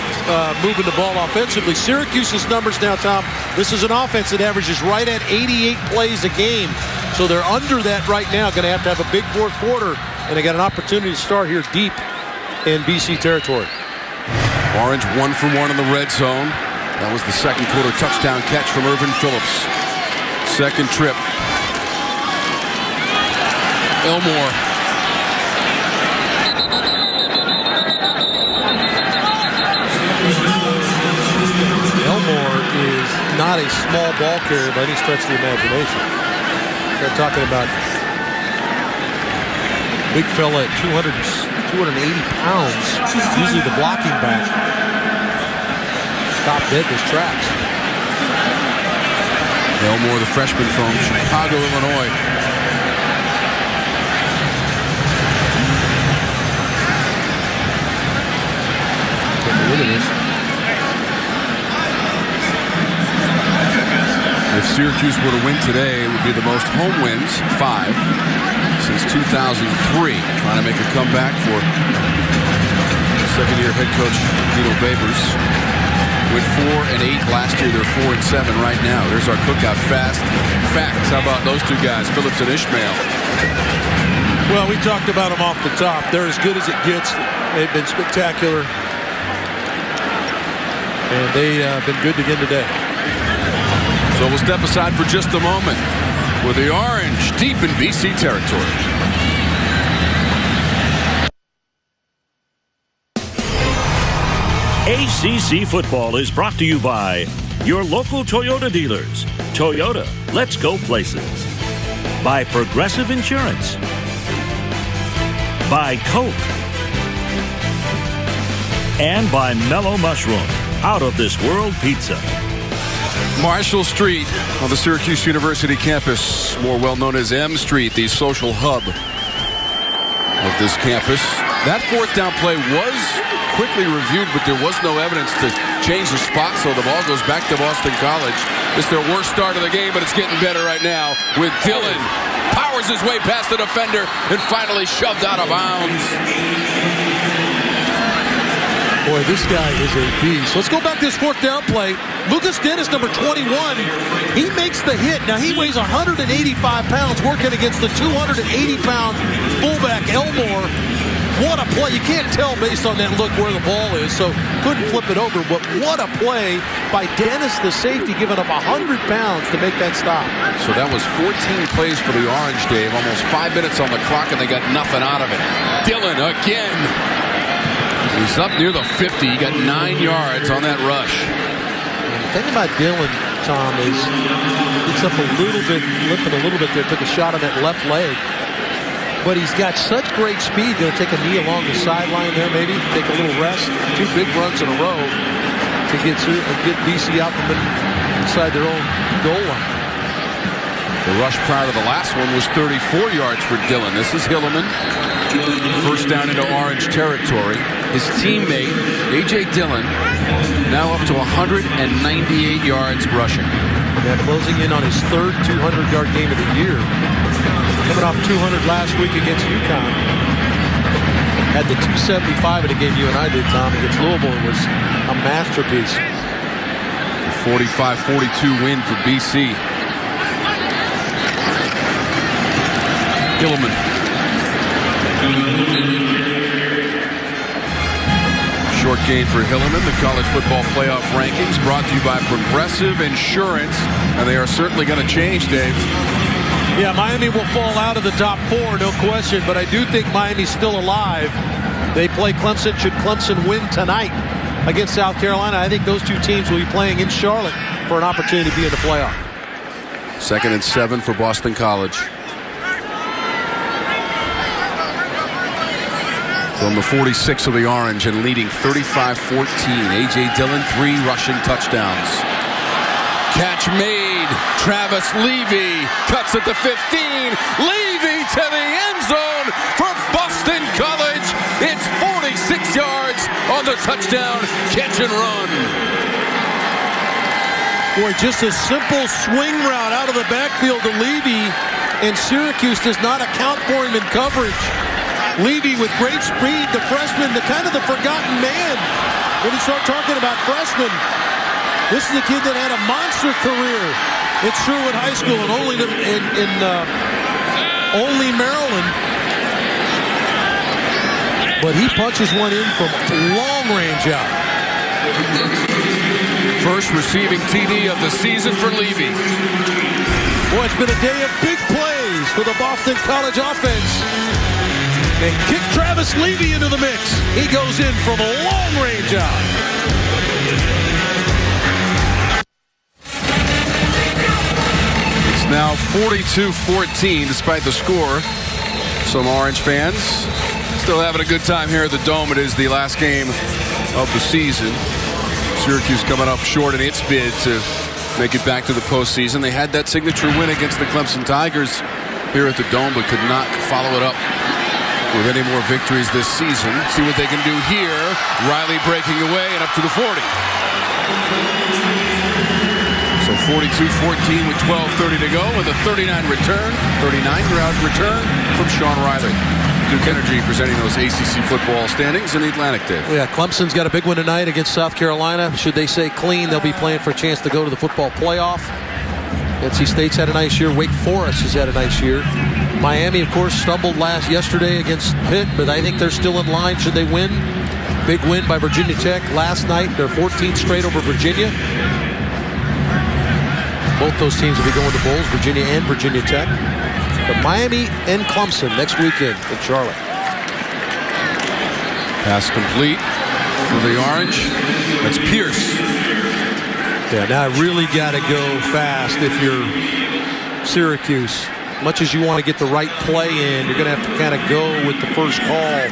moving the ball offensively. Syracuse's numbers now, Tom, this is an offense that averages right at 88 plays a game. So they're under that right now. Going to have a big 4th quarter, and they got an opportunity to start here deep in BC territory. Orange 1 for 1 in the red zone. That was the 2nd quarter touchdown catch from Irvin Phillips. 2nd trip. Elmore. Elmore is not a small ball carrier by any stretch of the imagination. They're talking about big fella at 280 pounds, usually the blocking back. Stop dead in his tracks. Elmore, the freshman from Chicago, Illinois. Look at this. If Syracuse were to win today, it would be the most home wins, 5, since 2003. Trying to make a comeback for second-year head coach Dino Babers. With 4 and 8 last year, they're 4 and 7 right now. There's our cookout fast facts. How about those 2 guys, Phillips and Ishmael? Well, we talked about them off the top. They're as good as it gets. They've been spectacular. And they have been good again today. So we'll step aside for just a moment with the Orange deep in BC territory. ACC football is brought to you by your local Toyota dealers. Toyota, let's go places. By Progressive Insurance. By Coke. And by Mellow Mushroom, out of this world pizza. Marshall Street on the Syracuse University campus, more well known as M Street, the social hub of this campus. That 4th down play was quickly reviewed, but there was no evidence to change the spot, so the ball goes back to Boston College. It's their worst start of the game, but it's getting better right now with Dillon. Powers his way past the defender and finally shoved out of bounds. Boy, this guy is a beast. Let's go back to this 4th down play. Lucas Dennis, number 21, he makes the hit. Now, he weighs 185 pounds working against the 280-pound fullback Elmore. what a play. You can't tell based on that look where the ball is, so couldn't flip it over. But what a play by Dennis, the safety, giving up 100 pounds to make that stop. So that was 14 plays for the Orange, Dave. Almost 5 minutes on the clock, and they got nothing out of it. Dillon again. He's up near the 50. He got 9 yards on that rush. And the thing about Dillon, Tom, is it's up a little bit, limping a little bit there. Took a shot on that left leg. But he's got such great speed. Going to take a knee along the sideline there, maybe. Take a little rest. 2 big runs in a row to get BC out from inside their own goal line. The rush prior to the last one was 34 yards for Dillon. This is Hilleman. First down into Orange territory. His teammate, A.J. Dillon, now up to 198 yards rushing. Yeah, closing in on his third 200-yard game of the year. Coming off 200 last week against UConn. Had the 275 in the game you and I did, Tom, against Louisville. It was a masterpiece. A 45-42 win for BC. Hilleman. Short gain for Hilleman. The college football playoff rankings brought to you by Progressive Insurance. And they are certainly going to change, Dave. Yeah, Miami will fall out of the top 4, no question. But I do think Miami's still alive. They play Clemson. Should Clemson win tonight against South Carolina, I think those 2 teams will be playing in Charlotte for an opportunity to be in the playoff. 2nd and 7 for Boston College. From the 46 of the Orange and leading 35-14. A.J. Dillon, 3 rushing touchdowns. Catch made. Travis Levy cuts at the 15. Levy to the end zone for Boston College. It's 46 yards on the touchdown catch and run. Boy, just a simple swing route out of the backfield to Levy, and Syracuse does not account for him in coverage. Levy with great speed, the freshman, the kind of the forgotten man. When you start talking about freshmen, this is a kid that had a monster career at Sherwood High School and only Maryland. But he punches one in from long range out. First receiving TD of the season for Levy. Boy, it's been a day of big plays for the Boston College offense. And kick Travis Levy into the mix. He goes in from a long range out. It's now 42-14 despite the score. Some Orange fans still having a good time here at the Dome. It is the last game of the season. Syracuse coming up short in its bid to make it back to the postseason. They had that signature win against the Clemson Tigers here at the Dome, but could not follow it up with any more victories this season. See what they can do here. Riley breaking away and up to the 40. So 42-14 with 12:30 to go with a 39-yard return from Sean Riley. Duke Energy presenting those ACC football standings in the Atlantic, Dave. Yeah, Clemson's got a big one tonight against South Carolina. Should they stay clean, they'll be playing for a chance to go to the football playoff. NC State's had a nice year. Wake Forest has had a nice year. Miami, of course, stumbled yesterday against Pitt, but I think they're still in line should they win. Big win by Virginia Tech last night. Their 14th straight over Virginia. Both those teams will be going to bowls, Virginia and Virginia Tech. But Miami and Clemson next weekend in Charlotte. Pass complete for the Orange. That's Pierce. Yeah, now really got to go fast if you're Syracuse. Much as you want to get the right play in, you're going to have to kind of go with the first call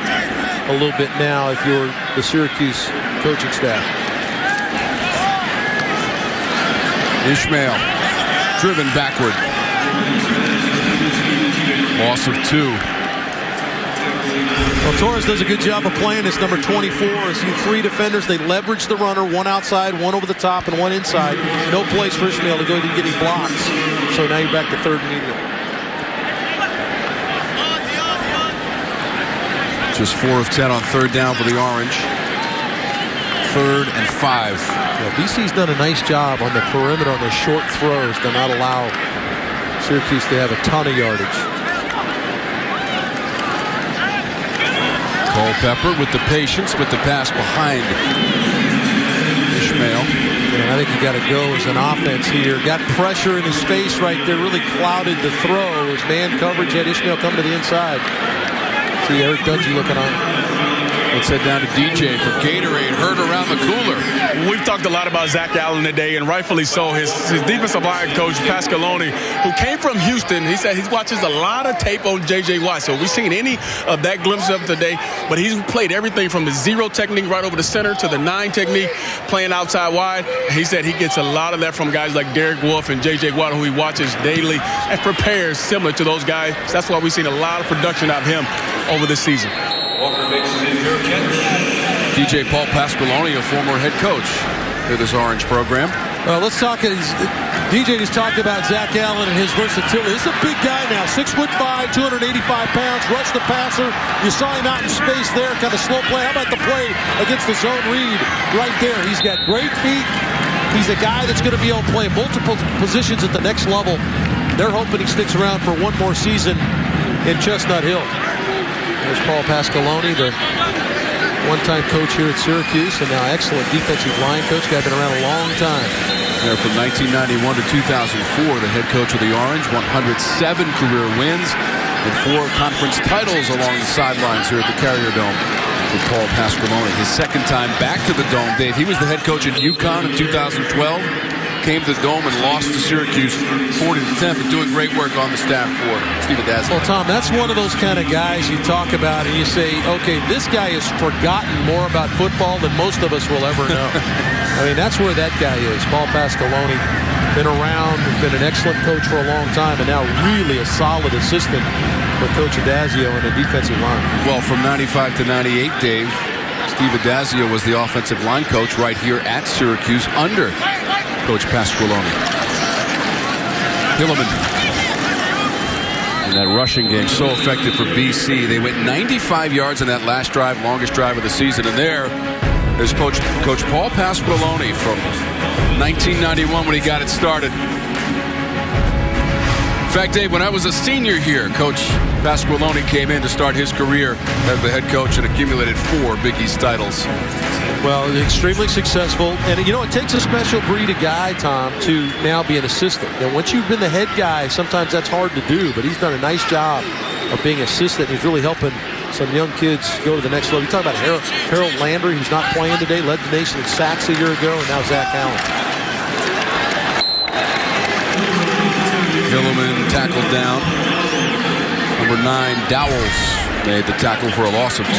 a little bit now if you're the Syracuse coaching staff. Ishmael driven backward. Loss of 2. Well, Torres does a good job of playing this number 24. I see 3 defenders. They leverage the runner, 1 outside, 1 over the top, and 1 inside. No place for Ishmael to go to get any blocks. So now you're back to 3rd and medium. Just 4 of 10 on 3rd down for the Orange. 3rd and 5. Yeah, BC's done a nice job on the perimeter on the short throws to not allow Syracuse to have a ton of yardage. Culpepper with the patience, but the pass behind Ishmael. And I think you got to go as an offense here. Got pressure in his face right there. Really clouded the throw. His man coverage had Ishmael come to the inside. See Eric Dungy looking on. Let's head down to DJ for Gatorade. Heard around the cooler. We've talked a lot about Zach Allen today, and rightfully so. His defensive line coach, Pasqualoni, who came from Houston, he said he watches a lot of tape on J.J. Watt. So we've seen any of that glimpse of today. But he's played everything from the 0 technique right over the center to the 9 technique, playing outside wide. He said he gets a lot of that from guys like Derek Wolfe and J.J. Watt, who he watches daily and prepares similar to those guys. That's why we've seen a lot of production out of him over this season. DJ Paul Pasqualoni, a former head coach for this Orange program. Well, let's talk. DJ just talked about Zach Allen and his versatility. This is a big guy now, 6'5", 285 pounds, rush the passer. You saw him out in space there, kind of slow play. How about the play against the zone read right there? He's got great feet. He's a guy that's going to be able to play multiple positions at the next level. They're hoping he sticks around for one more season in Chestnut Hill. There's Paul Pasqualoni, the one-time coach here at Syracuse, and now excellent defensive line coach. Guy been around a long time. There from 1991 to 2004, the head coach of the Orange, 107 career wins and 4 conference titles along the sidelines here at the Carrier Dome with Paul Pasqualoni. His second time back to the Dome, Dave. He was the head coach at UConn in 2012. Came to the Dome and lost to Syracuse 40-10, but doing great work on the staff for Steve Adazio. Well, Tom, that's one of those kind of guys you talk about and you say, okay, this guy has forgotten more about football than most of us will ever know. I mean, that's where that guy is. Paul Pasqualoni, been around, been an excellent coach for a long time, and now really a solid assistant for Coach Adazio in the defensive line. Well, from 95 to 98, Dave, Steve Adazio was the offensive line coach right here at Syracuse under Coach Pasqualoni. Hilliman. And that rushing game so effective for BC. They went 95 yards in that last drive, longest drive of the season. And there is Coach Paul Pasqualoni from 1991 when he got it started. In fact, Dave, when I was a senior here, Coach Pasqualoni came in to start his career as the head coach and accumulated 4 Big East titles. Well, extremely successful. And, you know, it takes a special breed of guy, Tom, to now be an assistant. And once you've been the head guy, sometimes that's hard to do. But he's done a nice job of being assistant. He's really helping some young kids go to the next level. You talk about Harold Landry, who's not playing today, led the nation in sacks a year ago, and now Zach Allen. Hilliman tackled down. Number 9, Dowells made the tackle for a loss of 2.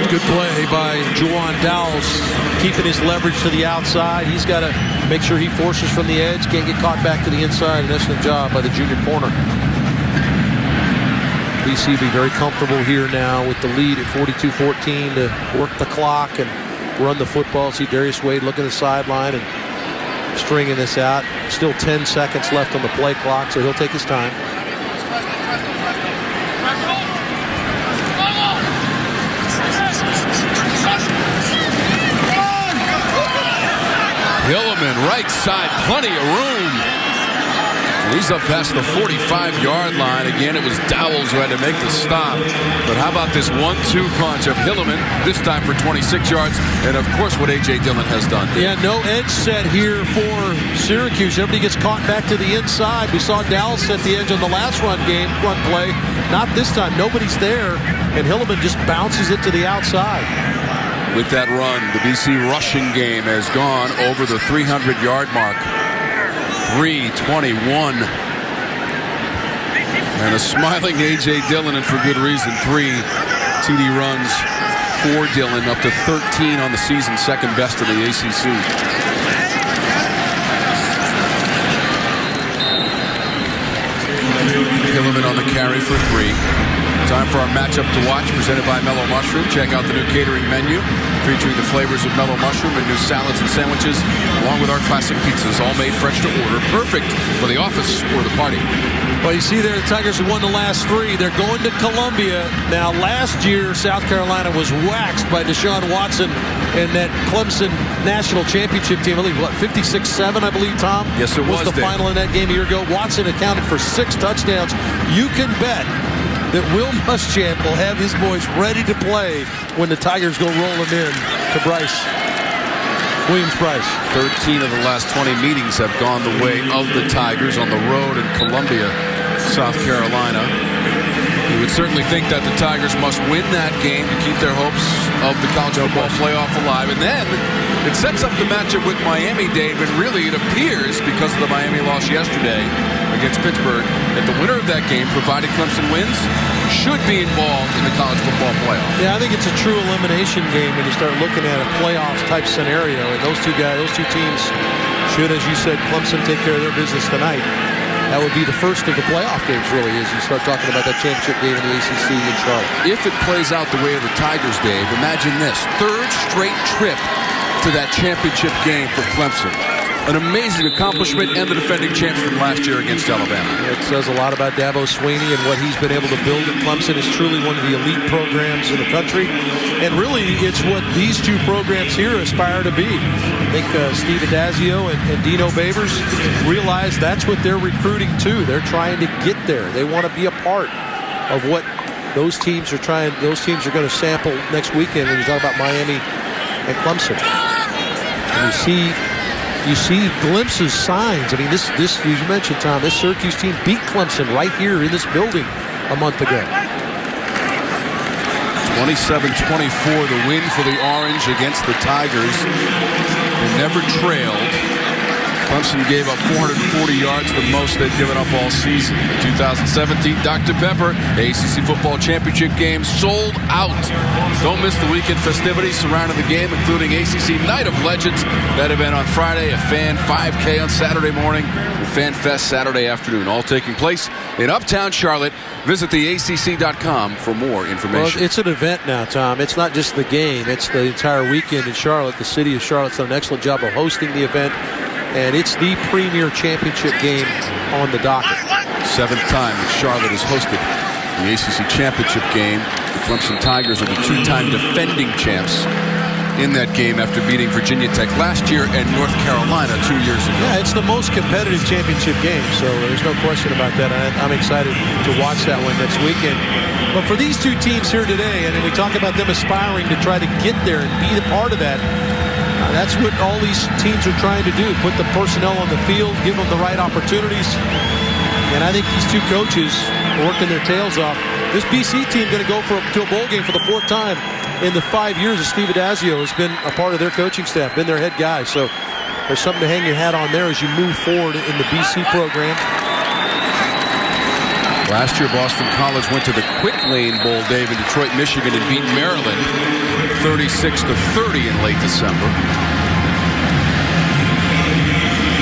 Good play by Juwan Dowells, keeping his leverage to the outside. He's got to make sure he forces from the edge, can't get caught back to the inside. An excellent job by the junior corner. BC be very comfortable here now with the lead at 42-14 to work the clock and run the football. See Darius Wade looking at the sideline and stringing this out. Still 10 seconds left on the play clock, so he'll take his time. Hilliman, right side, plenty of room. He's up past the 45-yard line. Again, it was Dowells who had to make the stop. But how about this 1-2 punch of Hilliman, this time for 26 yards, and of course what A.J. Dillon has done. Yeah, no edge set here for Syracuse. Everybody gets caught back to the inside. We saw Dowells set the edge on the last run play. Not this time. Nobody's there, and Hilliman just bounces it to the outside. With that run, the BC rushing game has gone over the 300-yard mark. 3:21. And a smiling A.J. Dillon, and for good reason. 3 TD runs for Dillon, up to 13 on the season, second best in the ACC. Hilliman on the carry for 3. Time for our matchup to watch, presented by Mellow Mushroom. Check out the new catering menu, featuring the flavors of Mellow Mushroom and new salads and sandwiches, along with our classic pizzas, all made fresh to order, perfect for the office or the party. Well, you see there, the Tigers have won the last 3. They're going to Columbia. Now, last year, South Carolina was waxed by Deshaun Watson and that Clemson national championship team. I believe, what, 56-7, I believe, Tom? Yes, it was the Dave. final in that game a year ago. Watson accounted for 6 touchdowns. You can bet that Will Muschamp will have his boys ready to play when the Tigers go rolling in to Williams-Brice. 13 of the last 20 meetings have gone the way of the Tigers on the road in Columbia, South Carolina. You would certainly think that the Tigers must win that game to keep their hopes of the college football playoff alive. And then it sets up the matchup with Miami, Dave, and really it appears, because of the Miami loss yesterday against Pittsburgh, that the winner of that game, provided Clemson wins, should be involved in the college football playoff. Yeah, I think it's a true elimination game when you start looking at a playoff-type scenario. And those two teams should, as you said, Clemson take care of their business tonight. That would be the first of the playoff games, really, as you start talking about that championship game in the ACC in Charlotte. If it plays out the way of the Tigers, Dave, imagine this. Third straight trip to that championship game for Clemson. An amazing accomplishment, and the defending champs from last year against Alabama. It says a lot about Dabo Swinney and what he's been able to build at Clemson. Is truly one of the elite programs in the country. And really, it's what these two programs here aspire to be. I think Steve Adazio and Dino Babers realize that's what they're recruiting to. They're trying to get there. They want to be a part of what those teams are trying. Those teams are going to sample next weekend when you talk about Miami and Clemson. And you see glimpses, signs. I mean, this you mentioned, Tom, this Syracuse team beat Clemson right here in this building a month ago. 27-24, the win for the Orange against the Tigers. They never trailed. Clemson gave up 440 yards, the most they've given up all season. The 2017 Dr. Pepper ACC Football Championship game sold out. Don't miss the weekend festivities surrounding the game, including ACC Night of Legends. That event on Friday, a Fan 5K on Saturday morning, and Fan Fest Saturday afternoon, all taking place in Uptown Charlotte. Visit theacc.com for more information. Well, it's an event now, Tom. It's not just the game. It's the entire weekend in Charlotte. The city of Charlotte's done an excellent job of hosting the event. And it's the premier championship game on the docket. 7th time that Charlotte has hosted the ACC championship game. The Clemson Tigers are the 2-time defending champs in that game after beating Virginia Tech last year and North Carolina 2 years ago. Yeah, it's the most competitive championship game, so there's no question about that. I'm excited to watch that one next weekend. But for these two teams here today, and we talk about them aspiring to try to get there and be a part of that, that's what all these teams are trying to do. Put the personnel on the field, give them the right opportunities. And I think these two coaches are working their tails off. This BC team going to go to a bowl game for the 4th time in the 5 years that Steve Adazio has been a part of their coaching staff, been their head guy. So there's something to hang your hat on there as you move forward in the BC program. Last year, Boston College went to the Quick Lane Bowl, Dave, in Detroit, Michigan, and beat Maryland 36-30 in late December.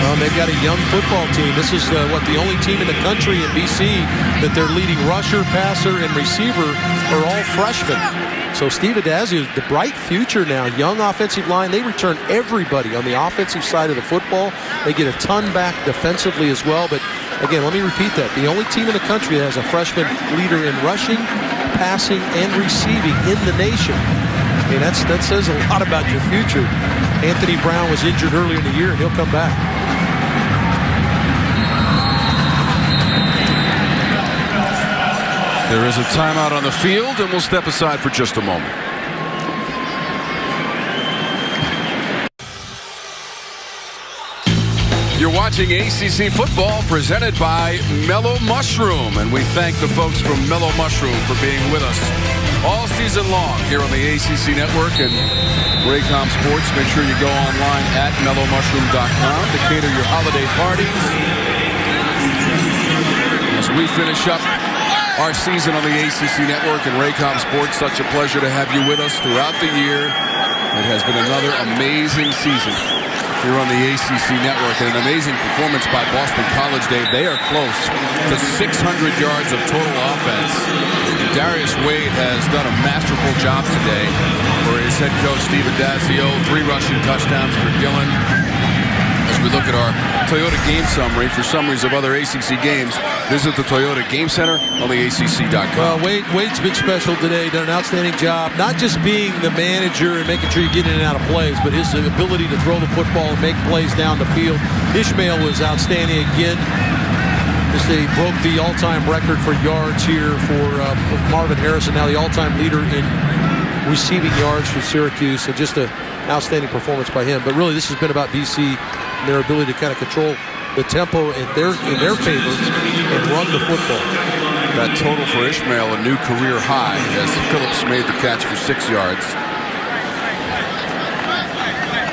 Well, they've got a young football team. This is the only team in the country in BC that their leading rusher, passer, and receiver are all freshmen. So Steve Adazio, the bright future now, young offensive line. They return everybody on the offensive side of the football. They get a ton back defensively as well. But again, let me repeat that. The only team in the country that has a freshman leader in rushing, passing, and receiving in the nation. I mean, that says a lot about your future. Anthony Brown was injured earlier in the year, and he'll come back. There is a timeout on the field, and we'll step aside for just a moment. You're watching ACC football presented by Mellow Mushroom, and we thank the folks from Mellow Mushroom for being with us all season long here on the ACC Network and Raycom Sports. Make sure you go online at mellowmushroom.com to cater your holiday parties. As we finish up our season on the ACC Network and Raycom Sports, such a pleasure to have you with us throughout the year. It has been another amazing season here on the ACC Network, and an amazing performance by Boston College, Dave. They are close to 600 yards of total offense. Darius Wade has done a masterful job today for his head coach, Steve Adazio. 3 rushing touchdowns for Gillen. As we look at our Toyota game summary for summaries of other ACC games, visit the Toyota Game Center on the ACC.com. Well, Wade's been special today, done an outstanding job, not just being the manager and making sure you get in and out of plays, but his ability to throw the football and make plays down the field. Ishmael was outstanding again. He broke the all-time record for yards here for Marvin Harrison, now the all-time leader in receiving yards for Syracuse. So just an outstanding performance by him. But really, this has been about BC and their ability to kind of control the tempo in their favor and run the football. That total for Ishmael, a new career high, as Phillips made the catch for 6 yards.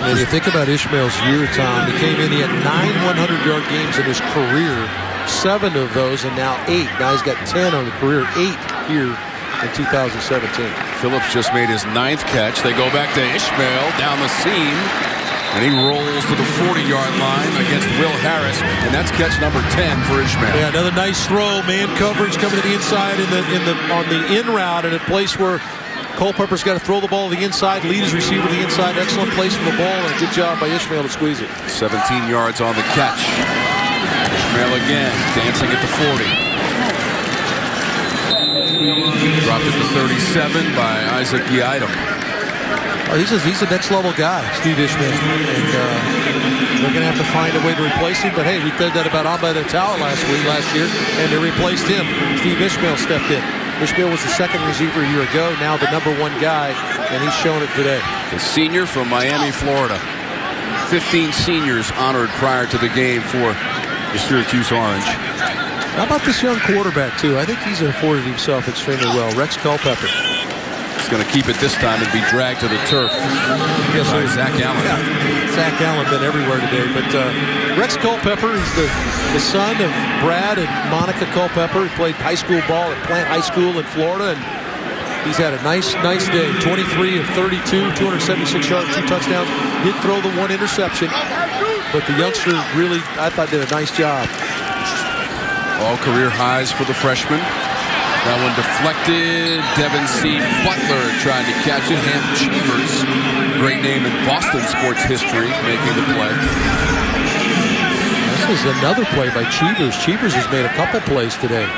And you think about Ishmael's year, Tom, he came in, he had 9 100-yard games in his career, 7 of those, and now 8. Now he's got 10 on the career, 8 here in 2017. Phillips just made his 9th catch. They go back to Ishmael down the seam, and he rolls to the 40-yard line against Will Harris, and that's catch number 10 for Ishmael. Yeah, another nice throw, man coverage coming to the inside on the in route, in a place where Culpepper's got to throw the ball to the inside, lead his receiver to the inside. Excellent place for the ball, and a good job by Ishmael to squeeze it. 17 yards on the catch. Ishmael again, dancing at the 40. Dropped it to 37 by Isaac Yiadom. Oh, he's a next-level guy, Steve Ishmael. And they're going to have to find a way to replace him. But, hey, we said that about Ahmed Atala last year, and they replaced him. Steve Ishmael stepped in. Ishmael was the second receiver a year ago, now the #1 guy, and he's shown it today. The senior from Miami, Florida. 15 seniors honored prior to the game for the Syracuse Orange. How about this young quarterback, too? I think he's afforded himself extremely well. Rex Culpepper. He's going to keep it this time and be dragged to the turf. Yes, by Zach Allen. Yeah. Zach Allen been everywhere today. But Rex Culpepper is the son of Brad and Monica Culpepper. He played high school ball at Plant High School in Florida, and he's had a nice day. 23 of 32, 276 yards, 2 touchdowns. Did throw the 1 interception, but the youngster really, I thought, did a nice job. All career highs for the freshman. That one deflected. Devin C. Butler trying to catch it. And Cheevers, great name in Boston sports history, making the play. This is another play by Cheevers. Cheevers has made a couple plays today.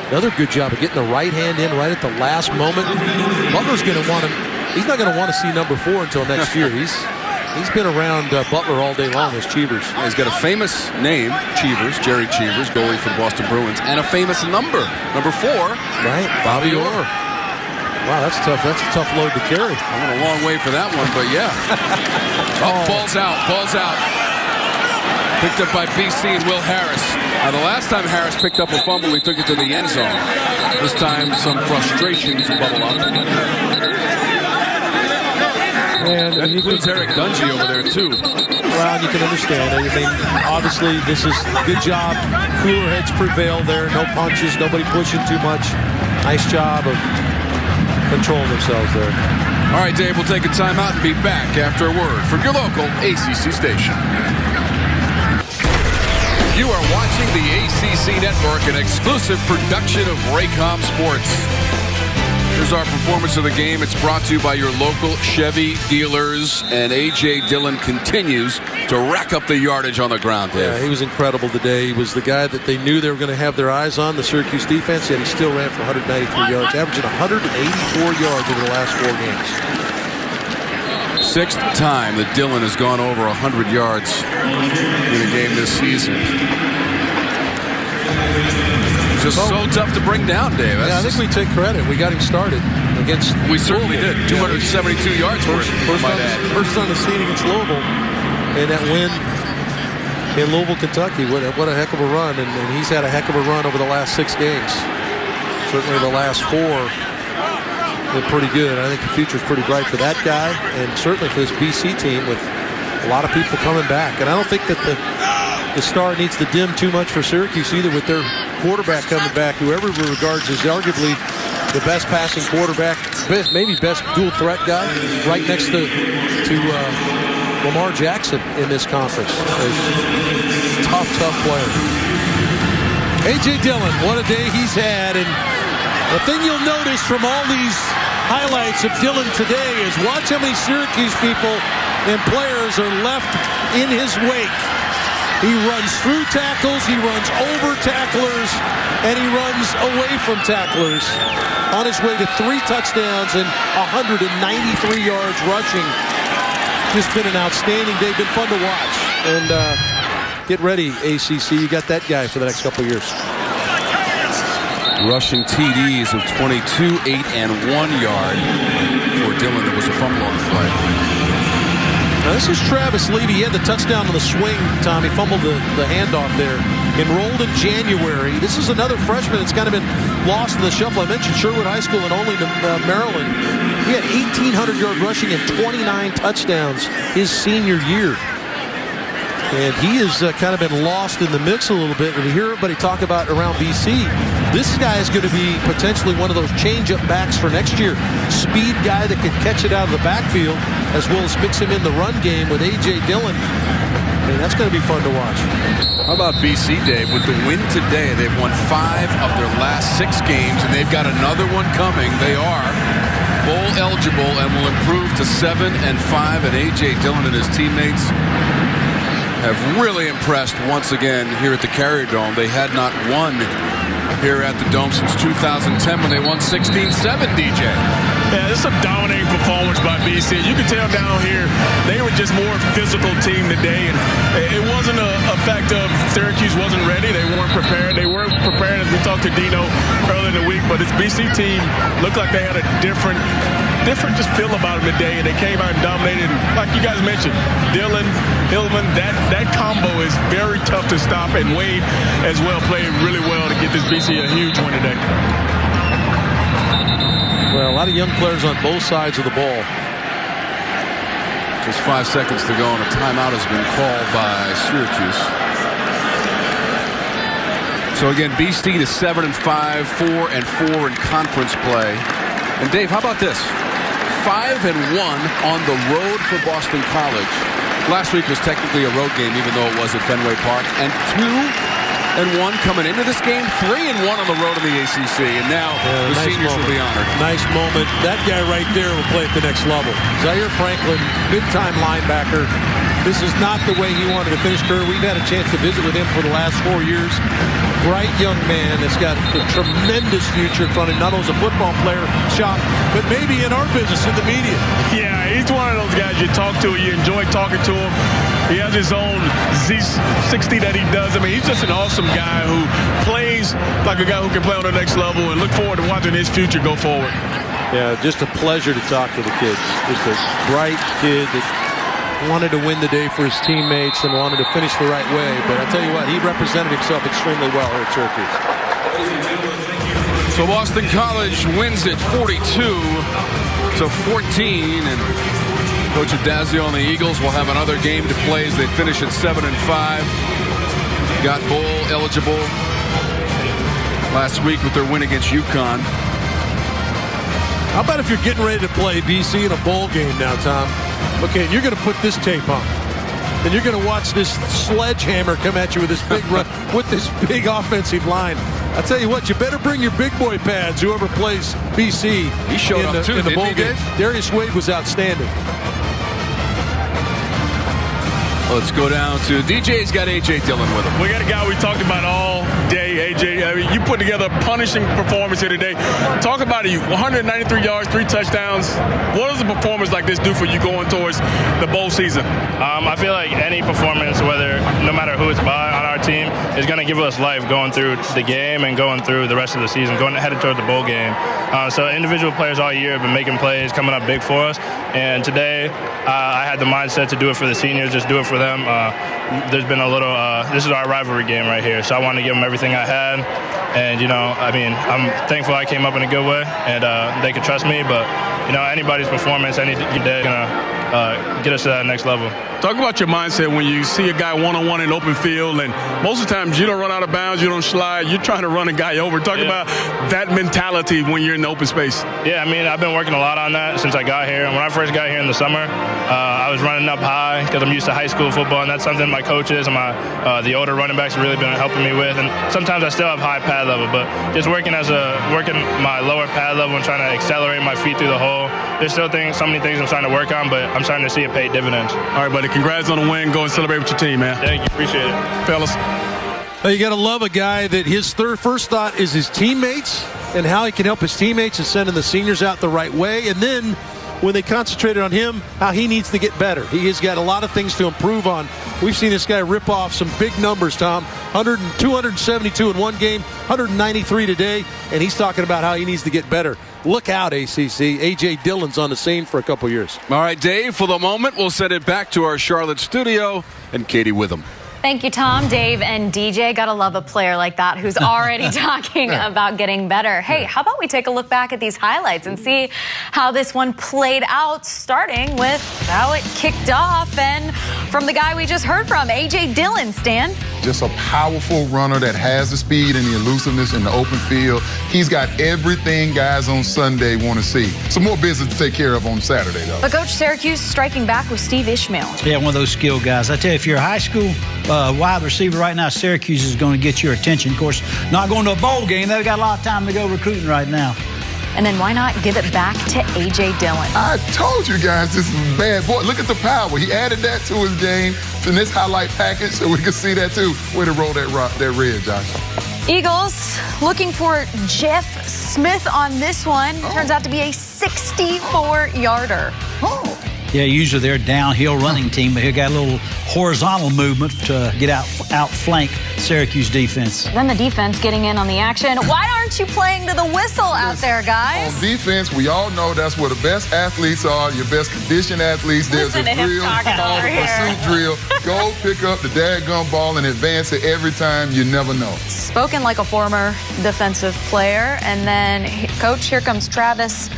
Another good job of getting the right hand in right at the last moment. Butler's going to want him. He's not going to want to see number 4 until next year. He's been around Butler all day long as Cheevers. He's got a famous name, Cheevers, Jerry Cheevers, goalie for the Boston Bruins, and a famous number 4. Right, Bobby Orr. Wow, that's tough. That's a tough load to carry. I went a long way for that one, but yeah. Ball's out. Picked up by BC and Will Harris. The last time Harris picked up a fumble, he took it to the end zone. This time, some frustrations bubble up. And that includes Eric Dungy over there, too. Well, you can understand. I mean, obviously, this is a good job. Cooler heads prevail there. No punches, nobody pushing too much. Nice job of controlling themselves there. All right, Dave, we'll take a timeout and be back after a word from your local ACC station. You are watching the ACC Network, an exclusive production of Raycom Sports. Here's our performance of the game. It's brought to you by your local Chevy dealers. And A.J. Dillon continues to rack up the yardage on the ground, Dave. Yeah, he was incredible today. He was the guy that they knew they were going to have their eyes on, the Syracuse defense, yet he still ran for 193 yards, averaging 184 yards over the last 4 games. 6th time that Dillon has gone over 100 yards in a game this season. Just so tough to bring down, Dave. Yeah, I think we take credit. We got him started against. We certainly did. 272 yards first on the scene against Louisville, and that win in Louisville, Kentucky. What a heck of a run, and he's had a heck of a run over the last 6 games. Certainly the last 4 been pretty good. I think the future's pretty bright for that guy, and certainly for this BC team with a lot of people coming back. And I don't think that the star needs to dim too much for Syracuse either, with their quarterback coming back, who everyone regards as arguably the best passing quarterback, maybe best dual threat guy, right next to Lamar Jackson in this conference. Tough player. A.J. Dillon, what a day he's had. And the thing you'll notice from all these highlights of Dillon today is watch how many Syracuse people and players are left in his wake. He runs through tackles, he runs over tacklers, and he runs away from tacklers on his way to 3 touchdowns and 193 yards rushing. Just been an outstanding day, been fun to watch. And Get ready, ACC. You got that guy for the next couple of years. Rushing TDs of 22, 8, and 1 yard for Dillon. There was a fumble on the play. Now this is Travis Levy. He had the touchdown on the swing, Tom. He fumbled the handoff there. Enrolled in January. This is another freshman that's kind of been lost in the shuffle. I mentioned Sherwood High School in Olin, Maryland. He had 1,800 yard rushing and 29 touchdowns his senior year. And he has kind of been lost in the mix a little bit. And we hear everybody talk about around BC. This guy is going to be potentially one of those change-up backs for next year. Speed guy that can catch it out of the backfield, as well as mix him in the run game with A.J. Dillon. And that's going to be fun to watch. How about BC, Dave? With the win today, they've won 5 of their last 6 games, and they've got another one coming. They are bowl eligible and will improve to 7-5. And A.J. Dillon and his teammates have really impressed once again here at the Carrier Dome. They had not won here at the Dome since 2010 when they won 16-7, DJ. Yeah, this is a dominating performance by BC. You can tell down here they were just more physical team today, and it wasn't a fact of Syracuse wasn't ready. They weren't prepared. They weren't prepared, as we talked to Dino earlier in the week, but this BC team looked like they had a different just feel about them today, and they came out and dominated. And like you guys mentioned, Dillon, Hillman, that combo is very tough to stop, and Wade as well played really well to get this BC a huge win today. Well, a lot of young players on both sides of the ball. Just 5 seconds to go, and a timeout has been called by Syracuse. So again, BC to 7-5, 4-4 in conference play. And Dave, how about this? 5-1 on the road for Boston College. Last week was technically a road game, even though it was at Fenway Park. And 2-1 coming into this game, 3-1 on the road in the ACC. And now the seniors will be honored. Nice moment. That guy right there will play at the next level. Zaire Franklin, big-time linebacker. This is not the way he wanted to finish career. We've had a chance to visit with him for the last 4 years. Bright young man that's got a tremendous future in front of him. Not only as a football player, shop, but maybe in our business, in the media. Yeah, he's one of those guys you talk to, you enjoy talking to him. He has his own Z60 that he does. I mean, he's just an awesome guy who plays like a guy who can play on the next level, and look forward to watching his future go forward. Yeah, just a pleasure to talk to the kids. Just a bright kid that wanted to win the day for his teammates and wanted to finish the right way. But I tell you what, he represented himself extremely well here at Syracuse. So Boston College wins it 42-14, and Coach Adazio and the Eagles will have another game to play as they finish at 7-5. Got bowl eligible last week with their win against UConn. How about if you're getting ready to play BC in a bowl game now, Tom? Okay, and you're going to put this tape on. And you're going to watch this sledgehammer come at you with this big run, with this big offensive line. I tell you what, you better bring your big boy pads, whoever plays BC. He showed up too, in the bowl game. Dave? Darius Wade was outstanding. Let's go down to DJ's got A.J. Dillon with him. We got a guy we talked about all day, A.J. I mean, you put together a punishing performance here today. Talk about it. 193 yards, 3 touchdowns. What does a performance like this do for you going towards the bowl season? I feel like any performance, no matter who it's by on our team, is going to give us life going through the game and going through the rest of the season, headed toward the bowl game. So individual players all year have been making plays, coming up big for us. And today, I had the mindset to do it for the seniors, just do it for them. There's been a little, this is our rivalry game right here, so I wanted to give them everything I had. And, I'm thankful I came up in a good way, and they could trust me. But, anybody's performance, any day, going to get us to that next level. Talk about your mindset when you see a guy one-on-one in open field, and most of the times you don't run out of bounds, you don't slide, you're trying to run a guy over. Talk about that mentality when you're in the open space. Yeah, I've been working a lot on that since I got here. And when I first got here in the summer, I was running up high because I'm used to high school football, and that's something my coaches and the older running backs have really been helping me with. And sometimes I still have high pad level, but just working my lower pad level and trying to accelerate my feet through the hole. There's still so many things I'm trying to work on, but I'm starting to see it pay dividends. All right, buddy. Congrats on the win. Go and celebrate with your team, man. Thank you. Appreciate it. Fellas. You got to love a guy that his first thought is his teammates and how he can help his teammates and sending the seniors out the right way. And then when they concentrated on him, how he needs to get better. He has got a lot of things to improve on. We've seen this guy rip off some big numbers, Tom. 272 in one game, 193 today, and he's talking about how he needs to get better. Look out, ACC. A.J. Dillon's on the scene for a couple years. All right, Dave, for the moment, we'll send it back to our Charlotte studio and Katie Witham. Thank you, Tom, Dave, and DJ. Gotta love a player like that who's already talking about getting better. Hey, how about we take a look back at these highlights and see how this one played out, starting with how it kicked off and from the guy we just heard from, A.J. Dillon, Stan. Just a powerful runner that has the speed and the elusiveness in the open field. He's got everything guys on Sunday want to see. Some more business to take care of on Saturday, though. But Coach, Syracuse striking back with Steve Ishmael. Yeah, one of those skilled guys. I tell you, if you're a high school wide receiver right now, Syracuse is going to get your attention. Of course, not going to a bowl game. They've got a lot of time to go recruiting right now. And then why not give it back to A.J. Dillon? I told you guys this is bad. Boy, look at the power. He added that to his game in this highlight package so we can see that too. Way to roll that red, Josh. Eagles looking for Jeff Smith on this one. Turns out to be a 64-yarder. Yeah, usually they're a downhill running team, but here got a little horizontal movement to get outflank Syracuse defense. Then the defense getting in on the action. Why aren't you playing to the whistle out there, guys? On defense, we all know that's where the best athletes are, your best conditioned athletes. There's a drill called the pursuit drill. Go pick up the dadgum ball and advance it every time. You never know. Spoken like a former defensive player. And then, Coach, here comes Travis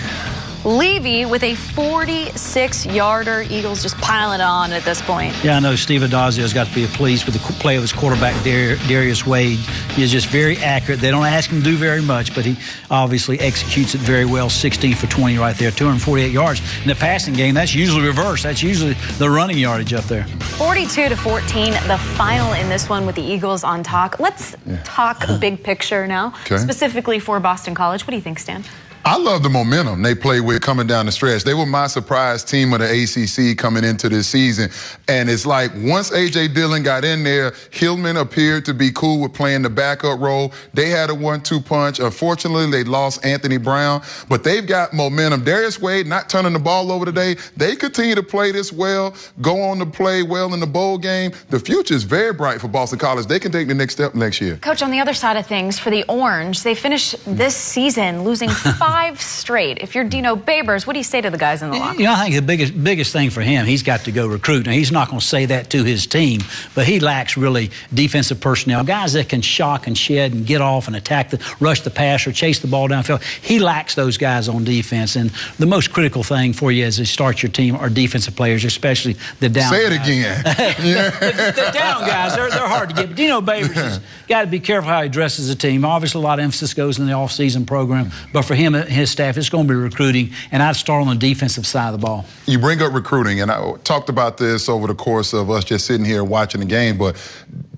Levy with a 46-yarder. Eagles just piling it on at this point. Yeah, I know Steve Adazio's got to be pleased with the play of his quarterback, Darius Wade. He's just very accurate. They don't ask him to do very much, but he obviously executes it very well. 16 for 20 right there, 248 yards. In the passing game, that's usually reversed. That's usually the running yardage up there. 42-14, the final in this one with the Eagles on top. Let's talk big picture now, specifically for Boston College. What do you think, Stan? I love the momentum they play with coming down the stretch. They were my surprise team of the ACC coming into this season. And it's like once A.J. Dillon got in there, Hillman appeared to be cool with playing the backup role. They had a 1-2 punch. Unfortunately, they lost Anthony Brown, but they've got momentum. Darius Wade not turning the ball over today. They continue to play this well, go on to play well in the bowl game. The future is very bright for Boston College. They can take the next step next year. Coach, on the other side of things, for the Orange, they finished this season losing 5 straight. If you're Dino Babers, what do you say to the guys in the locker room? You know, I think the biggest thing for him, he's got to go recruit. Now, he's not going to say that to his team, but he lacks really defensive personnel, guys that can shock and shed and get off and attack, rush the passer, chase the ball downfield. He lacks those guys on defense, and the most critical thing for you as you start your team are defensive players, especially the down guys. Say it again. the down guys, they're hard to get. But Dino Babers has got to be careful how he dresses the team. Obviously, a lot of emphasis goes in the off-season program, but for him and his staff, it's going to be recruiting, and I'd start on the defensive side of the ball. You bring up recruiting, and I talked about this over the course of us just sitting here watching the game, but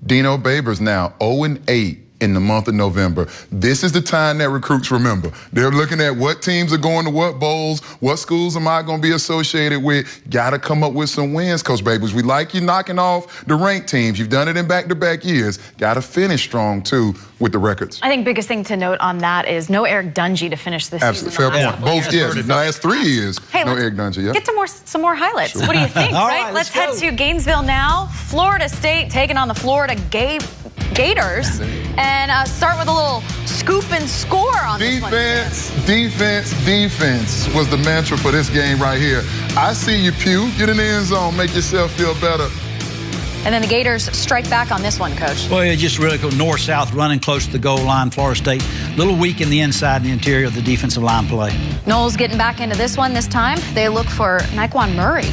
Dino Babers now 0-8 in the month of November. This is the time that recruits remember. They're looking at what teams are going to what bowls, what schools am I going to be associated with. Got to come up with some wins, Coach Babers. We like you knocking off the ranked teams. You've done it in back-to-back years. Got to finish strong, too, with the records. I think biggest thing to note on that is no Eric Dungy to finish this season. Fair point. Both years. The last 3 years, hey, no Eric Dungy. Yeah. Get to some more highlights. Sure. What do you think, right? Let's head to Gainesville now. Florida State taking on the Florida Gators. And start with a little scoop and score on this one. Defense was the mantra for this game right here. I see you, Pew. Get in the end zone. Make yourself feel better. And then the Gators strike back on this one, Coach. Well, it's just really go north-south, running close to the goal line. Florida State, a little weak in the inside and the interior of the defensive line play. Noles getting back into this one this time. They look for Naquan Murray.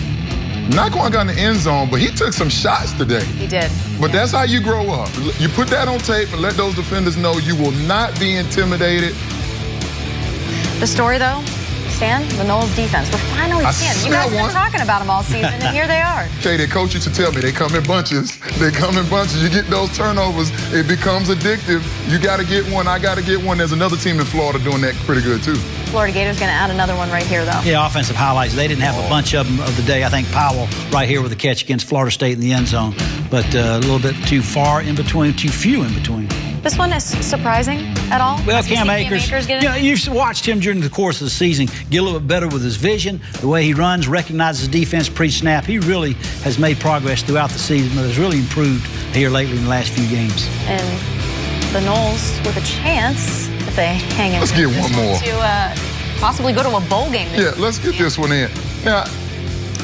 Naquan got in the end zone, but he took some shots today. He did. But that's how you grow up. You put that on tape and let those defenders know you will not be intimidated. The story, though, Stan, the Noles defense. We're finally seeing. You guys have been talking about them all season, and here they are. Okay, they coach you to tell me they come in bunches. They come in bunches. You get those turnovers, it becomes addictive. You got to get one. I got to get one. There's another team in Florida doing that pretty good, too. Florida Gators going to add another one right here, though. Yeah, offensive highlights. They didn't have a bunch of them of the day. I think Powell right here with a catch against Florida State in the end zone, but a little bit too far in between, too few in between. This one is surprising at all? Well, Cam Akers, you've watched him during the course of the season get a little bit better with his vision, the way he runs, recognizes defense pre-snap. He really has made progress throughout the season, but has really improved here lately in the last few games. And the Noles with a chance, if they hang in. Let's get one more. To possibly go to a bowl game. Yeah, let's get this one in. Now,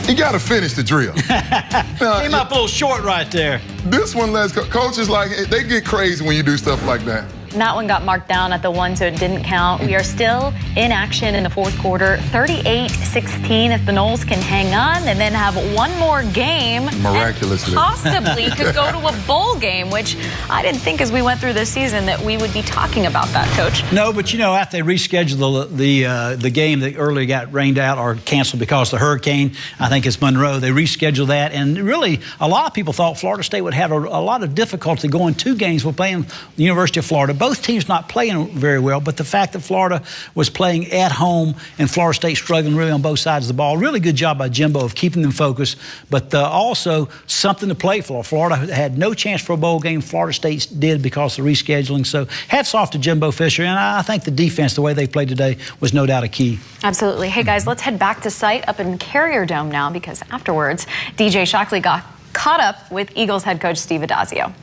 you got to finish the drill. Came up a little short right there. This one, coaches they get crazy when you do stuff like that. And that one got marked down at the 1, so it didn't count. We are still in action in the fourth quarter, 38-16. If the Noles can hang on and then have one more game, miraculously, possibly could go to a bowl game, which I didn't think as we went through this season that we would be talking about that, Coach. No, but after they rescheduled the game that earlier got rained out or canceled because of the hurricane, I think it's Monroe, they rescheduled that, and really a lot of people thought Florida State would have a lot of difficulty going 2 games with playing the University of Florida. Both teams not playing very well, but the fact that Florida was playing at home and Florida State struggling really on both sides of the ball, really good job by Jimbo of keeping them focused, but also something to play for. Florida had no chance for a bowl game. Florida State did because of the rescheduling. So hats off to Jimbo Fisher, and I think the defense, the way they played today, was no doubt a key. Absolutely. Hey, guys, let's head back to site up in Carrier Dome now, because afterwards, DJ Shockley got caught up with Eagles head coach Steve Addazio.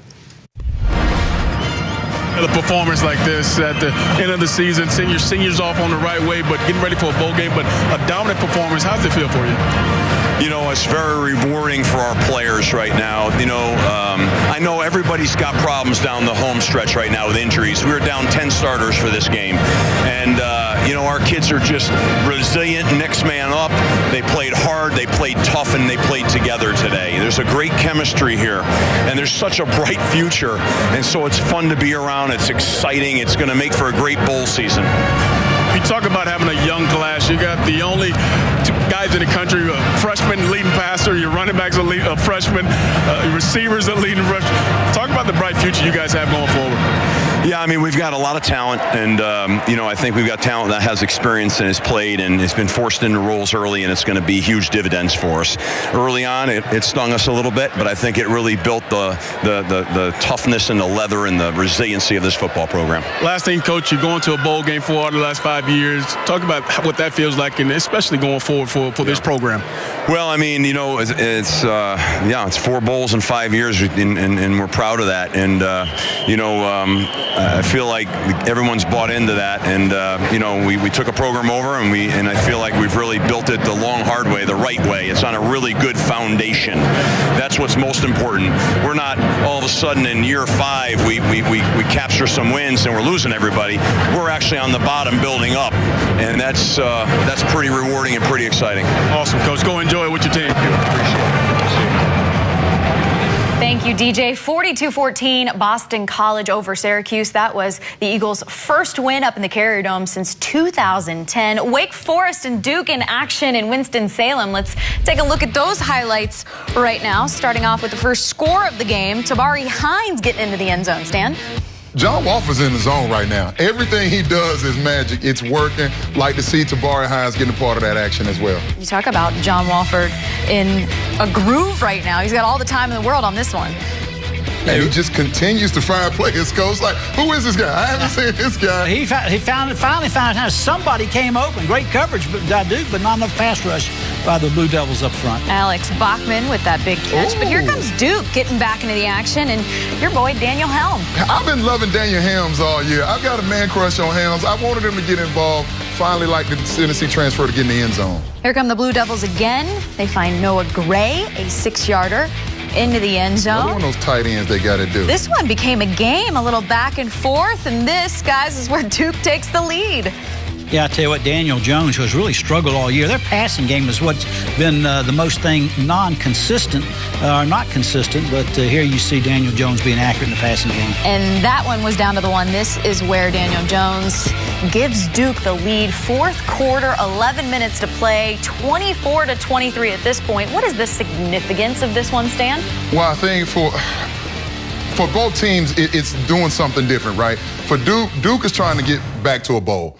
A performance like this at the end of the season, send your seniors off on the right way, but getting ready for a bowl game, but a dominant performance. How does it feel for you? It's very rewarding for our players right now. I know everybody's got problems down the home stretch right now with injuries. We were down 10 starters for this game, and our kids are just resilient, next man up. They played hard, they played tough, and they played together today. There's a great chemistry here, and there's such a bright future, and so it's fun to be around. It's exciting. It's going to make for a great bowl season. You talk about having a young class. You got the only 2 guys in the country, a freshman leading passer, your running backs a freshman, your receivers a leading rush. Talk about the bright future you guys have going forward. Yeah, we've got a lot of talent, and, I think we've got talent that has experience and has played and has been forced into roles early, and it's going to be huge dividends for us. Early on, it stung us a little bit, but I think it really built the toughness and the leather and the resiliency of this football program. Last thing, Coach, you're going to a bowl game for the last 5 years. Talk about what that feels like, and especially going forward for this program. Well, it's 4 bowls in 5 years, and we're proud of that. And, I feel like everyone's bought into that, and we took a program over, and I feel like we've really built it the long, hard way, the right way. It's on a really good foundation. That's what's most important. We're not all of a sudden in year 5 we capture some wins and we're losing everybody. We're actually on the bottom building up, and that's pretty rewarding and pretty exciting. Awesome, Coach. Go enjoy it with your team. Appreciate it. Thank you, DJ. 42-14, Boston College over Syracuse. That was the Eagles' first win up in the Carrier Dome since 2010. Wake Forest and Duke in action in Winston-Salem. Let's take a look at those highlights right now. Starting off with the first score of the game, Tabari Hines getting into the end zone. Stan? John Wolford's in the zone right now. Everything he does is magic. It's working. Like to see Tabari Hines getting a part of that action as well. You talk about John Wolford in a groove right now. He's got all the time in the world on this one. And he just continues to find players. Coach, like, who is this guy? I haven't seen this guy. He finally found out somebody came open. Great coverage by Duke, but not enough pass rush by the Blue Devils up front. Alex Bachman with that big catch. Ooh. But here comes Duke getting back into the action, and your boy Daniel Helm. I've been loving Daniel Helms all year. I've got a man crush on Helms. I wanted him to get involved. Finally, like the Tennessee transfer to get in the end zone. Here come the Blue Devils again. They find Noah Gray, a 6-yarder. Into the end zone. What are those tight ends they got to do? This one became a game, a little back and forth, and this, guys, is where Duke takes the lead. Yeah, I tell you what, Daniel Jones, who has really struggled all year, their passing game is what's been the most non-consistent, not consistent, but here you see Daniel Jones being accurate in the passing game. And that one was down to the one. This is where Daniel Jones gives Duke the lead. Fourth quarter, 11 minutes to play, 24-23 at this point. What is the significance of this one, Stan? Well, I think for both teams, it's doing something different, right? For Duke is trying to get back to a bowl.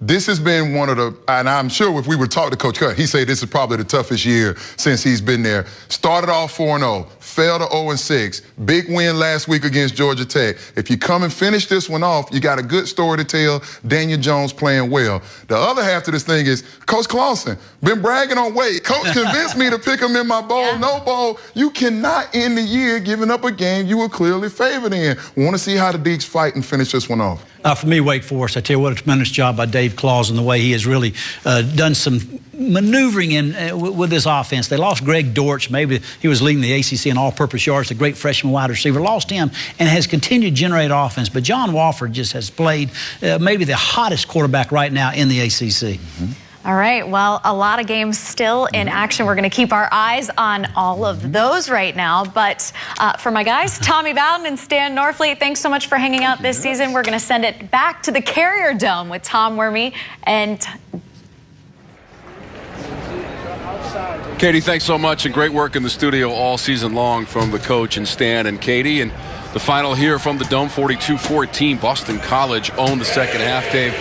this has been one of the, and I'm sure if we would talk to Coach Cut, he'd say this is probably the toughest year since he's been there. Started off 4-0, fell to 0-6, big win last week against Georgia Tech. If you come and finish this one off, you got a good story to tell. Daniel Jones playing well. The other half to this thing is Coach Clawson, been bragging on Wade. Coach convinced me to pick him in my bowl, no bowl. You cannot end the year giving up a game you were clearly favored in. Want to see how the Deacs fight and finish this one off. For me, Wake Forest, I tell you what, a tremendous job by Dave Clawson, the way he has really done some maneuvering with this offense. They lost Greg Dortch. Maybe he was leading the ACC in all-purpose yards, the great freshman wide receiver. Lost him and has continued to generate offense. But John Wofford just has played maybe the hottest quarterback right now in the ACC. All right, well, a lot of games still in action. We're going to keep our eyes on all of those right now. But for my guys, Tommy Bowden and Stan Norfleet, thanks so much for hanging out this season. We're going to send it back to the Carrier Dome with Tom Wormy and Katie, thanks so much, and great work in the studio all season long from the coach and Stan and Katie. And the final here from the Dome, 42-14. Boston College owned the second half, Dave.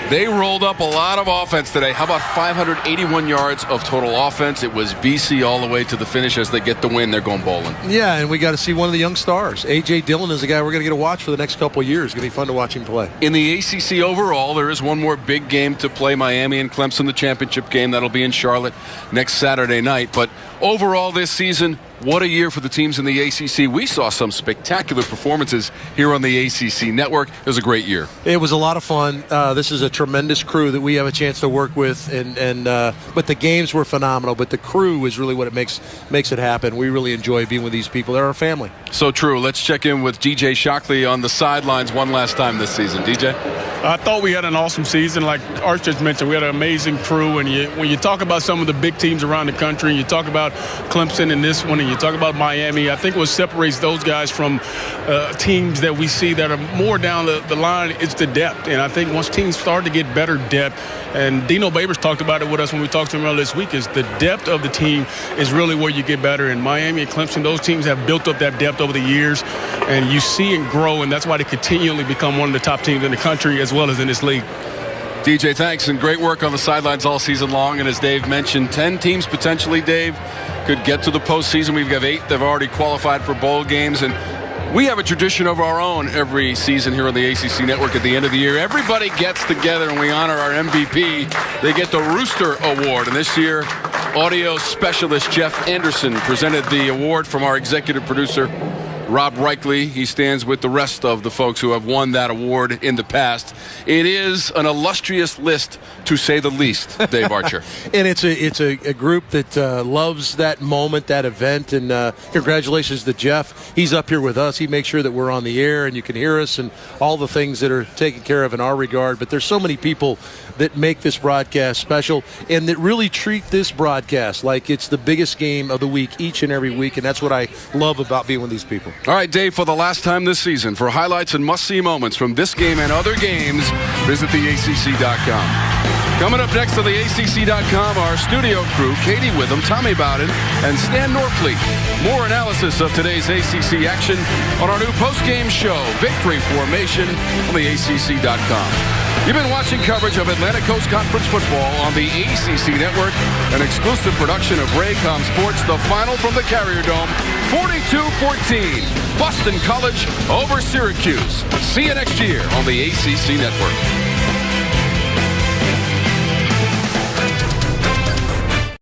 They rolled up a lot of offense today. How about 581 yards of total offense? It was BC all the way to the finish. As they get the win, they're going bowling. Yeah, and we got to see one of the young stars. A.J. Dillon is a guy we're going to get to watch for the next couple of years. It's going to be fun to watch him play. In the ACC overall, there is one more big game to play. Miami and Clemson, the championship game. That'll be in Charlotte next Saturday night. But overall this season, what a year for the teams in the ACC. We saw some spectacular performances here on the ACC network. It was a great year. It was a lot of fun. This is a tremendous crew that we have a chance to work with, but the games were phenomenal. But the crew is really what makes it happen. We really enjoy being with these people. They're our family. So true. Let's check in with DJ Shockley on the sidelines one last time this season. DJ? I thought we had an awesome season. Like Art just mentioned, we had an amazing crew. And when you talk about some of the big teams around the country, you talk about Clemson in this one, and you talk about Miami, I think what separates those guys from teams that we see that are more down the line is the depth. And I think once teams start to get better depth, and Dino Babers talked about it with us when we talked to him earlier this week, is the depth of the team is really where you get better. And Miami and Clemson, those teams have built up that depth over the years, and you see it grow, and that's why they continually become one of the top teams in the country as well as in this league. DJ, thanks, and great work on the sidelines all season long. And as Dave mentioned, 10 teams potentially, Dave, could get to the postseason. We've got 8 that have already qualified for bowl games, and we have a tradition of our own every season here on the ACC Network. At the end of the year, everybody gets together and we honor our MVP. They get the Rooster Award, and this year, audio specialist Jeff Anderson presented the award from our executive producer, Rob Reichley. He stands with the rest of the folks who have won that award in the past. It is an illustrious list, to say the least, Dave Archer. And it's a group that loves that moment, that event, and congratulations to Jeff. He's up here with us. He makes sure that we're on the air and you can hear us and all the things that are taken care of in our regard. But there's so many people that make this broadcast special and that really treat this broadcast like it's the biggest game of the week each and every week, and that's what I love about being with these people. All right, Dave, for the last time this season, for highlights and must-see moments from this game and other games, visit theacc.com. Coming up next on theacc.com, our studio crew, Katie Witham, Tommy Bowden, and Stan Norfleet. More analysis of today's ACC action on our new post-game show, Victory Formation, on theacc.com. You've been watching coverage of Atlantic Coast Conference football on the ACC Network, an exclusive production of Raycom Sports. The final from the Carrier Dome, 42-14. Boston College over Syracuse. See you next year on the ACC Network.